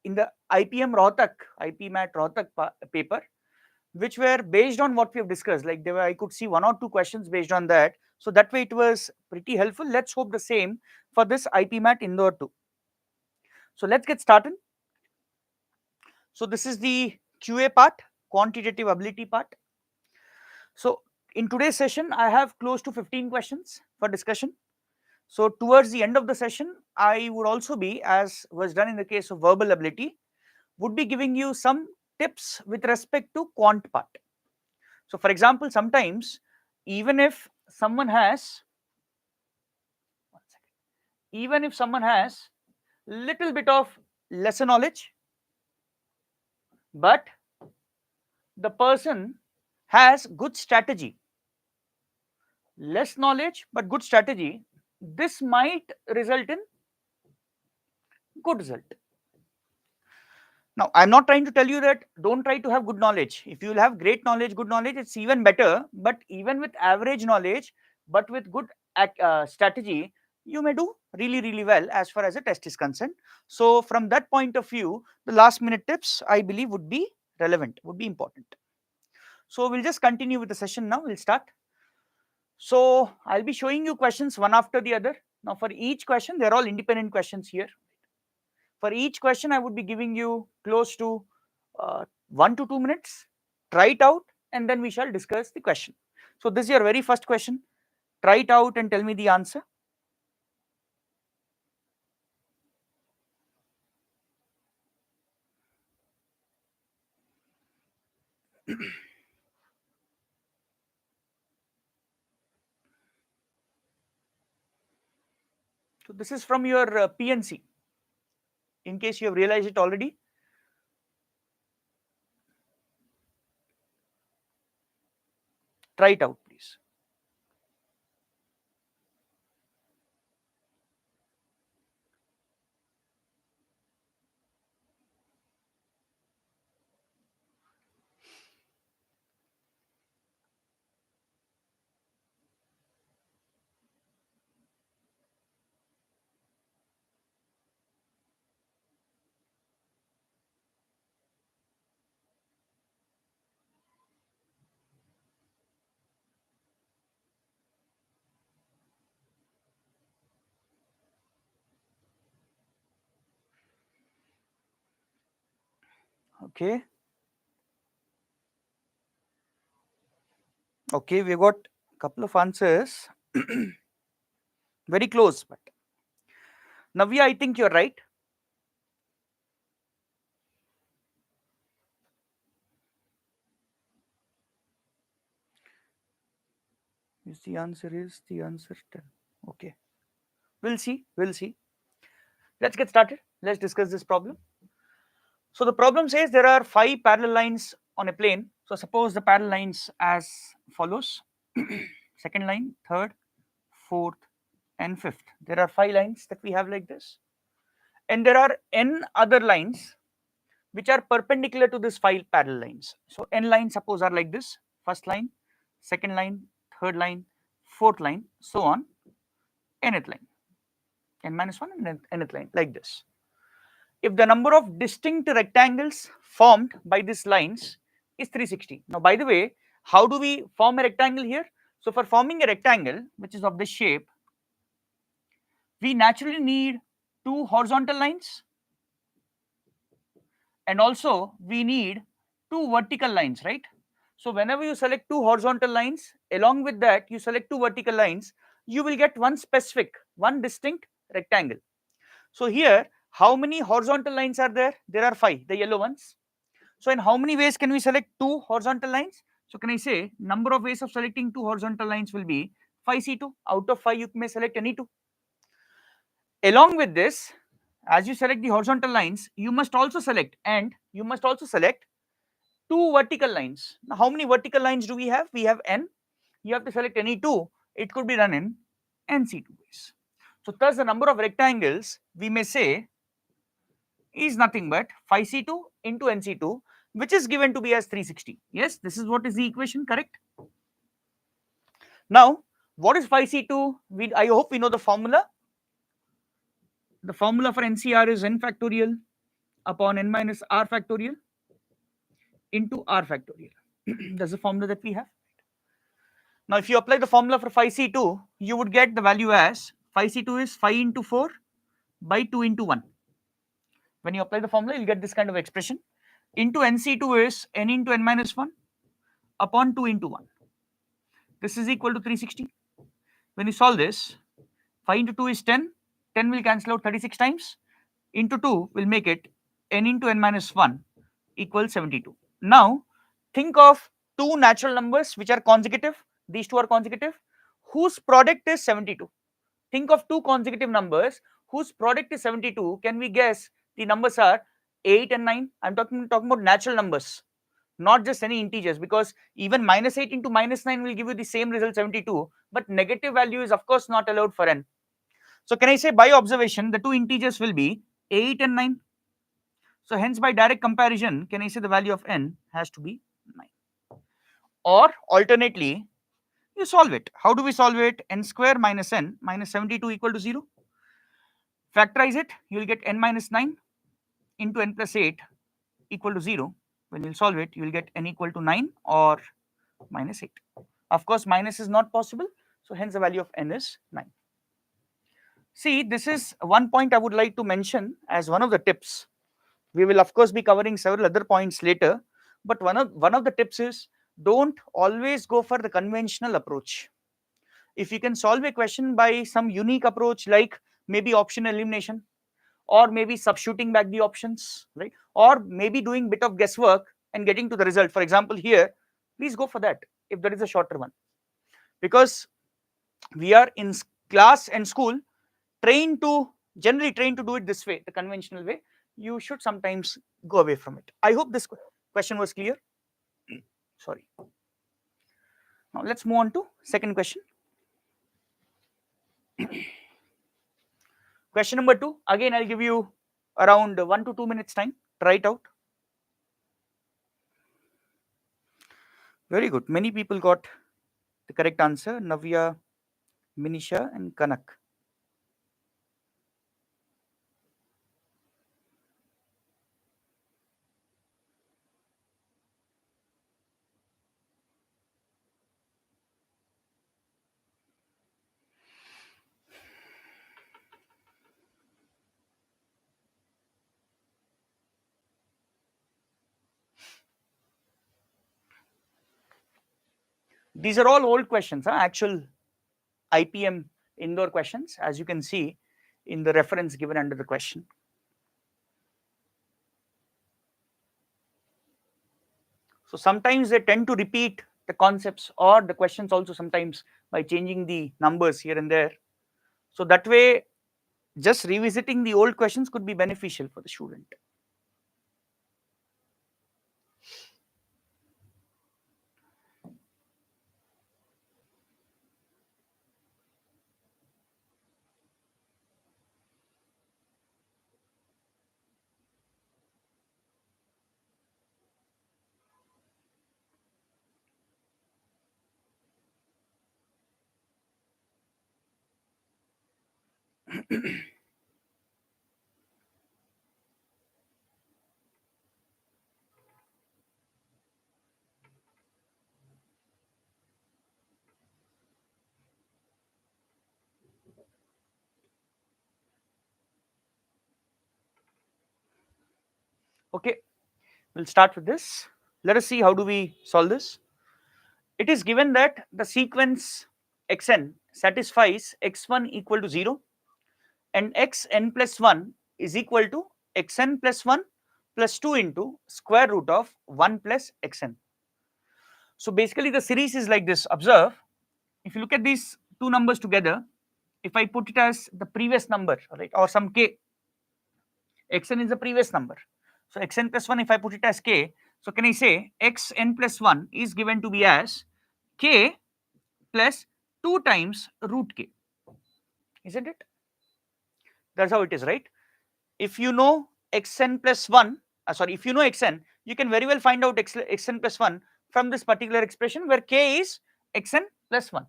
in the IPM IPMAT paper, which were based on what we have discussed. Like there were, I could see one or two questions based on that. So that way it was pretty helpful. Let's hope the same for this IPMAT Indore too. So let's get started. So this is the QA part, quantitative ability part. So in today's session, I have close to 15 questions for discussion. So towards the end of the session, I would also be, as was done in the case of verbal ability, would be giving you some tips with respect to quant part. So for example, sometimes even if someone has little bit of lesser knowledge, but the person has good strategy, less knowledge but good strategy, this might result in good result. Now I'm not trying to tell you that don't try to have good knowledge. If you will have great knowledge, good knowledge, it's even better. But even with average knowledge but with good strategy, you may do really well as far as a test is concerned. So from that point of view, the last minute tips I believe would be relevant, would be important. So we'll just continue with the session now. We'll start. So I'll be showing you questions one after the other. Now for each question, they're all independent questions here. For each question, I would be giving you close to 1 to 2 minutes. Try it out and then we shall discuss the question. So this is your very first question. Try it out and tell me the answer. So this is from your PNC, in case you have realized it already. Try it out, please. Okay. Okay, we got a couple of answers. Very close, but Navya, I think you're right. Is the answer 10. Okay. We'll see. Let's get started. Let's discuss this problem. So the problem says there are 5 parallel lines on a plane. So suppose the parallel lines as follows. Second line, third, fourth, and fifth. There are 5 lines that we have like this. And there are n other lines which are perpendicular to this 5 parallel lines. So n lines suppose are like this. First line, second line, third line, fourth line, so on, nth line, n minus 1 and nth line, like this. If the number of distinct rectangles formed by these lines is 360. Now, by the way, how do we form a rectangle here? So for forming a rectangle which is of this shape, we naturally need 2 horizontal lines and also we need 2 vertical lines, right? So whenever you select 2 horizontal lines, along with that you select 2 vertical lines, you will get one distinct rectangle. So here, how many horizontal lines are there? There are 5, the yellow ones. So in how many ways can we select 2 horizontal lines? So can I say number of ways of selecting 2 horizontal lines will be 5c2. Out of 5 you may select any 2. Along with this, as you select the horizontal lines, you must also select two vertical lines. Now, how many vertical lines do we have? We have n. You have to select any two. It could be done in NC2 ways. So thus the number of rectangles we may say is nothing but phi C2 into NC2, which is given to be as 360. Yes, this is what is the equation, correct? Now, what is phi C2? I hope we know the formula. The formula for NCR is n factorial upon n minus r factorial into r factorial. That's the formula that we have. Now, if you apply the formula for phi C2, you would get the value as phi C2 is phi into 4 by 2 into 1. When you apply the formula, you'll get this kind of expression. Into NC2 is n into n minus 1 upon 2 into 1. This is equal to 360. When you solve this, 5 into 2 is 10. 10 will cancel out 36 times. Into 2 will make it n into n minus 1 equals 72. Now, think of two natural numbers which are consecutive. These two are consecutive, whose product is 72. Think of two consecutive numbers whose product is 72. Can we guess the numbers are 8 and 9? I'm talking about natural numbers, not just any integers, because even minus 8 into minus 9 will give you the same result, 72, but negative value is of course not allowed for n. So can I say by observation the two integers will be 8 and 9? So hence by direct comparison, can I say the value of n has to be 9? Or alternately, you solve it. How do we solve it? N square minus n minus 72 equal to 0. Factorize it, you will get n minus 9 into n plus 8 equal to 0. When you solve it, you will get n equal to 9 or minus 8. Of course, minus is not possible, so hence the value of n is 9. See, this is one point I would like to mention as one of the tips. We will of course be covering several other points later, but one of the tips is don't always go for the conventional approach. If you can solve a question by some unique approach, like maybe option elimination, or maybe substituting back the options, right, or maybe doing bit of guesswork and getting to the result, for example here, please go for that if there is a shorter one, because we are in class and school generally trained to do it this way, the conventional way. You should sometimes go away from it. I hope this question was clear. Sorry. Now let's move on to second question. Question number 2. Again, I'll give you around 1 to 2 minutes time. Try it out. Very good. Many people got the correct answer. Navya, Minisha, and Kanak. These are all old questions, actual IPM Indore questions, as you can see in the reference given under the question. So sometimes they tend to repeat the concepts or the questions also, sometimes by changing the numbers here and there. So that way, just revisiting the old questions could be beneficial for the student. Okay, we'll start with this. Let us see how do we solve this. It is given that the sequence xn satisfies x1 equal to 0 and xn plus 1 is equal to xn plus 1 plus 2 into square root of 1 plus xn. So basically the series is like this. Observe, if you look at these two numbers together, if I put it as the previous number, right, or some k, xn is the previous number. So xn plus 1, if I put it as k, so can I say xn plus 1 is given to be as k plus 2 times root k, isn't it? That's how it is, right? If you know xn plus 1, sorry, if you know xn, you can very well find out xn plus 1 from this particular expression where k is xn plus 1.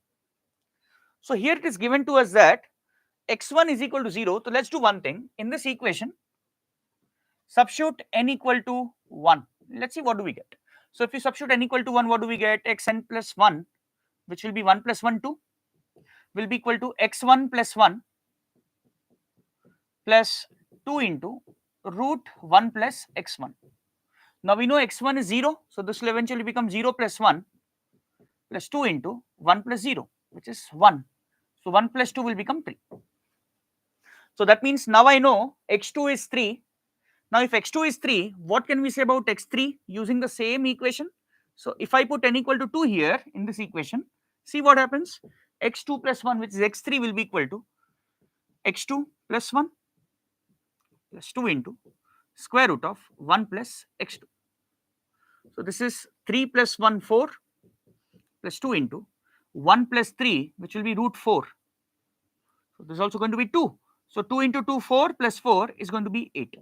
So here it is given to us that x1 is equal to 0. So let's do one thing. In this equation, substitute n equal to 1. Let's see what do we get. So if you substitute n equal to 1, what do we get? Xn plus 1, which will be 1 plus 1, 2, will be equal to x1 plus 1 plus 2 into root 1 plus x1. Now we know x1 is 0, so this will eventually become 0 plus 1 plus 2 into 1 plus 0, which is 1. So 1 plus 2 will become 3. So that means now I know x2 is 3. Now if x2 is 3, what can we say about x3 using the same equation? So if I put n equal to 2 here in this equation, see what happens. x2 plus 1, which is x3, will be equal to x2 plus 1 plus 2 into square root of 1 plus x2. So this is 3 plus 1, 4 plus 2 into 1 plus 3, which will be root 4. So this is also going to be 2. So 2 into 2, 4 plus 4 is going to be 8.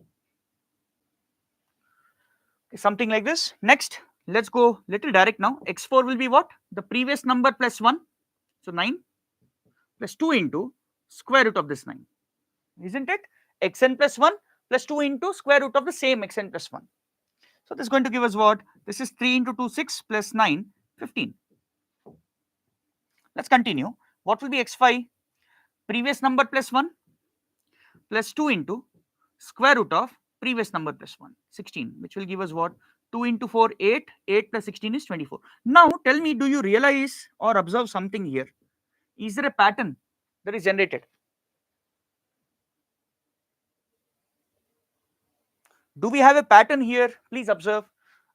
Something like this. Next, let's go little direct now. x4 will be what? The previous number plus 1. So 9 plus 2 into square root of this 9. Isn't it? Xn plus 1 plus 2 into square root of the same xn plus 1. So this is going to give us what? This is 3 into 2, 6 plus 9, 15. Let's continue. What will be x5? Previous number plus 1 plus 2 into square root of previous number plus 1, 16, which will give us what? 2 into 4, 8. 8 plus 16 is 24. Now tell me, do you realize or observe something here? Is there a pattern that is generated? Do we have a pattern here? Please observe.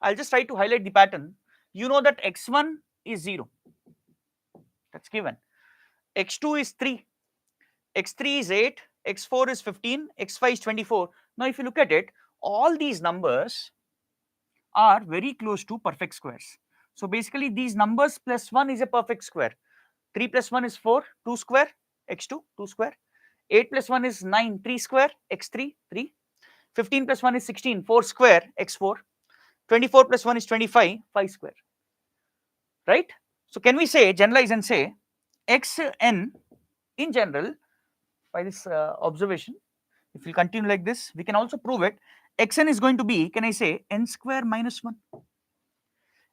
I'll just try to highlight the pattern. You know that x1 is 0. That's given. x2 is 3. x3 is 8. x4 is 15. x5 is 24. Now if you look at it, all these numbers are very close to perfect squares. So basically these numbers plus 1 is a perfect square. 3 plus 1 is 4, 2 square, x2, 2 square. 8 plus 1 is 9, 3 square, x3, 3. 15 plus 1 is 16, 4 square, x4. 24 plus 1 is 25, 5 square. Right? So can we say, generalize and say, xn in general, by this observation, if we continue like this, we can also prove it. Xn is going to be, can I say, n square minus 1.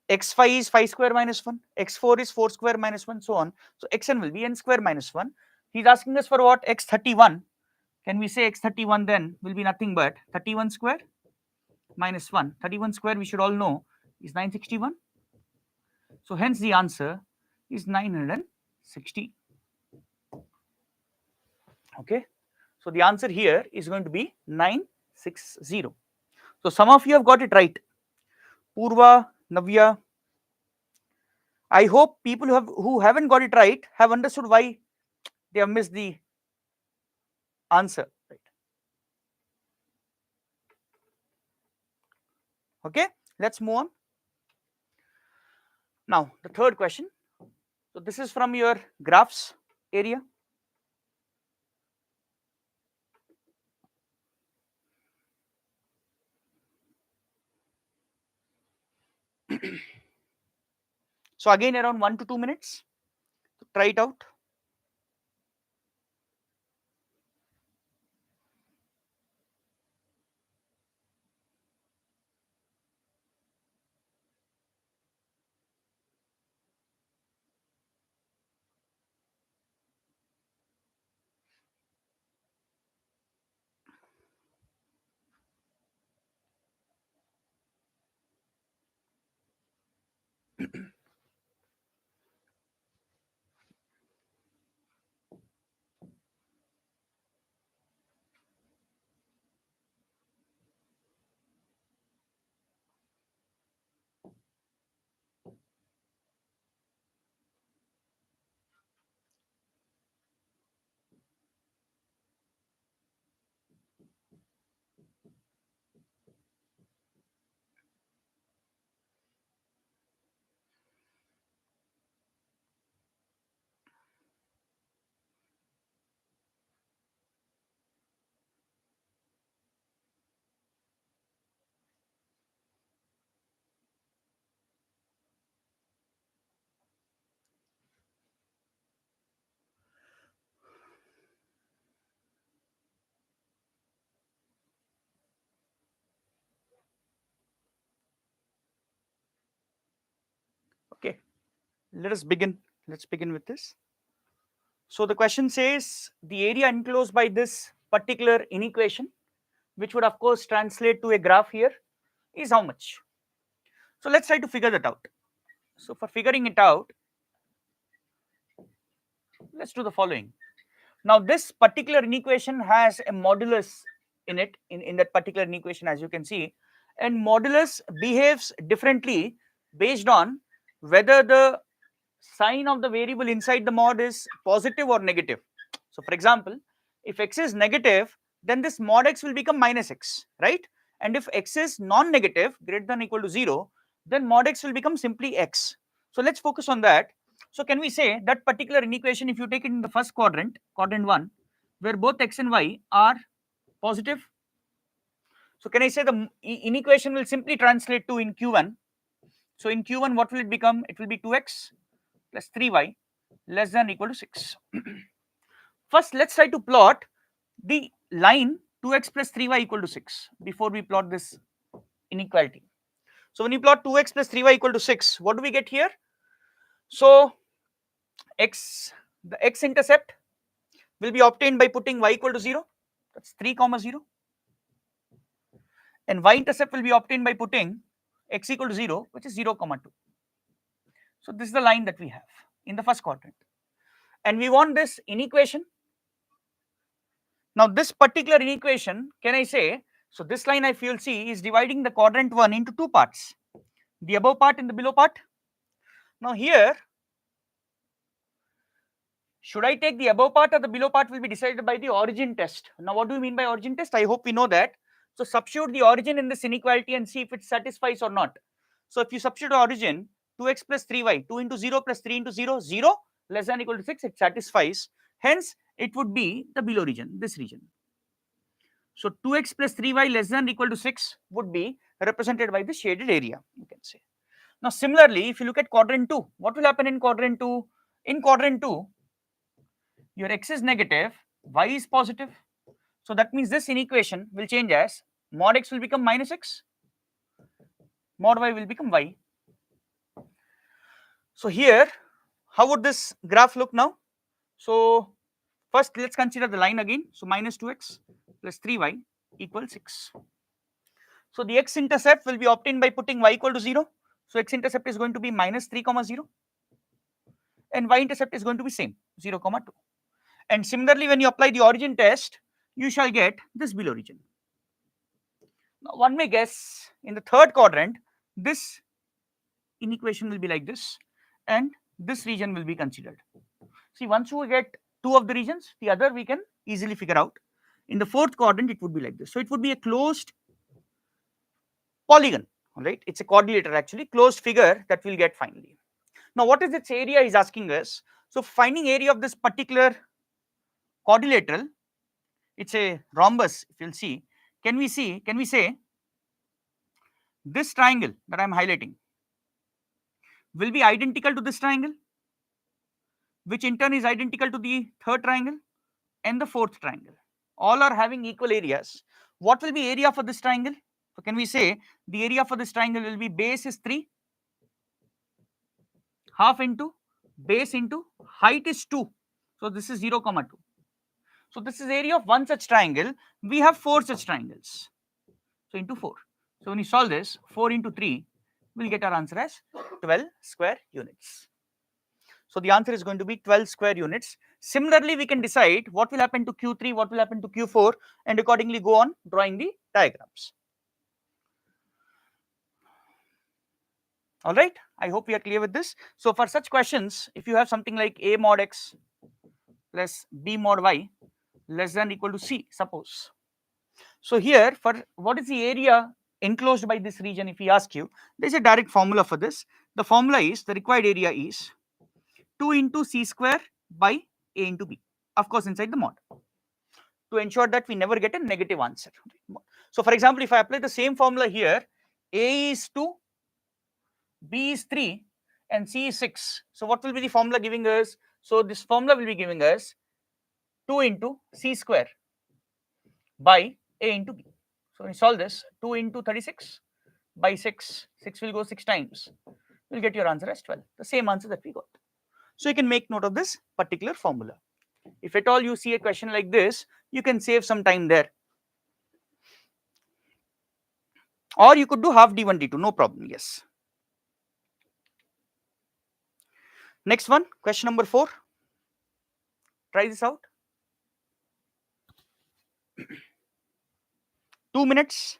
x5 is 5 square minus 1. x4 is 4 square minus 1, so on. So xn will be n square minus 1. He's asking us for what? x31. Can we say x31 then will be nothing but 31 square minus 1. 31 square we should all know is 961. So hence the answer is 960. Okay. So the answer here is going to be 960. So some of you have got it right. Purva, Navya. I hope people who haven't got it right have understood why they have missed the answer. Right. Okay. Let's move on. Now the third question. So this is from your graphs area. So again around 1 to 2 minutes. Try it out. Okay, let us begin. Let's begin with this. So the question says the area enclosed by this particular inequation, which would of course translate to a graph here, is how much? So let's try to figure that out. So for figuring it out, let's do the following. Now this particular inequation has a modulus in it, in that particular inequation, as you can see, and modulus behaves differently based on whether the sign of the variable inside the mod is positive or negative. So for example, if x is negative, then this mod x will become minus x, right? And if x is non-negative, greater than or equal to 0, then mod x will become simply x. So let's focus on that. So can we say that particular inequation, if you take it in the first quadrant, quadrant 1, where both x and y are positive, so can I say the inequation will simply translate to in q1. So in q1, what will it become? It will be 2x plus 3y less than or equal to 6. First, let's try to plot the line 2x plus 3y equal to 6 before we plot this inequality. So when you plot 2x plus 3y equal to 6, what do we get here? So the x intercept will be obtained by putting y equal to 0, that's 3 comma 0, and y intercept will be obtained by putting x equal to 0, which is 0 comma 2. So this is the line that we have in the first quadrant, and we want this inequation. Now this particular inequation, can I say, so this line if you will see is dividing the quadrant 1 into two parts, the above part and the below part. Now here, should I take the above part or the below part will be decided by the origin test. Now what do we mean by origin test? I hope we know that. So substitute the origin in this inequality and see if it satisfies or not. So if you substitute origin, 2x plus 3y, 2 into 0 plus 3 into 0, 0 less than or equal to 6, it satisfies. Hence it would be the below region, this region. So 2x plus 3y less than or equal to 6 would be represented by the shaded area, you can say. Now similarly, if you look at quadrant 2, what will happen in quadrant 2? In quadrant 2, your x is negative, y is positive. So that means this inequation will change as mod x will become minus x, mod y will become y. So here, how would this graph look now? So first let's consider the line again. So minus 2x plus 3y equals 6. So the x intercept will be obtained by putting y equal to 0. So x intercept is going to be minus 3 comma 0, and y intercept is going to be same, 0 comma 2. And similarly, when you apply the origin test, you shall get this below region. Now one may guess in the third quadrant, this inequation will be like this, and this region will be considered. See, once you get two of the regions, the other we can easily figure out. In the fourth quadrant, it would be like this. So it would be a closed polygon, all right? It's a quadrilateral actually, closed figure that we'll get finally. Now, what is its area is asking us. So finding area of this particular quadrilateral, it's a rhombus, if you'll see. Can we say this triangle that I'm highlighting will be identical to this triangle, which in turn is identical to the third triangle and the fourth triangle. All are having equal areas. What will be area for this triangle? So can we say the area for this triangle will be base is 3, half into base into height is 2. So this is 0 comma 2. So this is area of one such triangle. We have 4 such triangles. So into 4. So when you solve this, 4 into 3, we'll get our answer as 12 square units. So the answer is going to be 12 square units. Similarly, we can decide what will happen to Q3, what will happen to Q4, and accordingly go on drawing the diagrams. All right, I hope we are clear with this. So for such questions, if you have something like A mod x plus B mod y less than or equal to C, suppose. So here, for what is the area enclosed by this region, if we ask you, there is a direct formula for this. The formula is, the required area is 2 into C square by A into B, of course inside the mod, to ensure that we never get a negative answer. So for example, if I apply the same formula here, A is 2, B is 3, and C is 6. So what will be the formula giving us? So this formula will be giving us 2 into C square by A into B. So when we solve this, 2 into 36 by 6, 6 will go 6 times, you'll get your answer as 12, the same answer that we got. So you can make note of this particular formula. If at all you see a question like this, you can save some time there, or you could do half d1 d2, no problem. Yes. Next one, question number 4. Try this out. 2 minutes.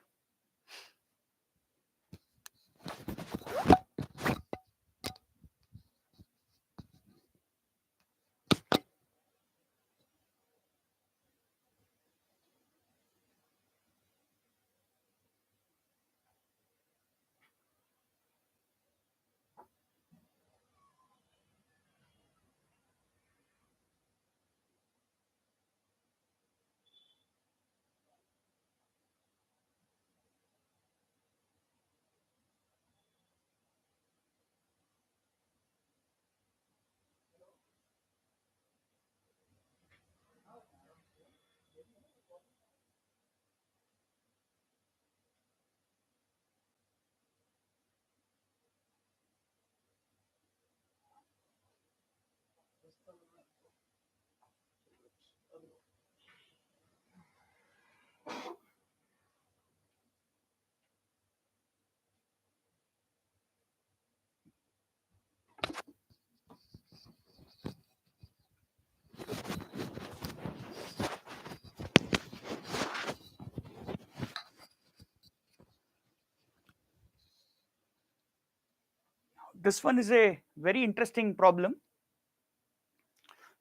This one is a very interesting problem.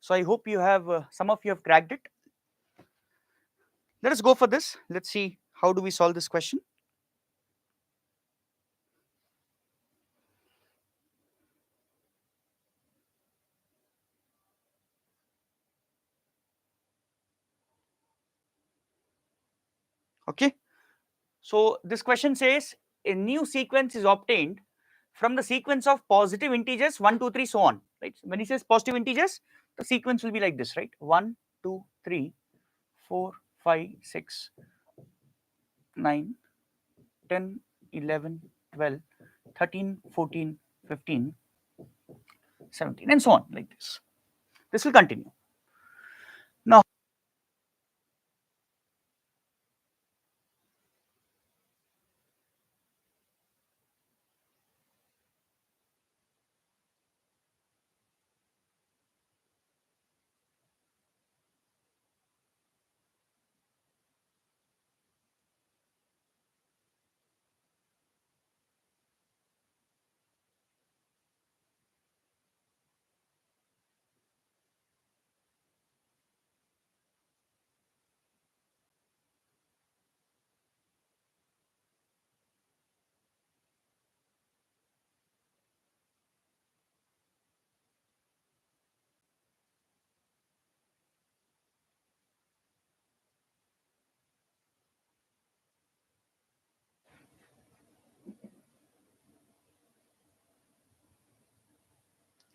So I hope you have, some of you have cracked it. Let us go for this. Let's see how do we solve this question. Okay. So this question says a new sequence is obtained from the sequence of positive integers 1, 2, 3, so on. Right. When he says positive integers, the sequence will be like this, right? 1, 2, 3, 4, 5, 6, 9, 10, 11, 12, 13, 14, 15, 17, and so on, like this. This will continue. Now,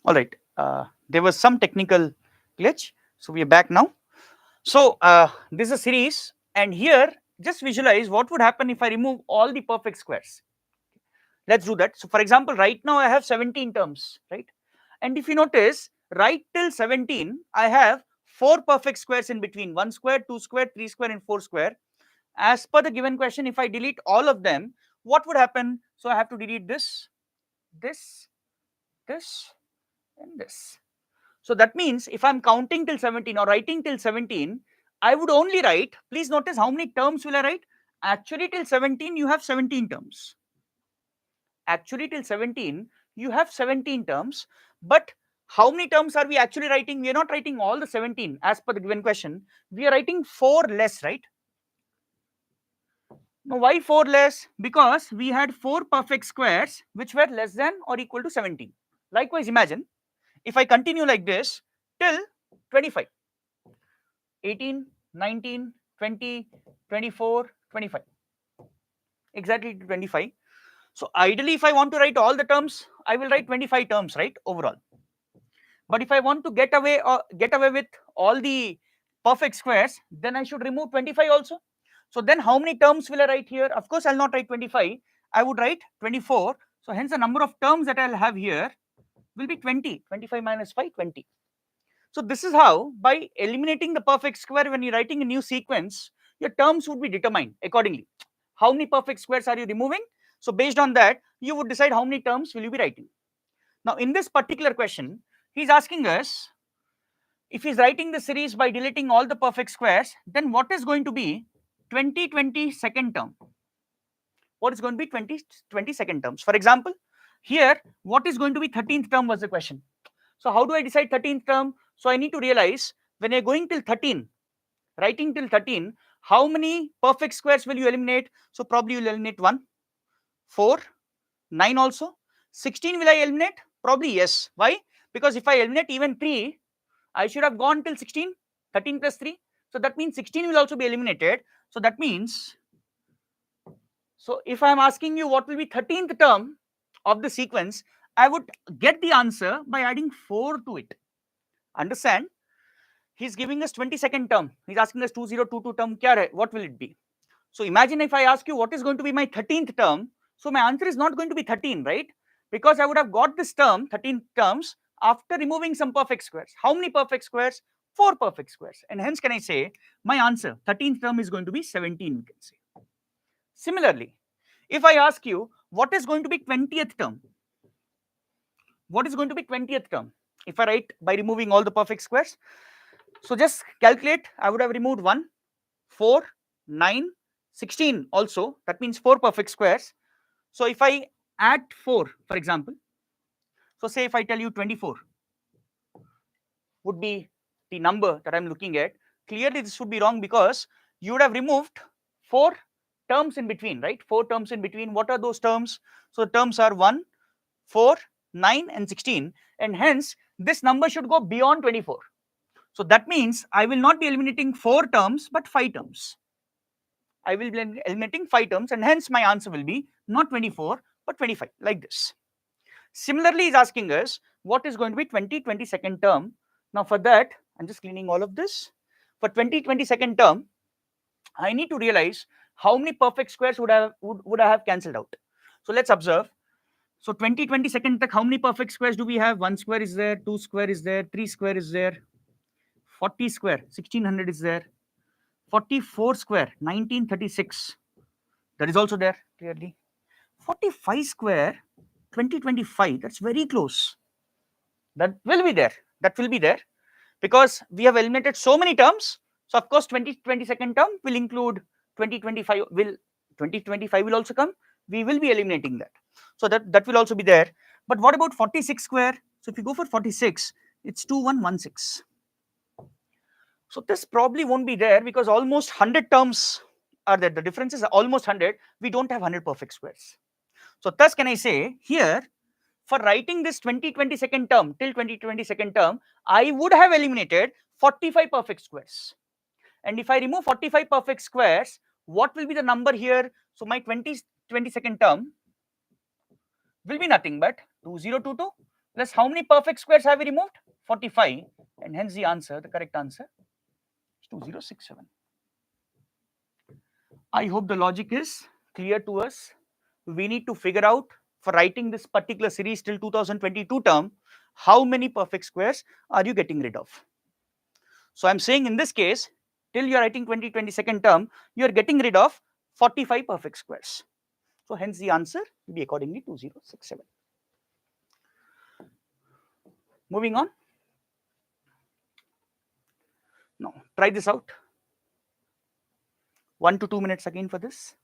all right, there was some technical glitch, so we are back now. So this is a series, and here just visualize what would happen if I remove all the perfect squares. Let's do that. So for example, right now I have 17 terms, right? And if you notice, right till 17, I have 4 perfect squares in between, 1 square, 2 square, 3 square, and 4 square. As per the given question, if I delete all of them, what would happen? So I have to delete this, this, this, and this. So that means if I'm counting till 17 or writing till 17, I would only write, please notice how many terms will I write? Actually till 17 you have 17 terms. Actually till 17 you have 17 terms, but how many terms are we actually writing? We are not writing all the 17 as per the given question. We are writing 4 less, right? Now why 4 less? Because we had 4 perfect squares which were less than or equal to 17. Likewise, imagine if I continue like this till 25. 18, 19, 20, 24, 25. Exactly 25. So ideally, if I want to write all the terms, I will write 25 terms, right, overall. But if I want to get away with all the perfect squares, then I should remove 25 also. So then how many terms will I write here? Of course, I'll not write 25. I would write 24. So hence the number of terms that I'll have here will be 20. 25 minus 5, 20. So this is how, by eliminating the perfect square, when you're writing a new sequence, your terms would be determined accordingly. How many perfect squares are you removing? So based on that, you would decide how many terms will you be writing. Now in this particular question, he's asking us, if he's writing the series by deleting all the perfect squares, then what is going to be 20 second term? What is going to be 20 second terms? For example, here, what is going to be 13th term was the question. So how do I decide 13th term? So I need to realize, when you're going till 13, writing till 13, how many perfect squares will you eliminate? So probably you'll eliminate 1, 4, 9 also. 16 will I eliminate? Probably yes. Why? Because if I eliminate even 3, I should have gone till 16, 13 plus 3. So that means 16 will also be eliminated. So that means, so if I am asking you what will be 13th term of the sequence, I would get the answer by adding 4 to it. Understand? He's giving us 22nd term. He's asking us 2022 term, kya hai? What will it be? So imagine if I ask you what is going to be my 13th term. So my answer is not going to be 13, right? Because I would have got this term, 13 terms, after removing some perfect squares. How many perfect squares? 4 perfect squares. And hence can I say my answer, 13th term is going to be 17, we can say. Similarly, if I ask you what is going to be 20th term? What is going to be 20th term? If I write by removing all the perfect squares, so just calculate, I would have removed 1, 4, 9, 16 also. That means 4 perfect squares. So if I add 4, for example, so say if I tell you 24 would be the number that I'm looking at, clearly this would be wrong, because you would have removed 4 terms in between, right? 4 terms in between. What are those terms? So the terms are 1, 4, 9 and 16, and hence this number should go beyond 24. So that means I will not be eliminating 4 terms but 5 terms. I will be eliminating 5 terms, and hence my answer will be not 24 but 25, like this. Similarly, he's asking us what is going to be 22nd term. Now for that, I'm just cleaning all of this. For 22nd term, I need to realize how many perfect squares would I have cancelled out. So let's observe. So 22nd tak, how many perfect squares do we have? 1 square is there, 2 square is there, 3 square is there, 40 square 1600 is there, 44 square 1936, that is also there clearly. 45 square 2025, that's very close. That will be there. That will be there because we have eliminated so many terms. So of course 22nd term will include 2025, will 2025 will also come. We will be eliminating that. So that will also be there. But what about 46 square? So if you go for 46, it's 2116. So this probably won't be there because almost 100 terms are there. The difference is almost 100. We don't have 100 perfect squares. So thus can I say here, for writing this 2022nd term till 2022nd term, I would have eliminated 45 perfect squares. And if I remove 45 perfect squares, what will be the number here? So my 22nd term will be nothing but 2022 plus how many perfect squares have we removed? 45, and hence the answer, the correct answer is 2067. I hope the logic is clear to us. We need to figure out, for writing this particular series till 2022 term, how many perfect squares are you getting rid of. So I'm saying in this case, till you're writing 2022nd term, you're getting rid of 45 perfect squares. So hence the answer will be accordingly 2067. Moving on. Now try this out. 1 to 2 minutes again for this.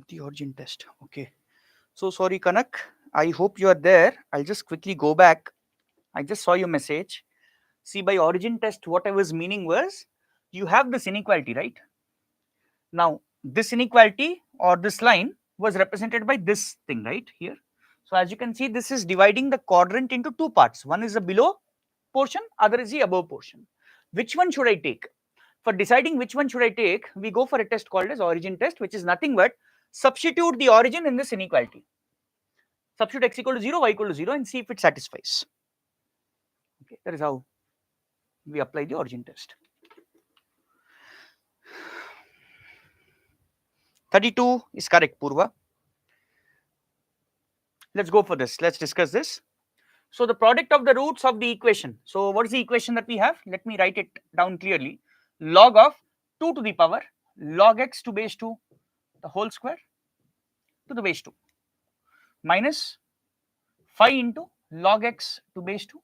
The origin test. Okay. So sorry, Kanak. I hope you are there. I'll just quickly go back. I just saw your message. See, by origin test, what I was meaning was you have this inequality, right? Now, this inequality or this line was represented by this thing right here. So as you can see, this is dividing the quadrant into two parts. One is the below portion, other is the above portion. Which one should I take? For deciding which one should I take, we go for a test called as origin test, which is nothing but substitute the origin in this inequality. Substitute x equal to 0, y equal to 0 and see if it satisfies. Okay, that is how we apply the origin test. 32 is correct, Purva. Let's go for this. Let's discuss this. So the product of the roots of the equation. So what is the equation that we have? Let me write it down clearly. Log of 2 to the power log x to base 2 the whole square to the base 2 minus 5 into log x to base 2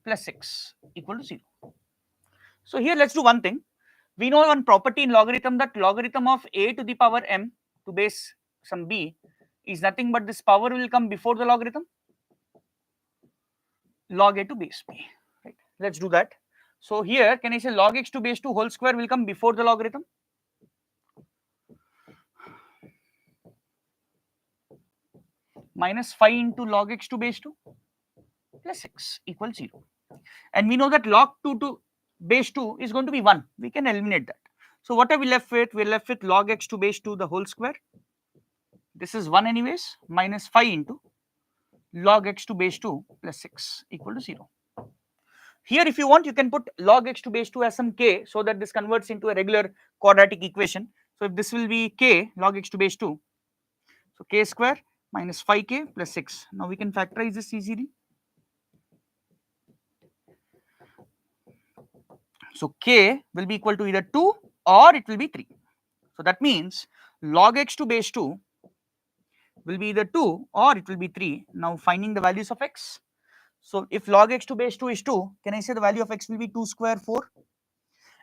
plus 6 equal to 0. So here let's do one thing. We know one property in logarithm that logarithm of a to the power m to base some b is nothing but this power will come before the logarithm, log a to base b. Right? Let's do that. So here can I say log x to base 2 whole square will come before the logarithm, minus 5 into log x to base 2 plus 6 equals 0. And we know that log 2 to base 2 is going to be 1. We can eliminate that. So what are we left with? We're left with log x to base 2 the whole square. This is 1 anyways, minus 5 into log x to base 2 plus 6 equal to 0. Here if you want, you can put log x to base 2 as some k so that this converts into a regular quadratic equation. So if this will be k log x to base 2, so k square minus 5k plus 6. Now we can factorize this easily. So k will be equal to either 2 or it will be 3. So that means log x to base 2 will be either 2 or it will be 3. Now finding the values of x. So if log x to base 2 is 2, can I say the value of x will be 2 square 4?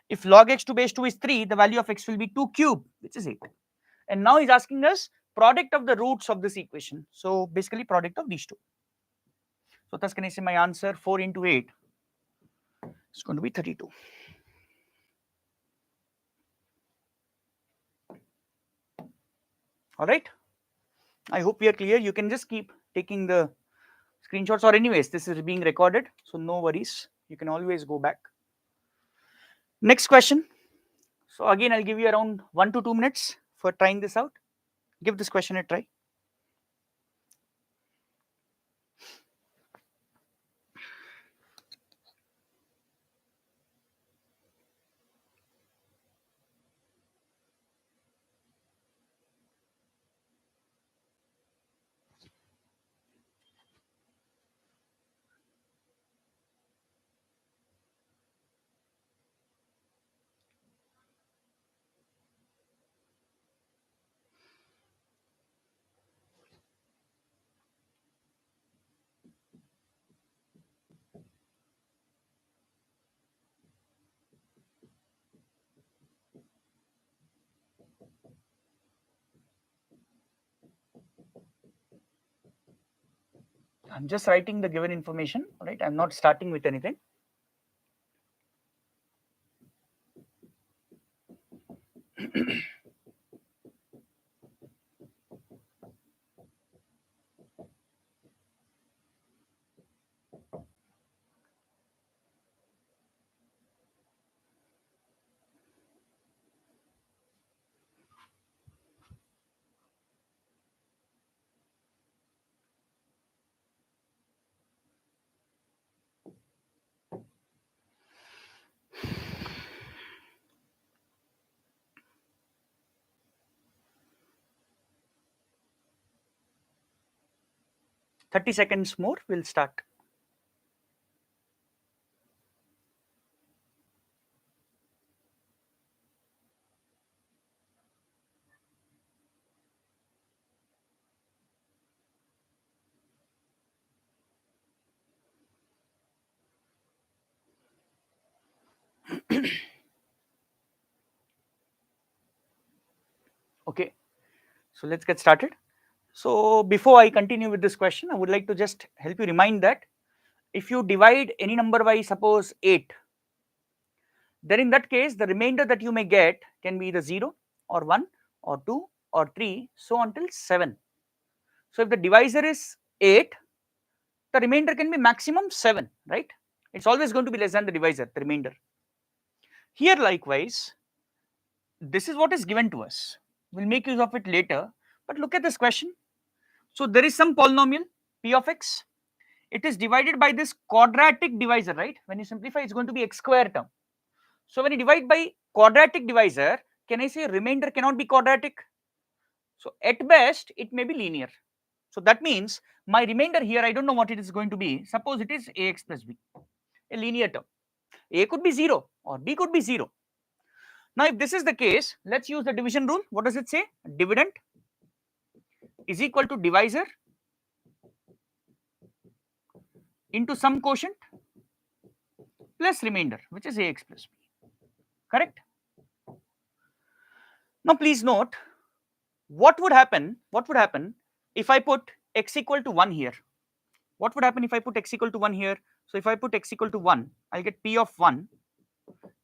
If log x to base 2 is 3, the value of x will be 2 cube, which is 8. And now he's asking us product of the roots of this equation. So basically product of these two. So thus can I say my answer 4 into 8 is going to be 32. All right. I hope we are clear. You can just keep taking the screenshots, or anyways this is being recorded, so no worries, you can always go back. Next question. So again I'll give you around 1 to 2 minutes for trying this out. Give this question a try. I'm just writing the given information, all right, I'm not starting with anything. Thirty seconds more, we'll start. Okay, So let's get started. So before I continue with this question, I would like to just help you remind that if you divide any number by suppose 8, then in that case the remainder that you may get can be either 0 or 1 or 2 or 3 so until 7. So if the divisor is 8, the remainder can be maximum 7, right? It's always going to be less than the divisor, the remainder. Here likewise, this is what is given to us. We'll make use of it later, but look at this question. So there is some polynomial p of x. It is divided by this quadratic divisor, right? When you simplify, it's going to be x square term. So when you divide by quadratic divisor, can I say remainder cannot be quadratic? So at best, it may be linear. So that means my remainder here, I don't know what it is going to be. Suppose it is ax plus b, a linear term. A could be 0 or b could be 0. Now if this is the case, let's use the division rule. What does it say? Dividend is equal to divisor into some quotient plus remainder, which is ax plus b. Correct? Now please note, what would happen if I put x equal to 1 here? What would happen if I put x equal to 1 here? So if I put x equal to 1, I'll get p of 1.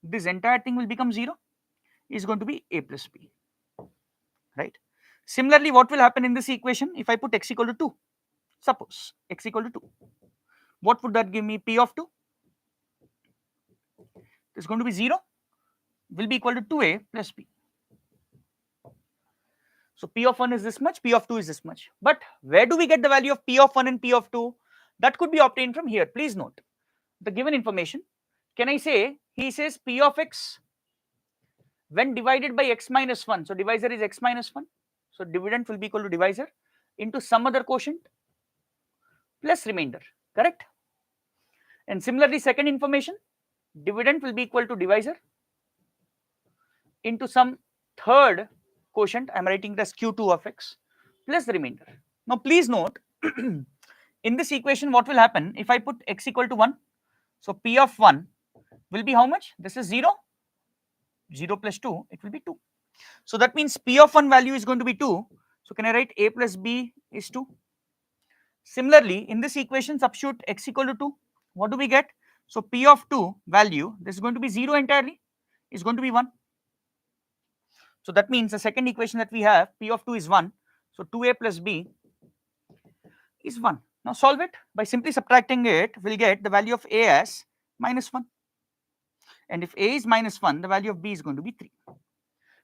This entire thing will become 0, is going to be a plus b, right? Similarly, what will happen in this equation if I put x equal to 2? Suppose x equal to 2, what would that give me? P of 2 is going to be 0, will be equal to 2a plus b. So p of 1 is this much, p of 2 is this much. But where do we get the value of p of 1 and p of 2? That could be obtained from here. Please note the given information. Can I say, he says p of x when divided by x minus 1. So divisor is x minus 1. So dividend will be equal to divisor into some other quotient plus remainder, correct? And similarly, second information, dividend will be equal to divisor into some third quotient. I'm writing it as q2 of x plus the remainder. Now please note, in this equation what will happen if I put x equal to 1? So p of 1 will be how much? This is 0, 0 plus 2, it will be 2. So that means p of 1 value is going to be 2. So can I write a plus b is 2? Similarly, in this equation substitute x equal to 2. What do we get? So p of 2 value, this is going to be 0 entirely, is going to be 1. So that means the second equation that we have, p of 2 is 1. So 2a plus b is 1. Now solve it by simply subtracting it. We'll get the value of a as minus 1. And if a is minus 1, the value of b is going to be 3.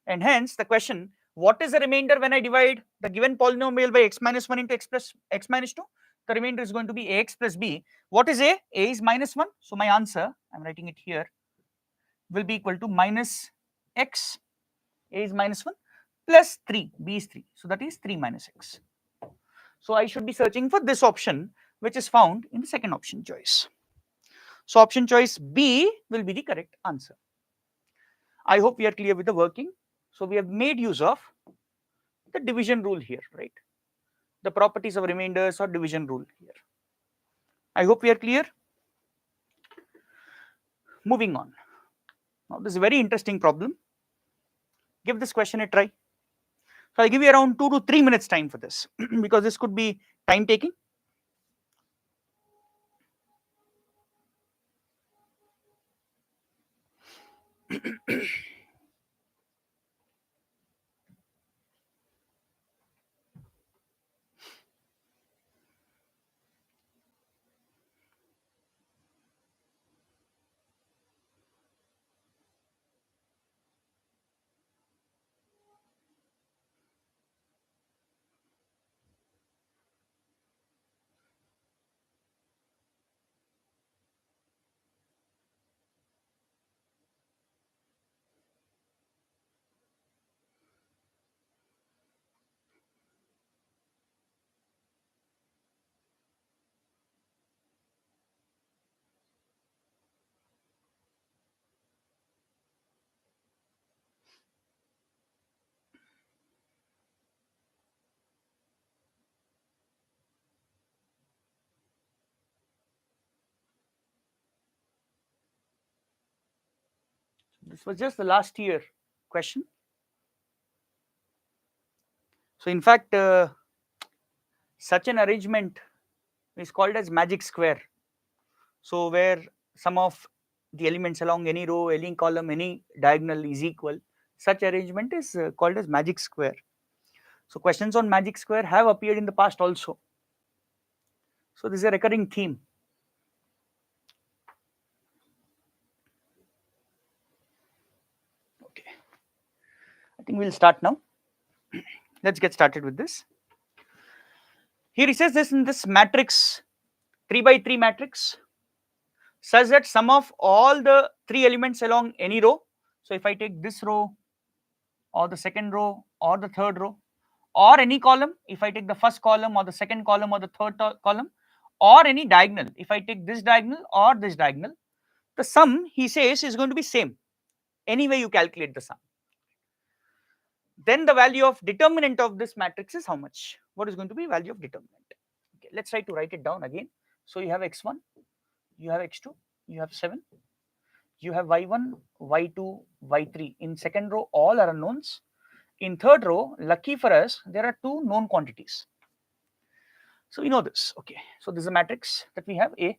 And hence the question, what is the remainder when I divide the given polynomial by x minus 1 into x minus 2? The remainder is going to be ax plus b. What is a? A is minus 1. So my answer, I'm writing it here, will be equal to minus x. A is minus 1 plus 3, b is 3. So that is 3 minus x. So I should be searching for this option, which is found in the second option choice. So option choice B will be the correct answer. I hope we are clear with the working. So we have made use of the division rule here, right? The properties of remainders or division rule here. I hope we are clear. Moving on. Now this is a very interesting problem. Give this question a try. So I'll give you around 2 to 3 minutes time for this because this could be time taking. This was just the last year question. So in fact, such an arrangement is called as magic square. So where sum of the elements along any row, any column, any diagonal is equal, such arrangement is called as magic square. So questions on magic square have appeared in the past also. So this is a recurring theme. Okay, I think we'll start now. Let's get started with this. Here he says this in this matrix, 3 by 3 matrix, such that sum of all the 3 elements along any row. So if I take this row or the second row or the third row or any column, if I take the first column or the second column or the third column, or any diagonal, if I take this diagonal or this diagonal, the sum, he says, is going to be same any way you calculate the sum. Then the value of determinant of this matrix is how much? What is going to be value of determinant? Okay, let's try to write it down again. So you have x1, you have x2, you have 7, you have y1, y2, y3. In second row, all are unknowns. In third row, lucky for us, there are 2 known quantities. So we know this. Okay, so this is a matrix that we have A.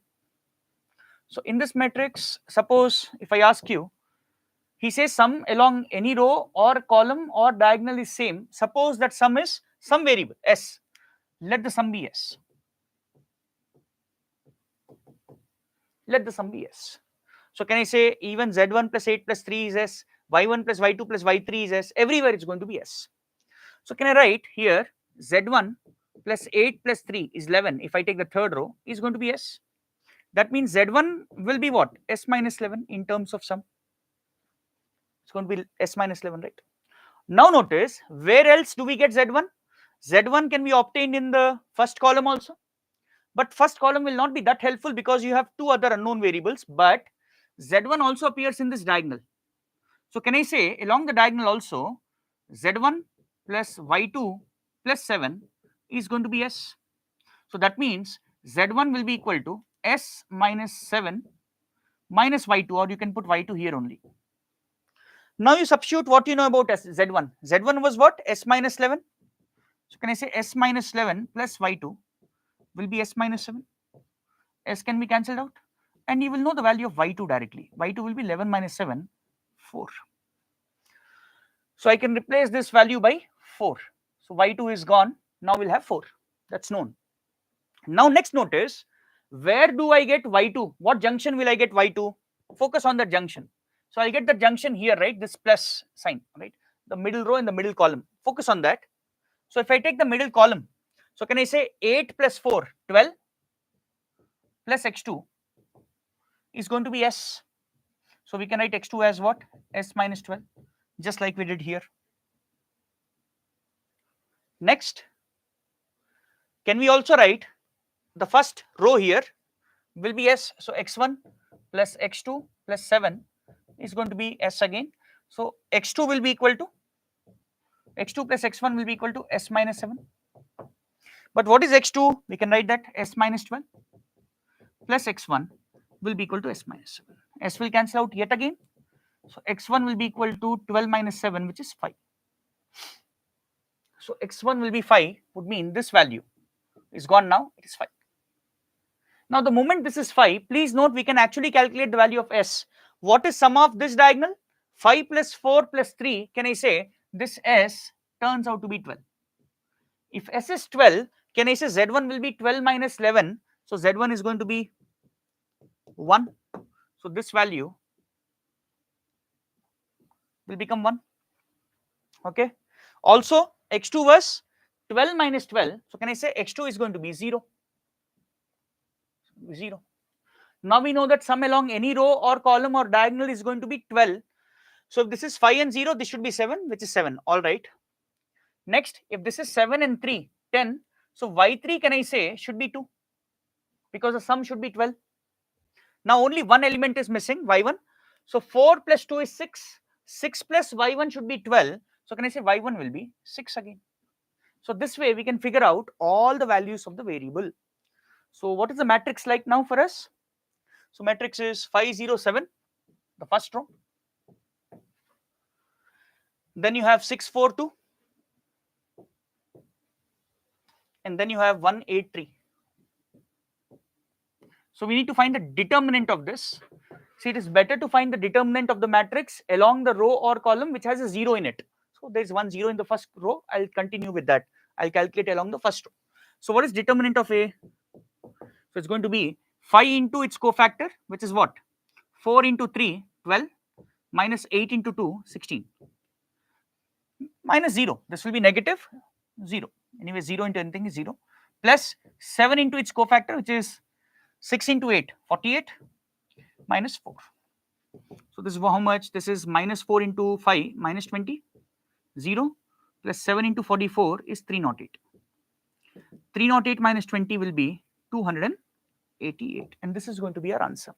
So in this matrix, suppose if I ask you, he says sum along any row or column or diagonal is same. Suppose that sum is some variable s. Let the sum be s. Let the sum be s. So can I say even z1 plus 8 plus 3 is s, y1 plus y2 plus y3 is s, everywhere it's going to be s. So can I write here z1 plus 8 plus 3 is 11, if I take the third row, is going to be s. That means z1 will be what? S minus 11 in terms of sum. It's going to be s minus 11, right? Now notice, where else do we get z1? Z1 can be obtained in the first column also, but first column will not be that helpful because you have 2 other unknown variables, but z1 also appears in this diagonal. So can I say along the diagonal also z1 plus y2 plus 7 is going to be s. So that means z1 will be equal to s minus 7 minus y2, or you can put y2 here only. Now you substitute what you know about z1. Z1 was what? S minus 11. So can I say s minus 11 plus y2 will be s minus 7. S can be cancelled out, and you will know the value of y2 directly. Y2 will be 11 minus 7, 4. So I can replace this value by 4. So y2 is gone. Now we'll have 4. That's known. Now next notice, where do I get y2? What junction will I get y2? Focus on the junction. So I'll get the junction here, right? This plus sign, right? The middle row and the middle column. Focus on that. So if I take the middle column, so can I say 8 plus 4, 12 plus x2 is going to be s. So we can write x2 as what? S minus 12, just like we did here. Next, can we also write the first row here will be s. So x1 plus x2 plus 7 is going to be s again. So x2 will be equal to x2 plus x1 will be equal to s minus 7. But what is x2? We can write that s minus 12 plus x1 will be equal to s minus 7. S will cancel out yet again. So x1 will be equal to 12 minus 7, which is 5. So x1 will be 5 would mean this value is gone now. It is 5. Now the moment this is 5, please note we can actually calculate the value of s. What is sum of this diagonal? 5 plus 4 plus 3. Can I say this s turns out to be 12? If s is 12, can I say z1 will be 12 minus 11? So z1 is going to be 1. So this value will become 1. Okay. Also x2 was 12 minus 12. So can I say x2 is going to be 0? 0. Now we know that sum along any row or column or diagonal is going to be 12. So if this is 5 and 0, this should be 7, which is 7. All right. Next, if this is 7 and 3, 10. So y3 can I say should be 2, because the sum should be 12. Now only one element is missing, y1. So 4 plus 2 is 6. 6 plus y1 should be 12. So can I say y1 will be 6 again? So this way we can figure out all the values of the variable. So what is the matrix like now for us? So matrix is 5, 0, 7, the first row. Then you have 6, 4, 2. and then you have 183. So we need to find the determinant of this. See, it is better to find the determinant of the matrix along the row or column which has a 0 in it. So there's 1 0 in the first row. I'll continue with that. I'll calculate along the first row. So what is determinant of A? So it's going to be 5 into its cofactor, which is what? 4 into 3, 12, minus 8 into 2, 16, minus 0. This will be negative 0. Anyway, 0 into anything is 0. Plus 7 into its cofactor, which is 6 into 8, 48, minus 4. So this is how much? This is minus 4 into 5, minus 20, 0, plus 7 into 44 is 308. 308 minus 20 will be 288, and this is going to be our answer.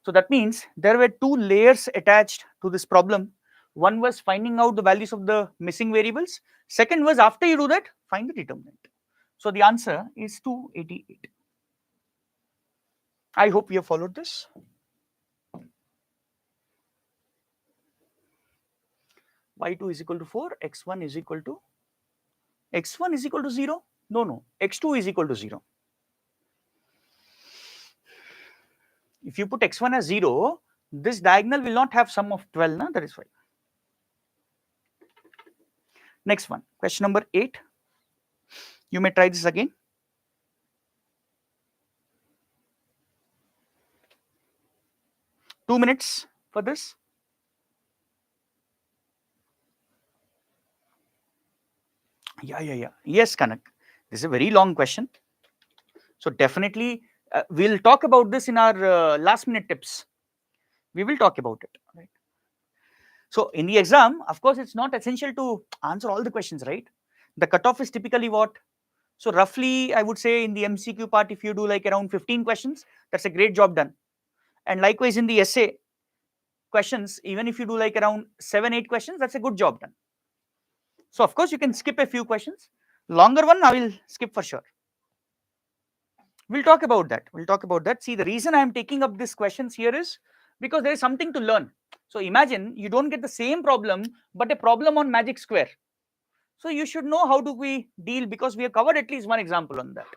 So that means there were two layers attached to this problem. One was finding out the values of the missing variables. Second was, after you do that, find the determinant. So the answer is 288. I hope you have followed this. Y2 is equal to 4, x1 is equal to 0. No, x2 is equal to 0. If you put x1 as 0, this diagonal will not have sum of 12, na? That is why. Next one, question number 8. You may try this again. Two minutes for this. Yeah. Yes, Kanak. This is a very long question. So definitely we'll talk about this in our last minute tips. We will talk about it, right? So in the exam, of course, it's not essential to answer all the questions, right? The cutoff is typically what? So roughly, I would say in the MCQ part, if you do like around 15 questions, that's a great job done. And likewise in the essay questions, even if you do like around 7-8 questions, that's a good job done. So of course, you can skip a few questions. Longer one, I will skip for sure. We'll talk about that. See, the reason I am taking up these questions here is because there is something to learn. So imagine you don't get the same problem, but a problem on magic square. So you should know how do we deal, because we have covered at least one example on that.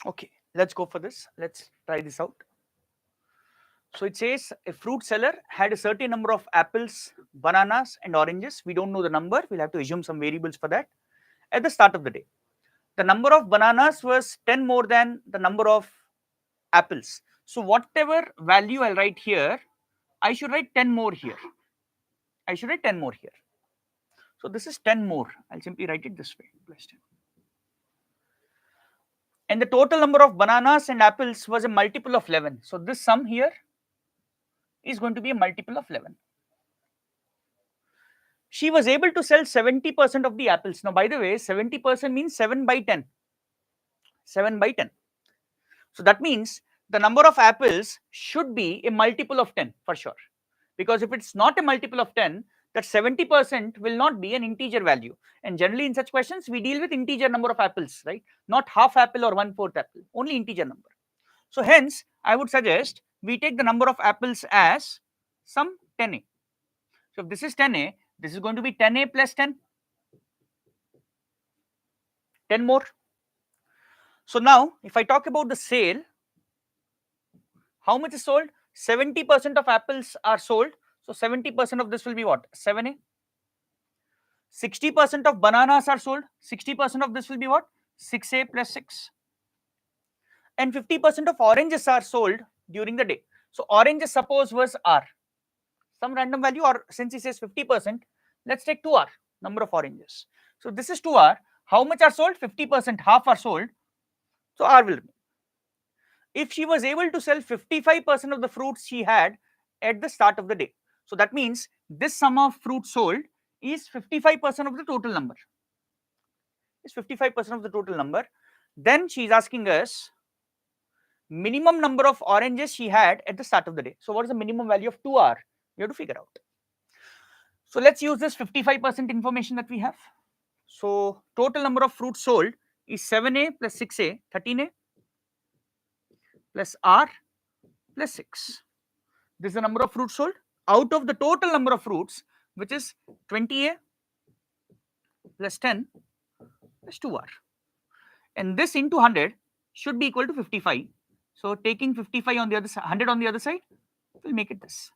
Okay, let's go for this. Let's try this out. So it says a fruit seller had a certain number of apples, bananas, and oranges. We don't know the number. We'll have to assume some variables for that. At the start of the day, the number of bananas was 10 more than the number of apples. So whatever value I'll write here, I should write 10 more here. So this is 10 more. I'll simply write it this way, plus 10. And the total number of bananas and apples was a multiple of 11. So this sum here is going to be a multiple of 11. She was able to sell 70% of the apples. Now, by the way, 70% means 7 by 10. 7 by 10. So that means the number of apples should be a multiple of 10 for sure. Because if it's not a multiple of 10, that 70% will not be an integer value. And generally in such questions, we deal with integer number of apples, right? Not half apple or 1/4 apple, only integer number. So hence, I would suggest we take the number of apples as some 10a. So if this is 10a, this is going to be 10a plus 10. 10 more. So now, if I talk about the sale, how much is sold? 70% of apples are sold. So 70% of this will be what? 7a. 60% of bananas are sold. 60% of this will be what? 6a plus 6. And 50% of oranges are sold during the day. So oranges suppose was R, some random value, or since he says 50%, let's take 2R, number of oranges. So this is 2R. How much are sold? 50%, half are sold. So R will remain. If she was able to sell 55% of the fruits she had at the start of the day, so that means this sum of fruits sold is 55% of the total number. Is 55% of the total number. Then she is asking us minimum number of oranges she had at the start of the day. So what is the minimum value of 2R? We have to figure out. So let's use this 55% information that we have. So total number of fruits sold is 7a plus 6a, 13a plus R plus 6. This is the number of fruits sold out of the total number of fruits, which is 20a plus 10 plus 2R. And this into 100 should be equal to 55. So taking 55 on the other side, 100 on the other side, will make it this.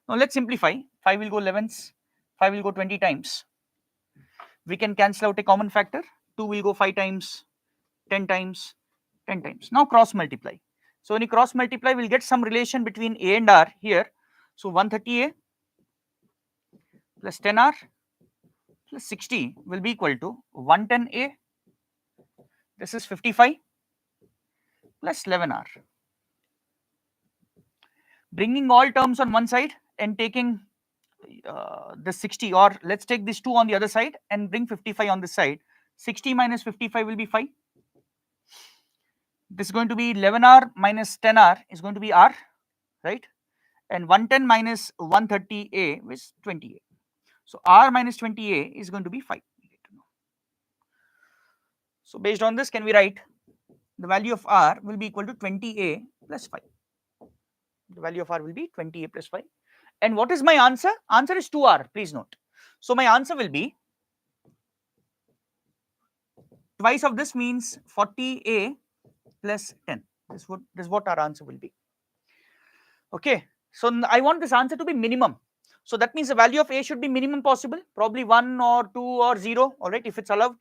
Now let's simplify. 5 will go 11s, 5 will go 20 times. We can cancel out a common factor. 2 will go 5 times, 10 times, 10 times. Now cross multiply. So when you cross multiply, we'll get some relation between a and r here. So 130a plus 10r plus 60 will be equal to 110a. This is 55 plus 11r. Bringing all terms on one side and taking the 60, or let's take this 2 on the other side and bring 55 on this side. 60 minus 55 will be 5. This is going to be 11r minus 10r is going to be r, right? And 110 minus 130a is 20a. So r minus 20a is going to be 5. So based on this, can we write the value of r will be equal to 20a plus 5. The value of r will be 20a plus 5. And what is my answer? Answer is 2r, please note. So my answer will be twice of this, means 40a plus 10. This is what our answer will be. Okay, so I want this answer to be minimum. So that means the value of a should be minimum possible, probably 1 or 2 or 0, all right, if it's allowed.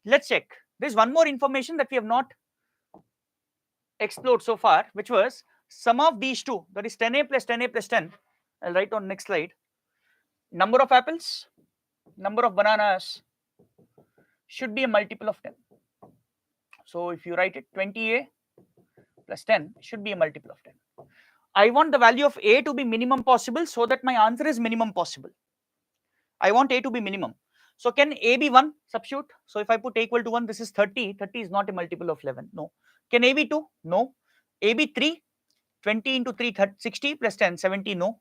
Let's check. There's one more information that we have not explored so far, which was sum of these two, that is 10a plus 10a plus 10. I'll write on next slide. Number of apples, number of bananas should be a multiple of 10. So if you write it, 20a plus 10 should be a multiple of 10. I want the value of a to be minimum possible so that my answer is minimum possible. I want a to be minimum. So can a be 1? Substitute. So if I put a equal to 1, this is 30. 30 is not a multiple of 11. No. Can a be 2? No. A be 3? 20 into 3, 60 plus 10, 70. No.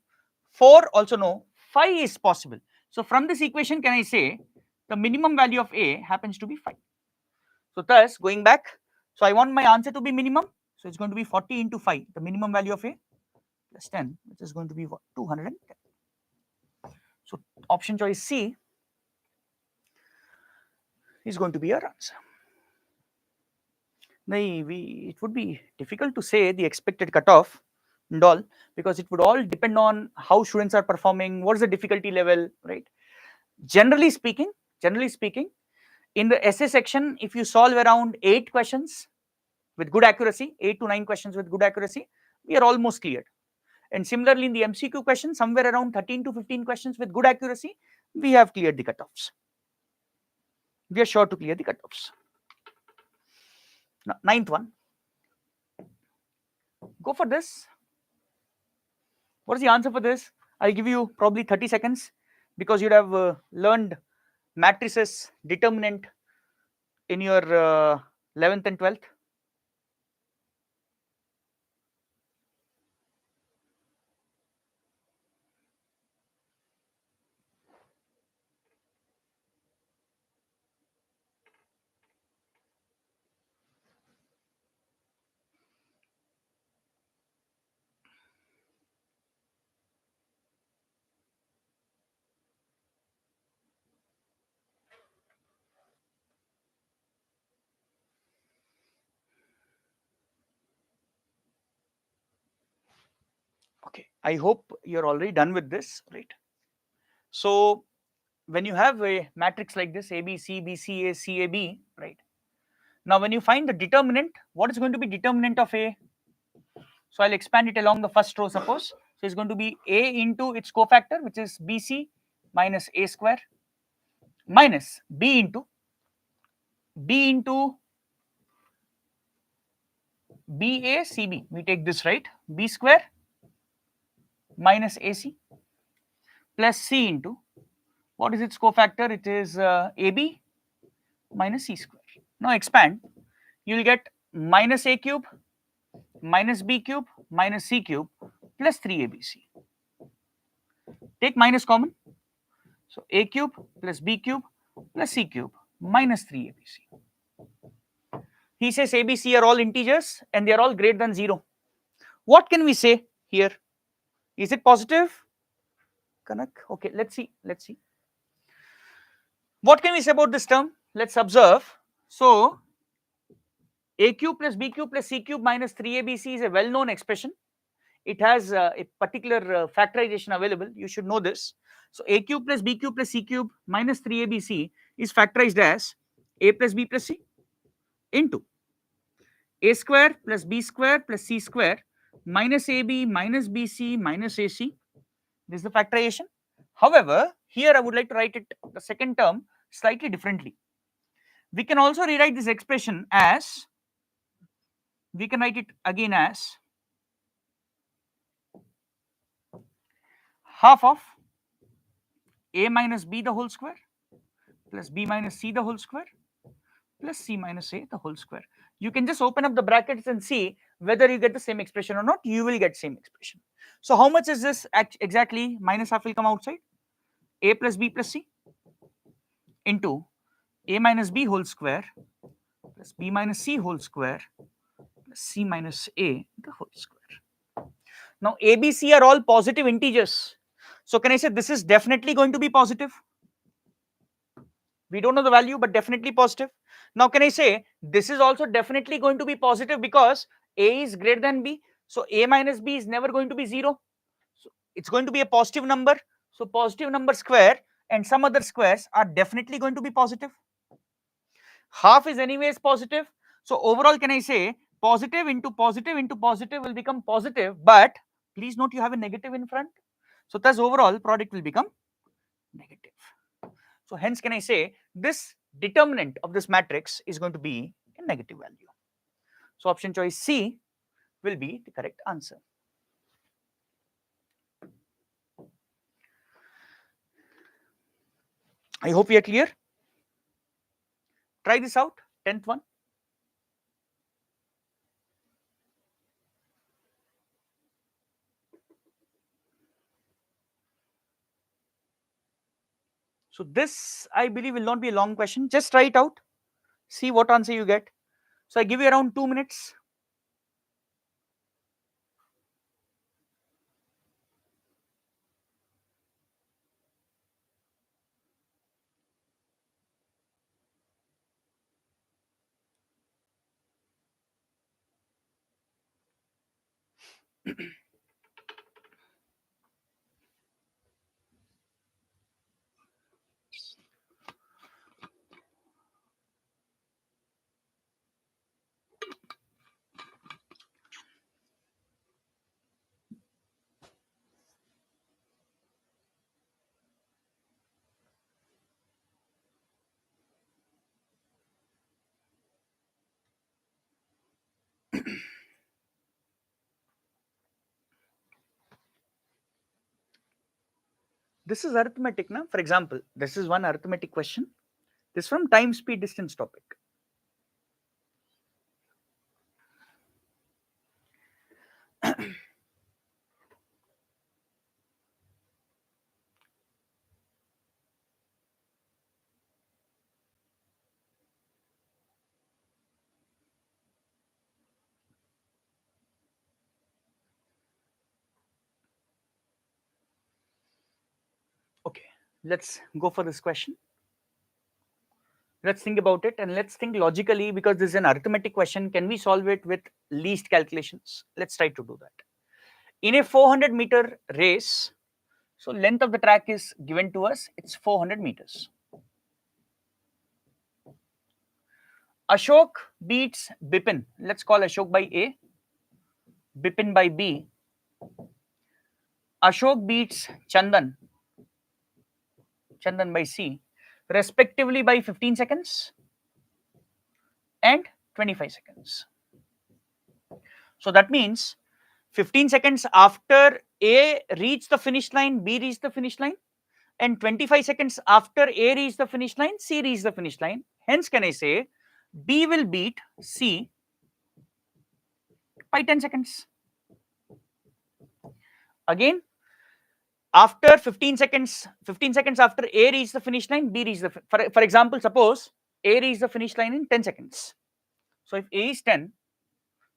4 also no. 5 is possible. So from this equation, can I say the minimum value of a happens to be 5? So thus, going back, so I want my answer to be minimum. So it's going to be 40 into 5, the minimum value of a plus 10, which is going to be what? 210. So option choice C is going to be our answer. Now, it would be difficult to say the expected cutoff and all, because it would all depend on how students are performing, what is the difficulty level, right? Generally speaking, in the essay section, if you solve around 8 questions with good accuracy, 8 to 9 questions with good accuracy, we are almost cleared. And similarly, in the MCQ question, somewhere around 13 to 15 questions with good accuracy, we have cleared the cutoffs. We are sure to clear the cutoffs. Now, ninth one. Go for this. What is the answer for this? I'll give you probably 30 seconds because you'd have learned matrices, determinant in your 11th and 12th. Okay, I hope you're already done with this, right? So when you have a matrix like this, A, B, C, B, C, A, C, A, B, right? Now, when you find the determinant, what is going to be determinant of A? So I'll expand it along the first row, suppose. So it's going to be A into its cofactor, which is BC minus A square, minus B into BACB. We take this, right? B square minus AC plus C into, what is its cofactor? It is AB minus C square. Now expand, you will get minus A cube minus B cube minus C cube plus 3ABC. Take minus common. So A cube plus B cube plus C cube minus 3ABC. He says ABC are all integers and they are all greater than 0. What can we say here? Is it positive? Kanak? Okay, let's see. What can we say about this term? Let's observe. So A cube plus B cube plus C cube minus 3ABC is a well-known expression. It has a particular factorization available. You should know this. So A cube plus B cube plus C cube minus 3ABC is factorized as A plus B plus C into A square plus B square plus C square minus AB minus BC minus AC. This is the factorization. However, here I would like to write it, the second term, slightly differently. We can also rewrite this expression as, we can write it again as half of A minus B the whole square plus B minus C the whole square plus C minus A the whole square. You can just open up the brackets and see whether you get the same expression or not. You will get same expression. So how much is this exactly? Minus half will come outside. A plus B plus C into A minus B whole square plus B minus C whole square plus C minus A the whole square. Now A, B, C are all positive integers. So can I say this is definitely going to be positive? We don't know the value, but definitely positive. Now can I say this is also definitely going to be positive because A is greater than B. So A minus B is never going to be 0. So it's going to be a positive number. So positive number square and some other squares are definitely going to be positive. Half is anyways positive. So overall, can I say positive into positive into positive will become positive, but please note you have a negative in front. So thus overall product will become negative. So hence can I say this determinant of this matrix is going to be a negative value. So option choice C will be the correct answer. I hope we are clear. Try this out, 10th one. So this I believe will not be a long question. Just try it out. See what answer you get. So I give you around 2 minutes. This is arithmetic now. For example, this is one arithmetic question. This is from time, speed, distance topic. Okay, let's go for this question. Let's think about it and let's think logically because this is an arithmetic question. Can we solve it with least calculations? Let's try to do that. In a 400-meter race, So length of the track is given to us, it's 400 meters. Ashok beats Bipin. Let's call Ashok by A, Bipin by B. Ashok beats Chandan, Chandan by C, respectively by 15 seconds and 25 seconds. So that means 15 seconds after A reached the finish line, B reached the finish line, and 25 seconds after A reached the finish line, C reached the finish line. Hence, can I say B will beat C by 10 seconds. Again, after 15 seconds after A reached the finish line, B reached the, for example, suppose A reached the finish line in 10 seconds. So if A is 10,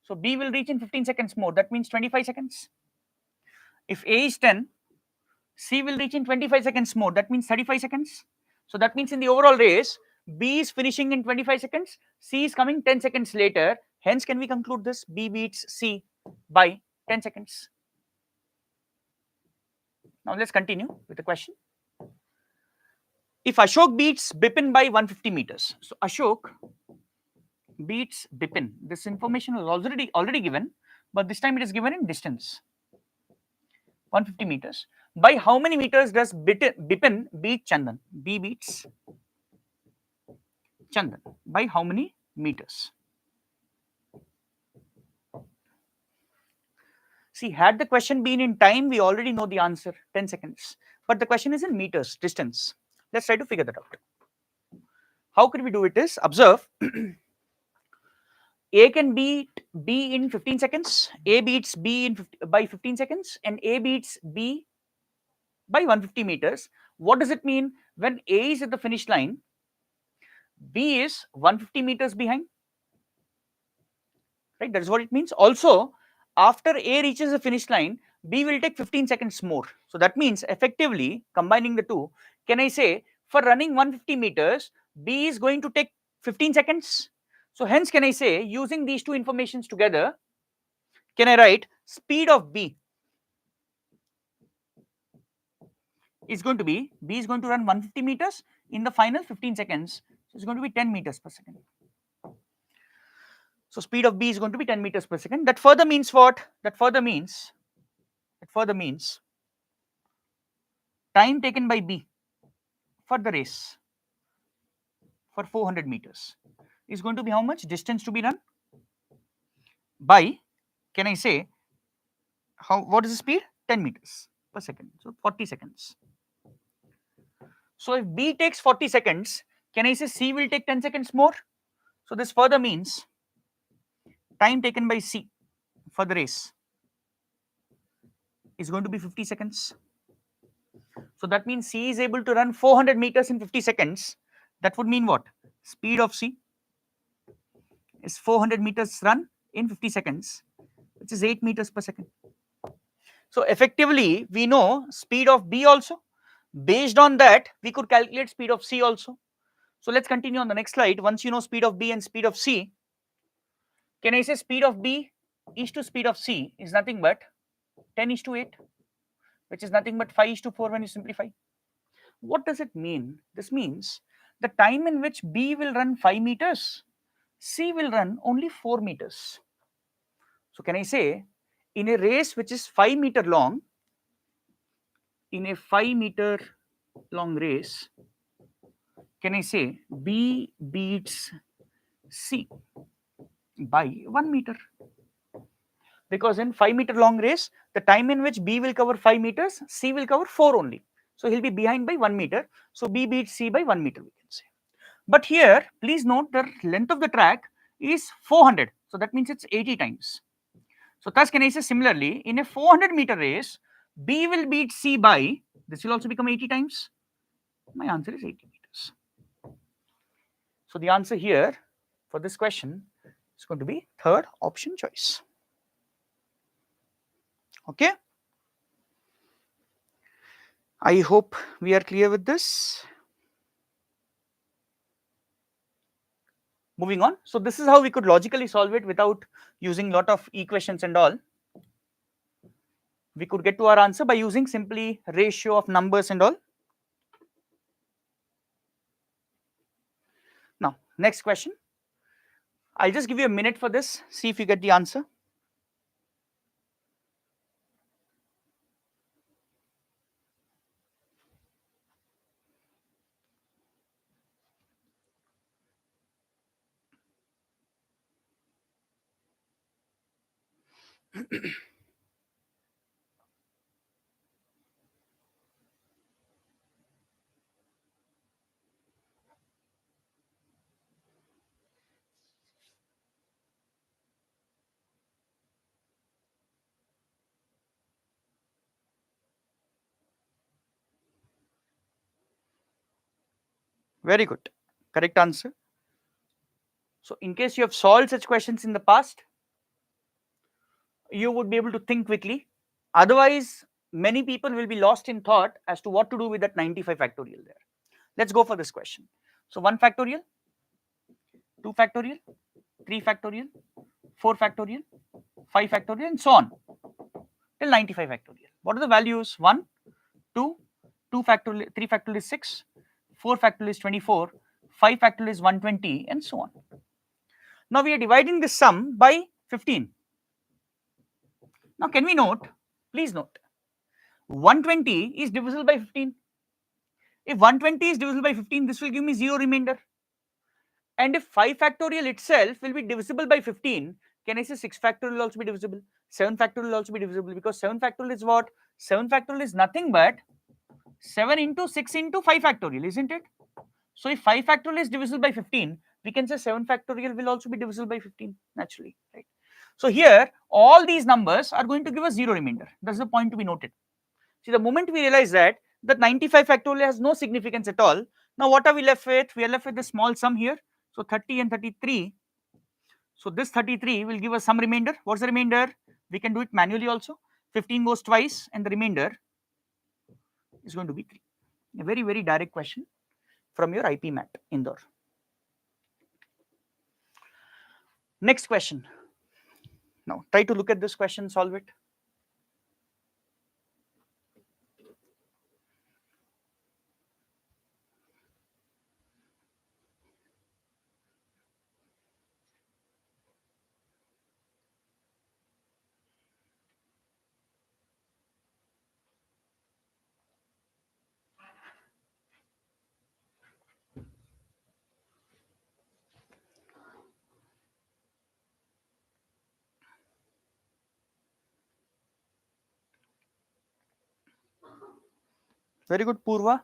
so B will reach in 15 seconds more. That means 25 seconds. If A is 10, C will reach in 25 seconds more. That means 35 seconds. So that means in the overall race, B is finishing in 25 seconds, C is coming 10 seconds later. Hence, can we conclude this? B beats C by 10 seconds. Now let's continue with the question. If Ashok beats Bipin by 150 meters, so Ashok beats Bipin. This information was already given, but this time it is given in distance. 150 meters. By how many meters does Bipin beat Chandan? B beats Chandan. By how many meters? See, had the question been in time, we already know the answer, 10 seconds. But the question is in meters, distance. Let's try to figure that out. How could we do it is, observe, A can beat B in 15 seconds, A beats B in by 15 seconds, and A beats B by 150 meters. What does it mean? When A is at the finish line, B is 150 meters behind, right? That is what it means. Also, after A reaches the finish line, B will take 15 seconds more. So that means effectively combining the two, can I say for running 150 meters, B is going to take 15 seconds. So hence, can I say using these two informations together, can I write speed of B is going to be, B is going to run 150 meters in the final 15 seconds. So it's going to be 10 meters per second. So speed of B is going to be 10 meters per second. That further means what? That further means time taken by B for the race for 400 meters is going to be how much? Distance to be run by, can I say, what is the speed? 10 meters per second. So 40 seconds. So if B takes 40 seconds, can I say C will take 10 seconds more? So this further means time taken by C for the race is going to be 50 seconds. So that means C is able to run 400 meters in 50 seconds. That would mean what? Speed of C is 400 meters run in 50 seconds, which is 8 meters per second. So effectively, we know speed of B also. Based on that, we could calculate speed of C also. So let's continue on the next slide. Once you know speed of B and speed of C, can I say speed of B is to speed of C is nothing but 10:8, which is nothing but 5:4 when you simplify. What does it mean? This means the time in which B will run 5 meters, C will run only 4 meters. So can I say in a race which is 5 meter long, in a 5 meter long race, can I say B beats C by 1 meter? Because in 5 meter long race, the time in which B will cover 5 meters, C will cover 4 only. So he'll be behind by 1 meter. So B beats C by 1 meter, we can say. But here, please note the length of the track is 400. So that means it's 80 times. So thus, can I say similarly, in a 400 meter race, B will beat C by, this will also become 80 times. My answer is 80 meters. So the answer here for this question is going to be third option choice. Okay. I hope we are clear with this. Moving on. So this is how we could logically solve it without using a lot of equations and all. we could get to our answer by using simply ratio of numbers and all. Now, next question. I'll just give you a minute for this, see if you get the answer. Very good, correct answer. So in case you have solved such questions in the past, you would be able to think quickly. Otherwise, many people will be lost in thought as to what to do with that 95 factorial there. Let's go for this question. So 1 factorial, 2 factorial, 3 factorial, 4 factorial, 5 factorial, and so on till 95 factorial. What are the values? 1, 2, 2 factorial, 3 factorial is 6, 4 factorial is 24, 5 factorial is 120, and so on. Now we are dividing this sum by 15. Now can we note, please note, 120 is divisible by 15. If 120 is divisible by 15, this will give me 0 remainder. And if 5 factorial itself will be divisible by 15, can I say 6 factorial will also be divisible? 7 factorial will also be divisible, because 7 factorial is what? 7 factorial is nothing but 7 into 6 into 5 factorial, isn't it? So if 5 factorial is divisible by 15, we can say 7 factorial will also be divisible by 15 naturally, right? So here all these numbers are going to give us 0 remainder. That's the point to be noted. See, the moment we realize that 95 factorial has no significance at all, now what are we left with? We are left with the small sum here. So 30 and 33. So this 33 will give us some remainder. What's the remainder? We can do it manually also. 15 goes twice, and the remainder is going to be 3. A very, very direct question from your IPMAT Indore. Next question. Now try to look at this question, solve it. Very good, Purva.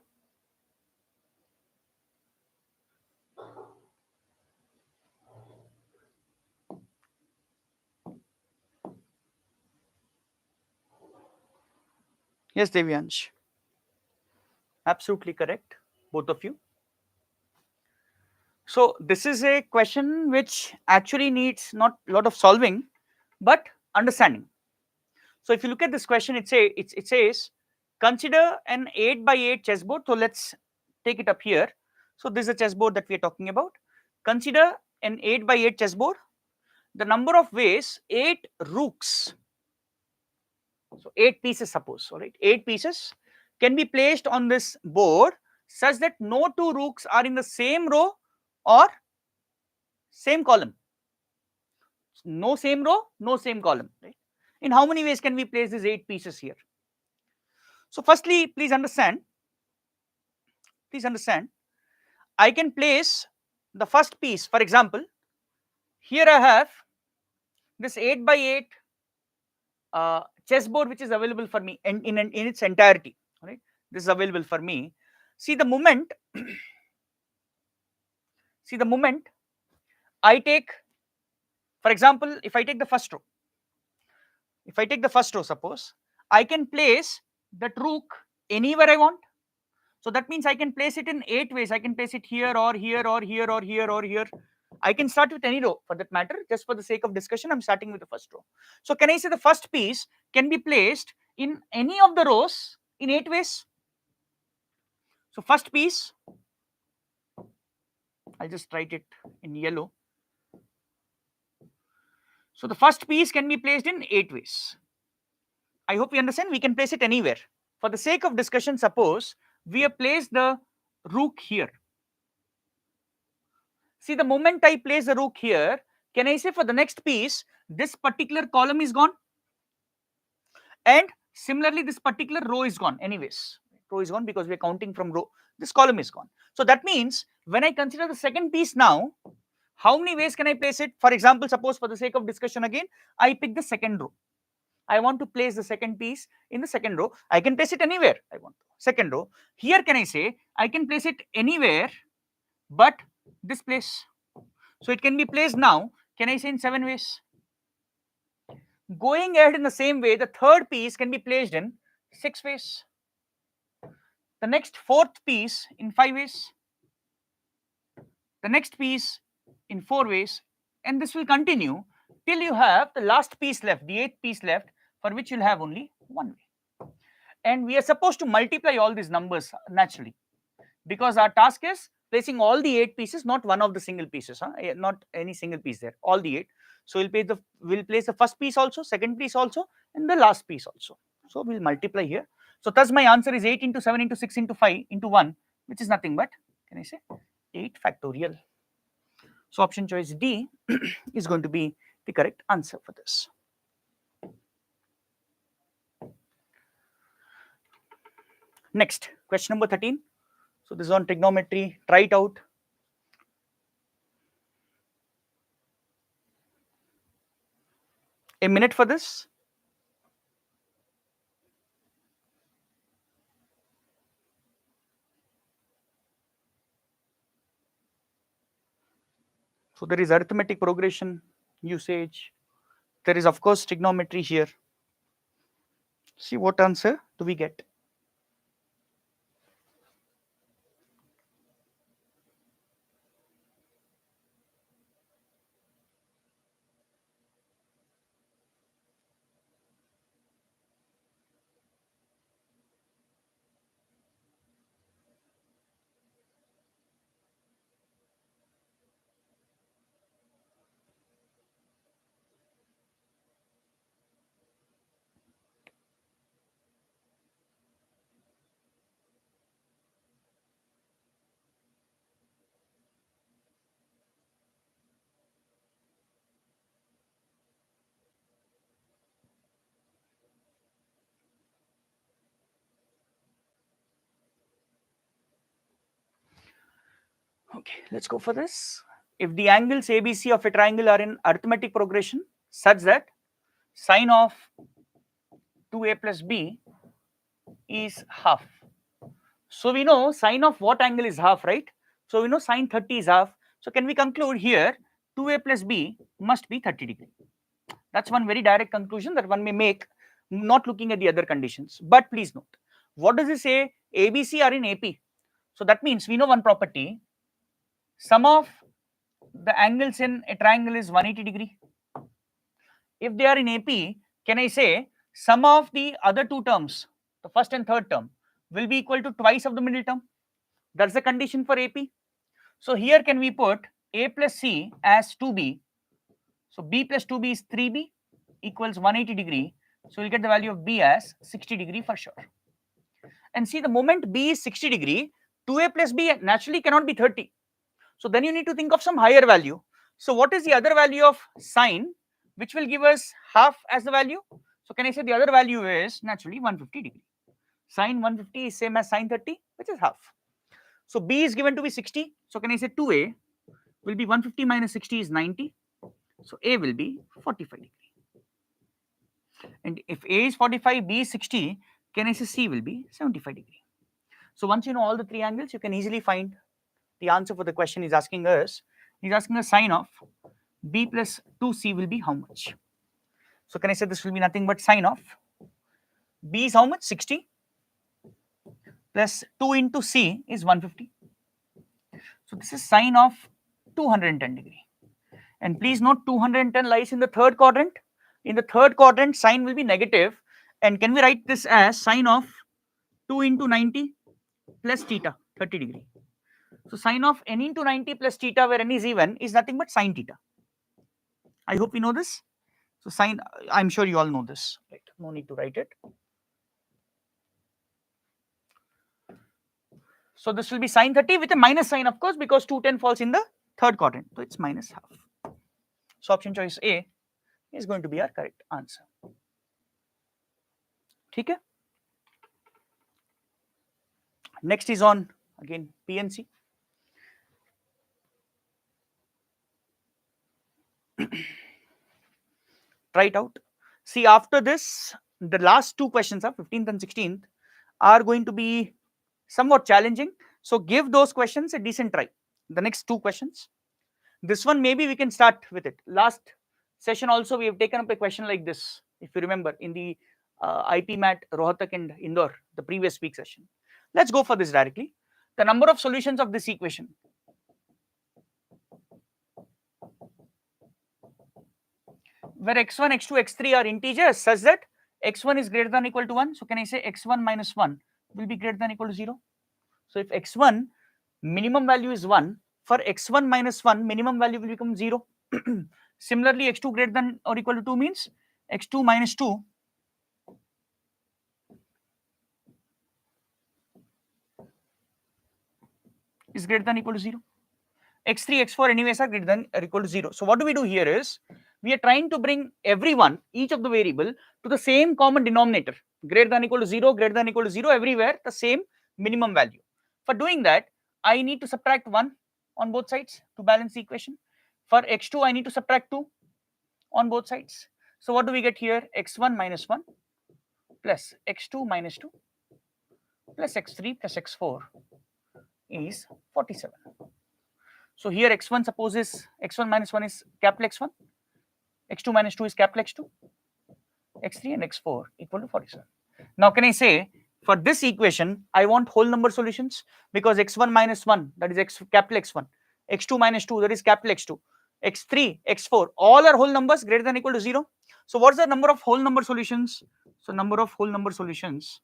Yes, Devyansh. Absolutely correct, both of you. So this is a question which actually needs not a lot of solving, but understanding. So if you look at this question, it says consider an 8 by 8 chessboard. So let's take it up here. So this is a chessboard that we are talking about. Consider an 8 by 8 chessboard. The number of ways 8 rooks. So 8 pieces, suppose, all right, 8 pieces can be placed on this board such that no 2 rooks are in the same row or same column. No same row, no same column, right? In how many ways can we place these 8 pieces here? So firstly, please understand, I can place the first piece. For example, here I have this 8 by 8 chessboard which is available for me in its entirety, right? This is available for me. See the moment I take, for example, if I take the first row, suppose I can place that rook anywhere I want. So that means I can place it in 8 ways. I can place it here or here or here or here or here. I can start with any row for that matter. Just for the sake of discussion, I'm starting with the first row. So can I say the first piece can be placed in any of the rows in 8 ways? So first piece, I'll just write it in yellow. So the first piece can be placed in 8 ways. I hope you understand. We can place it anywhere. For the sake of discussion, suppose we have placed the rook here. See, the moment I place the rook here, can I say for the next piece, this particular column is gone? And similarly, this particular row is gone anyways. Row is gone because we are counting from row. This column is gone. So that means when I consider the second piece now, how many ways can I place it? For example, suppose for the sake of discussion again, I pick the second row. I want to place the second piece in the second row. I can place it anywhere I want to. Second row. Here can I say I can place it anywhere but this place. So it can be placed now. Can I say in 7 ways? Going ahead in the same way, the third piece can be placed in 6 ways. The next fourth piece in 5 ways. The next piece in 4 ways. And this will continue till you have the last piece left, the 8th piece left, for which you'll have only 1 way. And we are supposed to multiply all these numbers naturally, because our task is placing all the 8 pieces, not one of the single pieces, not any single piece there, all the 8. So we'll place the first piece also, second piece also, and the last piece also. So we'll multiply here. So thus my answer is 8 into 7 into 6 into 5 into 1, which is nothing but, can I say, 8 factorial. So option choice D is going to be the correct answer for this. Next, question number 13. So this is on trigonometry. Try it out. A minute for this. So there is arithmetic progression usage. There is of course trigonometry here. See what answer do we get. Okay, let's go for this. If the angles ABC of a triangle are in arithmetic progression such that sine of 2a plus b is half. So we know sine of what angle is half, right? So we know sine 30 is half. So can we conclude here 2a plus b must be 30 degree? That's one very direct conclusion that one may make, not looking at the other conditions. But please note, what does it say? ABC are in AP. So that means we know one property. Sum of the angles in a triangle is 180 degree. If they are in AP, can I say sum of the other two terms, the first and third term, will be equal to twice of the middle term? That's the condition for AP. So here can we put A plus C as 2B. So B plus 2B is 3B equals 180 degree. So we'll get the value of B as 60 degree for sure. And see, the moment B is 60 degree, 2A plus B naturally cannot be 30. So then you need to think of some higher value. So what is the other value of sine, which will give us half as the value? So can I say the other value is naturally 150 degree. Sine 150 is same as sine 30, which is half. So B is given to be 60. So can I say 2A will be 150 minus 60 is 90. So A will be 45 degree. And if A is 45, B is 60, can I say C will be 75 degree. So once you know all the three angles, you can easily find the answer for the question he's asking us. He's asking us sine of B plus 2C will be how much? So can I say this will be nothing but sine of B is how much? 60 plus 2 into C is 150. So this is sine of 210 degree. And please note 210 lies in the third quadrant. In the third quadrant, sine will be negative. And can we write this as sine of 2 into 90 plus theta, 30 degree. So sine of n into 90 plus theta, where n is even, is nothing but sine theta. I hope you know this. So sine, I'm sure you all know this. Right. no need to write it. So this will be sine 30 with a minus sign, of course, because 210 falls in the third quadrant, so it's minus half. So option choice A is going to be our correct answer. ठीक है? Next is on again PNC. Try it out. See, after this, the last two questions are 15th and 16th are going to be somewhat challenging. So give those questions a decent try. The next two questions. This one maybe we can start with it. Last session also we have taken up a question like this, if you remember, in the IPMAT Rohtak and Indore, the previous week session. Let's go for this directly. The number of solutions of this equation. Where x1, x2, x3 are integers such that x1 is greater than or equal to 1. So can I say x1 minus 1 will be greater than or equal to 0? So if x1 minimum value is 1, for x1 minus 1 minimum value will become 0. Similarly, x2 greater than or equal to 2 means x2 minus 2 is greater than or equal to 0. x3, x4 anyways are greater than or equal to 0. So what do we do here is we are trying to bring everyone, each of the variable, to the same common denominator, greater than or equal to 0, greater than or equal to 0, everywhere the same minimum value. For doing that, I need to subtract 1 on both sides to balance the equation. For x2, I need to subtract 2 on both sides. So what do we get here? x1 minus 1 plus x2 minus 2 plus x3 plus x4 is 47. So here x1 supposes x1 minus 1 is capital X1, x2 minus 2 is capital X2, x3 and x4 equal to 47. Now can I say for this equation I want whole number solutions, because x1 minus 1 that is capital X1, x2 minus 2 that is capital X2, x3, x4 all are whole numbers greater than or equal to 0. So what's the number of whole number solutions? So number of whole number solutions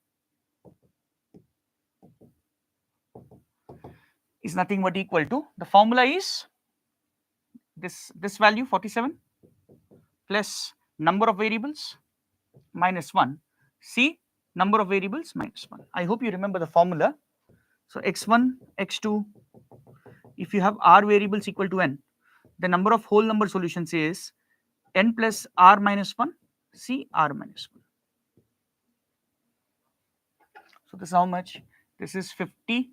is nothing but equal to, the formula is this value 47 plus number of variables minus 1, C number of variables minus 1. I hope you remember the formula. So x1, x2, if you have r variables equal to n, the number of whole number solutions is n plus r minus 1, C r minus 1. So this is how much? This is 50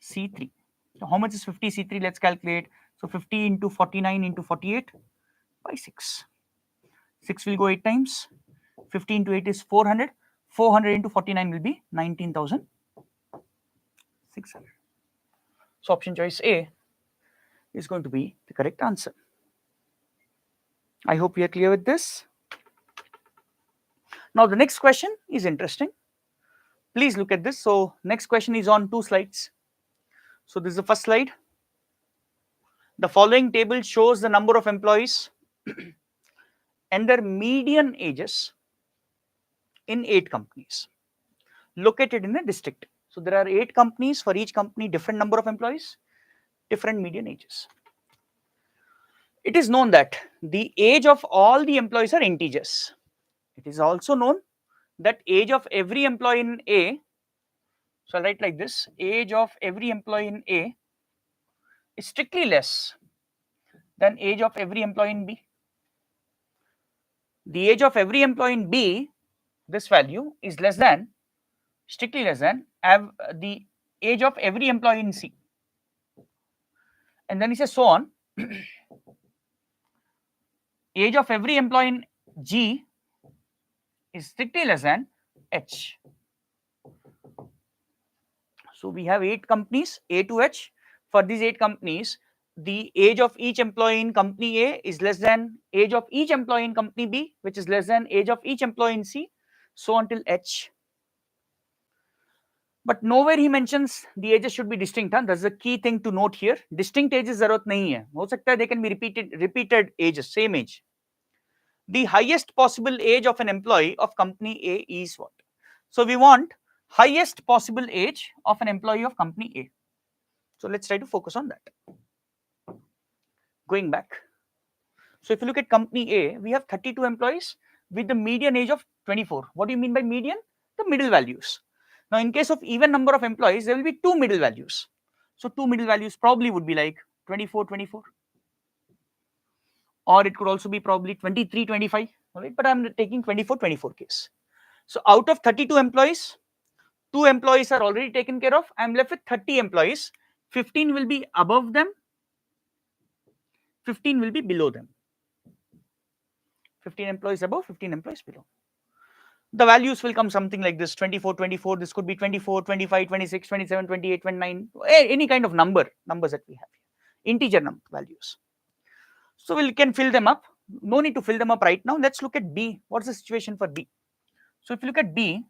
C3. So how much is 50 C3? Let's calculate. So 50 into 49 into 48 by 6. 6 will go 8 times. 50 into 8 is 400. 400 into 49 will be 19,600. So option choice A is going to be the correct answer. I hope we are clear with this. Now the next question is interesting. Please look at this. So next question is on 2 slides. So this is the first slide. The following table shows the number of employees and their median ages in 8 companies located in a district. So there are 8 companies, for each company different number of employees, different median ages. It is known that the age of all the employees are integers. It is also known that age of every employee in A, so I'll write like this, age of every employee in A is strictly less than age of every employee in B. The age of every employee in B, this value is less than, strictly less than the age of every employee in C. And then he says so on. Age of every employee in G is strictly less than H. So we have 8 companies, A to H. For these 8 companies, the age of each employee in company A is less than age of each employee in company B, which is less than age of each employee in C, so until H. But nowhere he mentions the ages should be distinct. That's the key thing to note here. Distinct ages जरूरत नहीं है. हो सकता है they can be repeated ages, same age. The highest possible age of an employee of company A is what? So we want highest possible age of an employee of company A. So let's try to focus on that. Going back. So if you look at company A, we have 32 employees. with the median age of 24. What do you mean by median? The middle values. Now, in case of even number of employees, there will be two middle values. So, two middle values probably would be like 24, 24, or it could also be probably 23, 25. All right, but I'm taking 24, 24 case. So, out of 32 employees, 2 employees are already taken care of. I'm left with 30 employees. 15 will be above them, 15 will be below them. 15 employees above, 15 employees below. The values will come something like this: 24, 24, this could be 24, 25, 26, 27, 28, 29, any kind of numbers that we have here, integer values. So we can fill them up. No need to fill them up right now. Let's look at B. What's the situation for B? So if you look at B,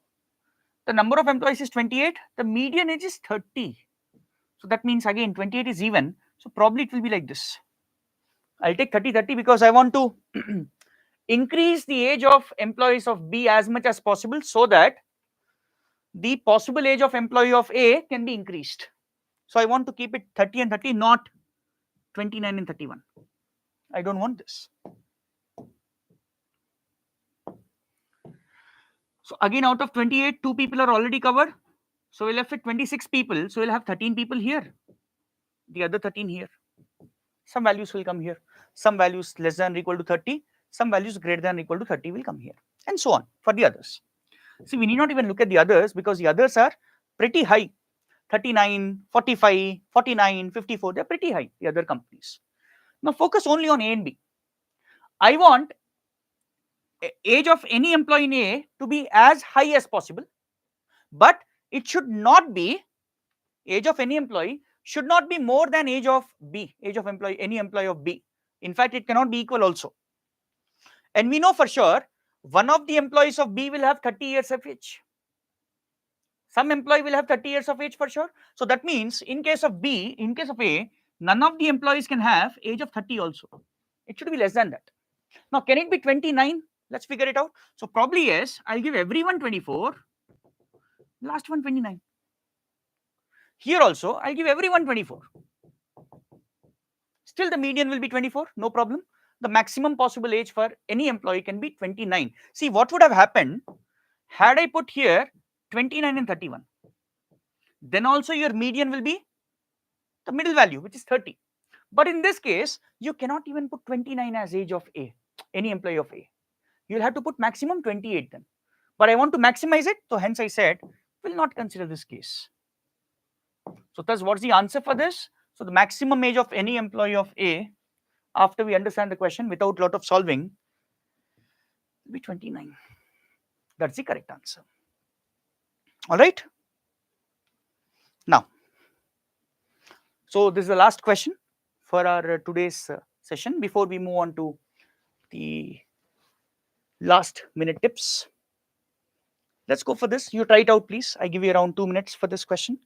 the number of employees is 28, the median age is 30. So that means again 28 is even, so probably it will be like this. I'll take 30, 30 because I want to increase the age of employees of B as much as possible, so that the possible age of employee of A can be increased. So I want to keep it 30 and 30, not 29 and 31. I don't want this. So again, out of 28, 2 people are already covered. So we're left with 26 people. So we'll have 13 people here, the other 13 here. Some values will come here. Some values less than or equal to 30. Some values greater than or equal to 30 will come here, and so on for the others. See, we need not even look at the others because the others are pretty high. 39, 45, 49, 54, they're pretty high, the other companies. Now focus only on A and B. I want age of any employee in A to be as high as possible, but it should not be, age of any employee should not be more than age of B, age of employee, any employee of B. In fact, it cannot be equal also. And we know for sure one of the employees of B will have 30 years of age. Some employee will have 30 years of age for sure. So that means in case of B, in case of A, none of the employees can have age of 30 also. It should be less than that. Now, can it be 29? Let's figure it out. So probably yes, I'll give everyone 24, last one 29. Here also, I'll give everyone 24. Still the median will be 24, no problem. The maximum possible age for any employee can be 29. See, what would have happened had I put here 29 and 31? Then also your median will be the middle value, which is 30. But in this case, you cannot even put 29 as age of A, any employee of A. You'll have to put maximum 28 then. But I want to maximize it, so hence I said, will not consider this case. So thus, what's the answer for this? So the maximum age of any employee of A, after we understand the question without a lot of solving, will be 29. That's the correct answer. All right. Now, so this is the last question for our today's session before we move on to the last minute tips. Let's go for this. You try it out, please. I give you around 2 minutes for this question.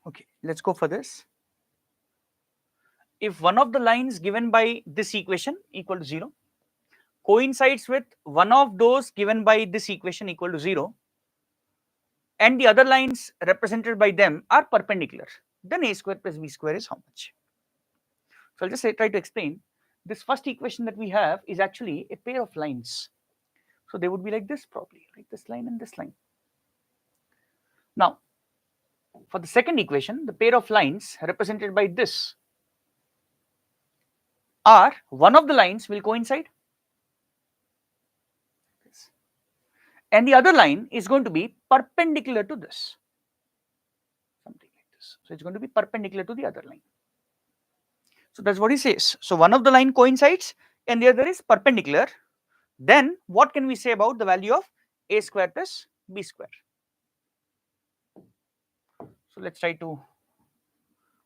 Okay, let's go for this. If one of the lines given by this equation equal to 0 coincides with one of those given by this equation equal to 0, and the other lines represented by them are perpendicular, then a square plus b square is how much? So I'll just try to explain. This first equation that we have is actually a pair of lines. So they would be like this probably, like this line and this line. Now, for the second equation, the pair of lines represented by this are one of the lines will coincide and the other line is going to be perpendicular to this, something like this. So it's going to be perpendicular to the other line. So that's what he says. So one of the line coincides and the other is perpendicular. Then what can we say about the value of a square plus b square? So let's try to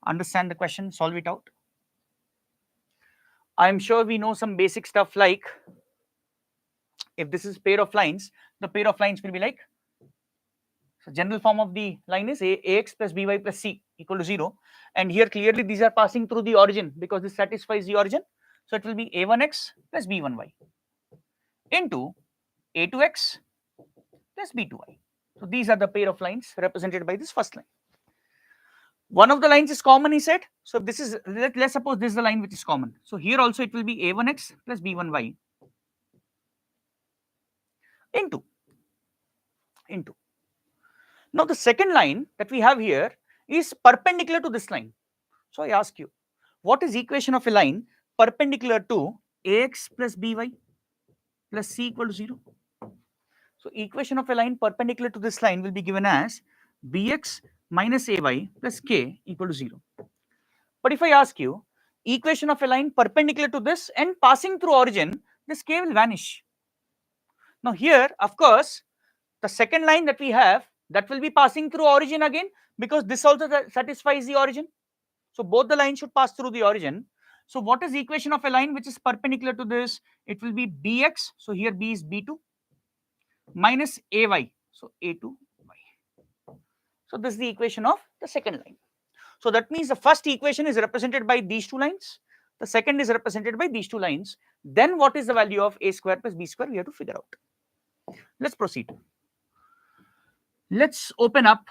understand the question, solve it out. I'm sure we know some basic stuff like if this is pair of lines, the pair of lines will be like, so general form of the line is ax plus by plus c equal to 0, and here clearly these are passing through the origin because this satisfies the origin. So it will be a1x plus b1y into a2x plus b2y. So these are the pair of lines represented by this first line. One of the lines is common, he said. So this is, let's suppose this is the line which is common. So here also it will be a1x plus b1y into. Now the second line that we have here is perpendicular to this line. So I ask you, what is equation of a line perpendicular to ax plus by plus c equal to 0? So equation of a line perpendicular to this line will be given as bx minus ay plus k equal to 0. But if I ask you equation of a line perpendicular to this and passing through origin, this k will vanish. Now here, of course, the second line that we have, that will be passing through origin again because this also satisfies the origin. So both the lines should pass through the origin. So what is the equation of a line which is perpendicular to this? It will be bx, so here b is b2 minus ay, so a2y. So this is the equation of the second line. So that means the first equation is represented by these two lines, the second is represented by these two lines. Then what is the value of a square plus b square? We have to figure out. Let's proceed. Let's open up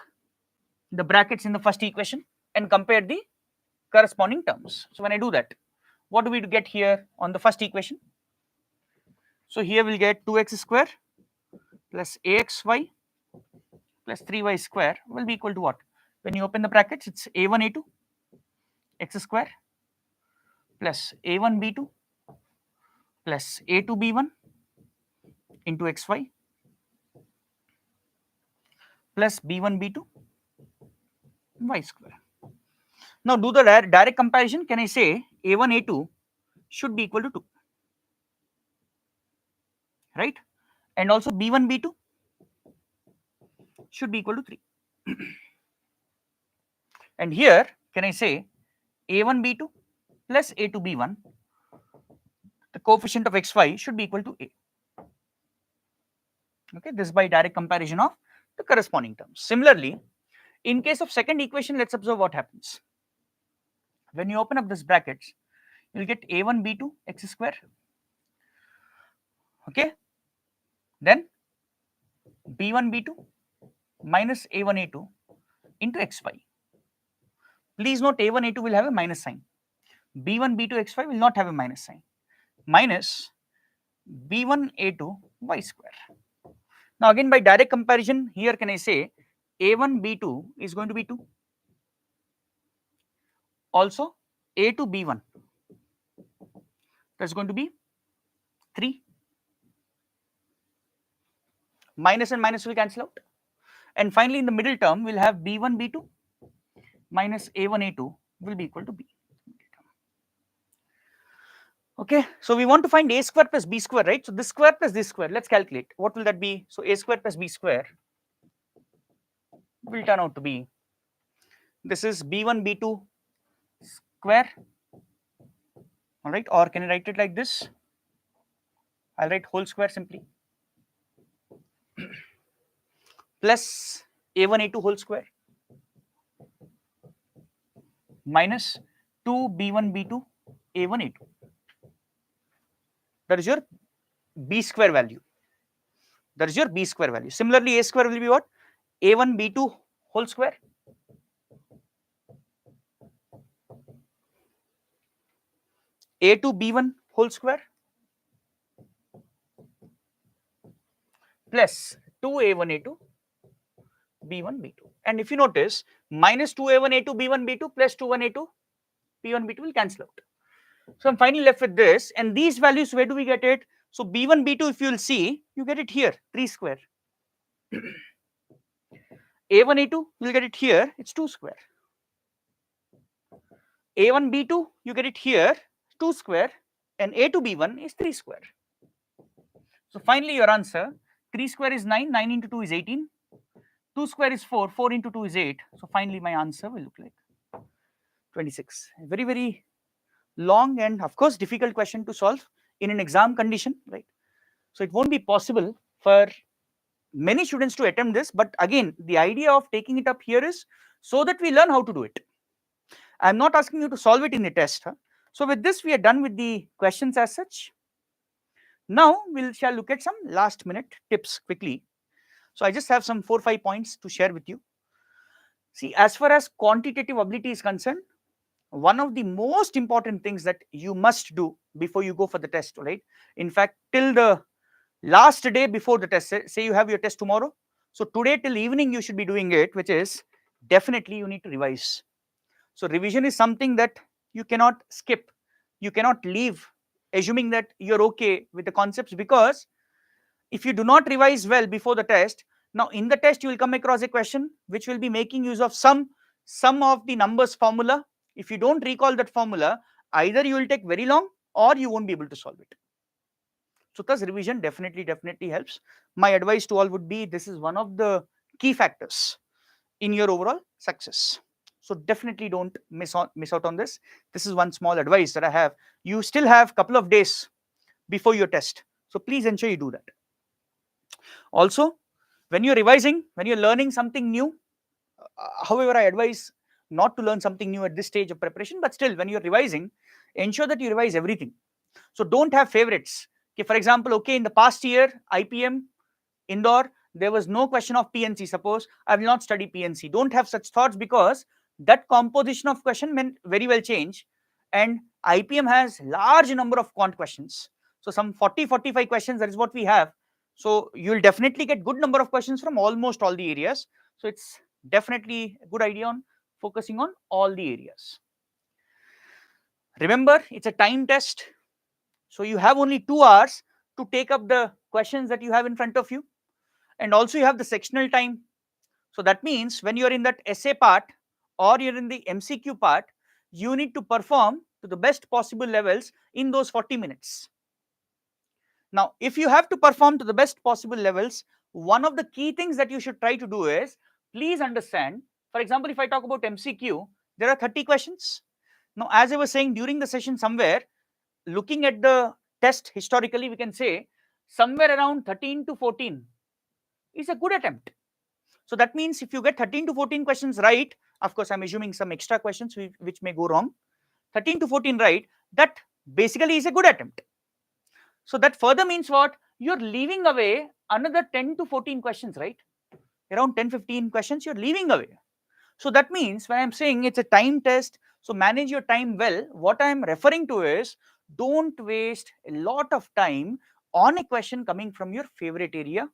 the brackets in the first equation and compare the corresponding terms. So when I do that, what do we get here on the first equation? So here we'll get 2x square plus axy plus 3y square will be equal to what? When you open the brackets, it's a1 a2 x square plus a1 b2 plus a2 b1 into xy plus b1 b2 y square. Now do the direct comparison. Can I say a1 a2 should be equal to 2, right? And also b1 b2 should be equal to 3. And here can I say a1 b2 plus a2 b1, the coefficient of xy should be equal to a. Okay, this is by direct comparison of the corresponding terms. Similarly, in case of second equation, let's observe what happens. When you open up this brackets, you'll get a1 b2 x square, okay, then b1 b2 minus a1 a2 into xy. Please note a1 a2 will have a minus sign, b1 b2 xy will not have a minus sign, minus b1 a2 y square. Now again by direct comparison, here can I say a1 b2 is going to be 2, also a2 b1, that's going to be 3, minus and minus will cancel out, and finally in the middle term we'll have b1 b2 minus a1 a2 will be equal to b. Okay, so we want to find a square plus b square, right? So this square plus this square, let's calculate. What will that be? So a square plus b square will turn out to be, this is b1 b2 square, all right, or can I write it like this? I'll write whole square simply, plus a1 a2 whole square minus 2b1 b2 a1 a2. That is your b square value. That is your b square value. Similarly, a square will be what? a1 b2 whole square a2 b1 whole square plus 2a1 a2 b1 b2. And if you notice, minus 2a1 a2 b1 b2 plus 2 1 a2 b1 b2 will cancel out. So I'm finally left with this, and these values, where do we get it? So b1 b2, if you will see, you get it here, 3 square. a1 a2, you'll get it here, it's 2 square. a1 b2, you get it here, 2 square, and a2 b1 is 3 square. So finally your answer, 3 square is 9, 9 into 2 is 18, 2 square is 4, 4 into 2 is 8. So finally my answer will look like 26. Very, very long and of course difficult question to solve in an exam condition, right? So it won't be possible for many students to attempt this, but again the idea of taking it up here is so that we learn how to do it. I'm not asking you to solve it in the test. So with this we are done with the questions as such. Now we shall look at some last minute tips quickly. So I just have some 4-5 points to share with you. See, as far as quantitative ability is concerned, one of the most important things that you must do before you go for the test, right? In fact, till the last day before the test, say you have your test tomorrow, so today till evening you should be doing it, which is definitely you need to revise. So revision is something that you cannot skip, you cannot leave assuming that you're okay with the concepts, because if you do not revise well before the test, now in the test you will come across a question which will be making use of some of the numbers formula. If you don't recall that formula, either you will take very long or you won't be able to solve it. So thus revision definitely helps. My advice to all would be, this is one of the key factors in your overall success. So definitely don't miss out on this. This is one small advice that I have. You still have couple of days before your test, so please ensure you do that. Also, when you're revising, when you're learning something new, however, I advise not to learn something new at this stage of preparation, but still when you're revising, ensure that you revise everything. So don't have favorites. Okay, for example, okay, in the past year, IPM Indore, there was no question of PNC. Suppose I will not study PNC. Don't have such thoughts, because that composition of question may very well change, and IPM has large number of quant questions. So some 40-45 questions, that is what we have. So you'll definitely get good number of questions from almost all the areas. So it's definitely a good idea on focusing on all the areas. Remember, it's a time test. So you have only 2 hours to take up the questions that you have in front of you. And also you have the sectional time. So that means when you're in that essay part or you're in the MCQ part, you need to perform to the best possible levels in those 40 minutes. Now, if you have to perform to the best possible levels, one of the key things that you should try to do is, please understand, for example, if I talk about MCQ, there are 30 questions. Now, as I was saying during the session somewhere, looking at the test historically, we can say somewhere around 13 to 14 is a good attempt. So that means if you get 13 to 14 questions right, of course, I'm assuming some extra questions which may go wrong, 13 to 14 right, that basically is a good attempt. So that further means what? You're leaving away another 10 to 14 questions, right? Around 10-15 questions you're leaving away. So that means when I'm saying it's a time test, so manage your time well, what I'm referring to is, don't waste a lot of time on a question coming from your favorite area.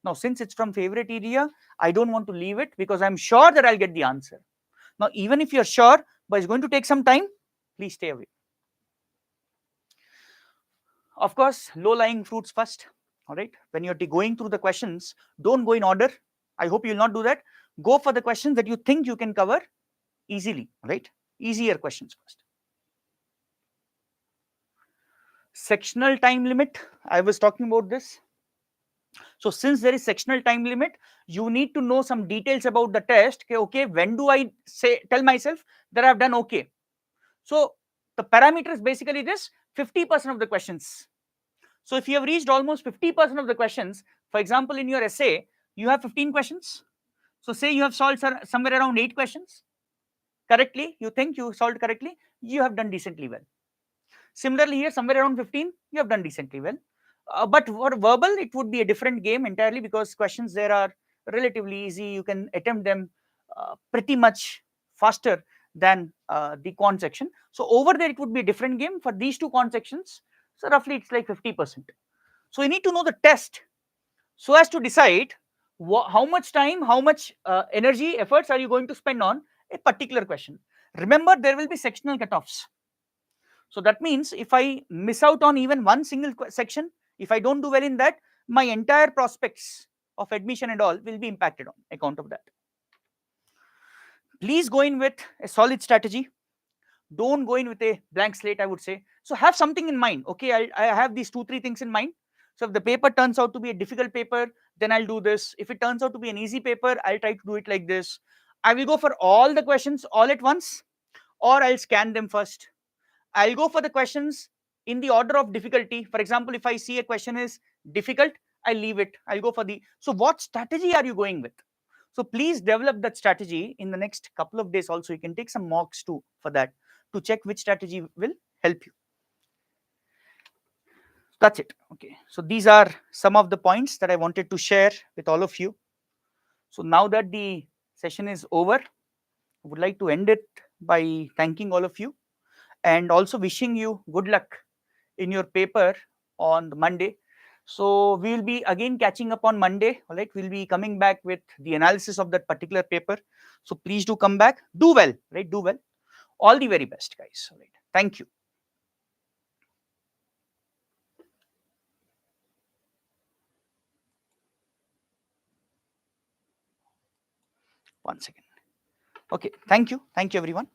Now, since it's from favorite area, I don't want to leave it, because I'm sure that I'll get the answer. Now, even if you're sure, but it's going to take some time, please stay away. Of course, low-lying fruits first. All right. When you're going through the questions, don't go in order. I hope you'll not do that. Go for the questions that you think you can cover easily, right? Easier questions first. Sectional time limit, I was talking about this. So since there is sectional time limit, you need to know some details about the test. Okay, when do I say tell myself that I've done okay? So the parameter is basically this: 50% of the questions. So if you have reached almost 50% of the questions, for example, in your essay, you have 15 questions. So say you have solved somewhere around 8 questions correctly, you think you solved correctly, you have done decently well. Similarly, here somewhere around 15, you have done decently well. But for verbal, it would be a different game entirely, because questions there are relatively easy. You can attempt them pretty much faster than the quant section. So over there, it would be a different game for these two quant sections. So roughly, it's like 50%. So you need to know the test so as to decide how much time, how much energy, efforts are you going to spend on a particular question. Remember, there will be sectional cutoffs. So that means if I miss out on even one single section, if I don't do well in that, my entire prospects of admission and all will be impacted on account of that. Please go in with a solid strategy. Don't go in with a blank slate, I would say. So have something in mind. Okay, I have these 2 3 things in mind. So if the paper turns out to be a difficult paper, then I'll do this. If it turns out to be an easy paper, I'll try to do it like this. I will go for all the questions all at once, or I'll scan them first. I'll go for the questions in the order of difficulty. For example, if I see a question is difficult, I'll leave it. I'll go for the. So what strategy are you going with? So please develop that strategy in the next couple of days. Also, you can take some mocks too for that, to check which strategy will help you. That's it. Okay. So these are some of the points that I wanted to share with all of you. So now that the session is over, I would like to end it by thanking all of you and also wishing you good luck in your paper on the Monday. So we will be again catching up on Monday. All right, we'll be coming back with the analysis of that particular paper. So please do come back. Do well, right? Do well. All the very best, guys. All right. Thank you. One second. Okay. Thank you. Thank you, everyone.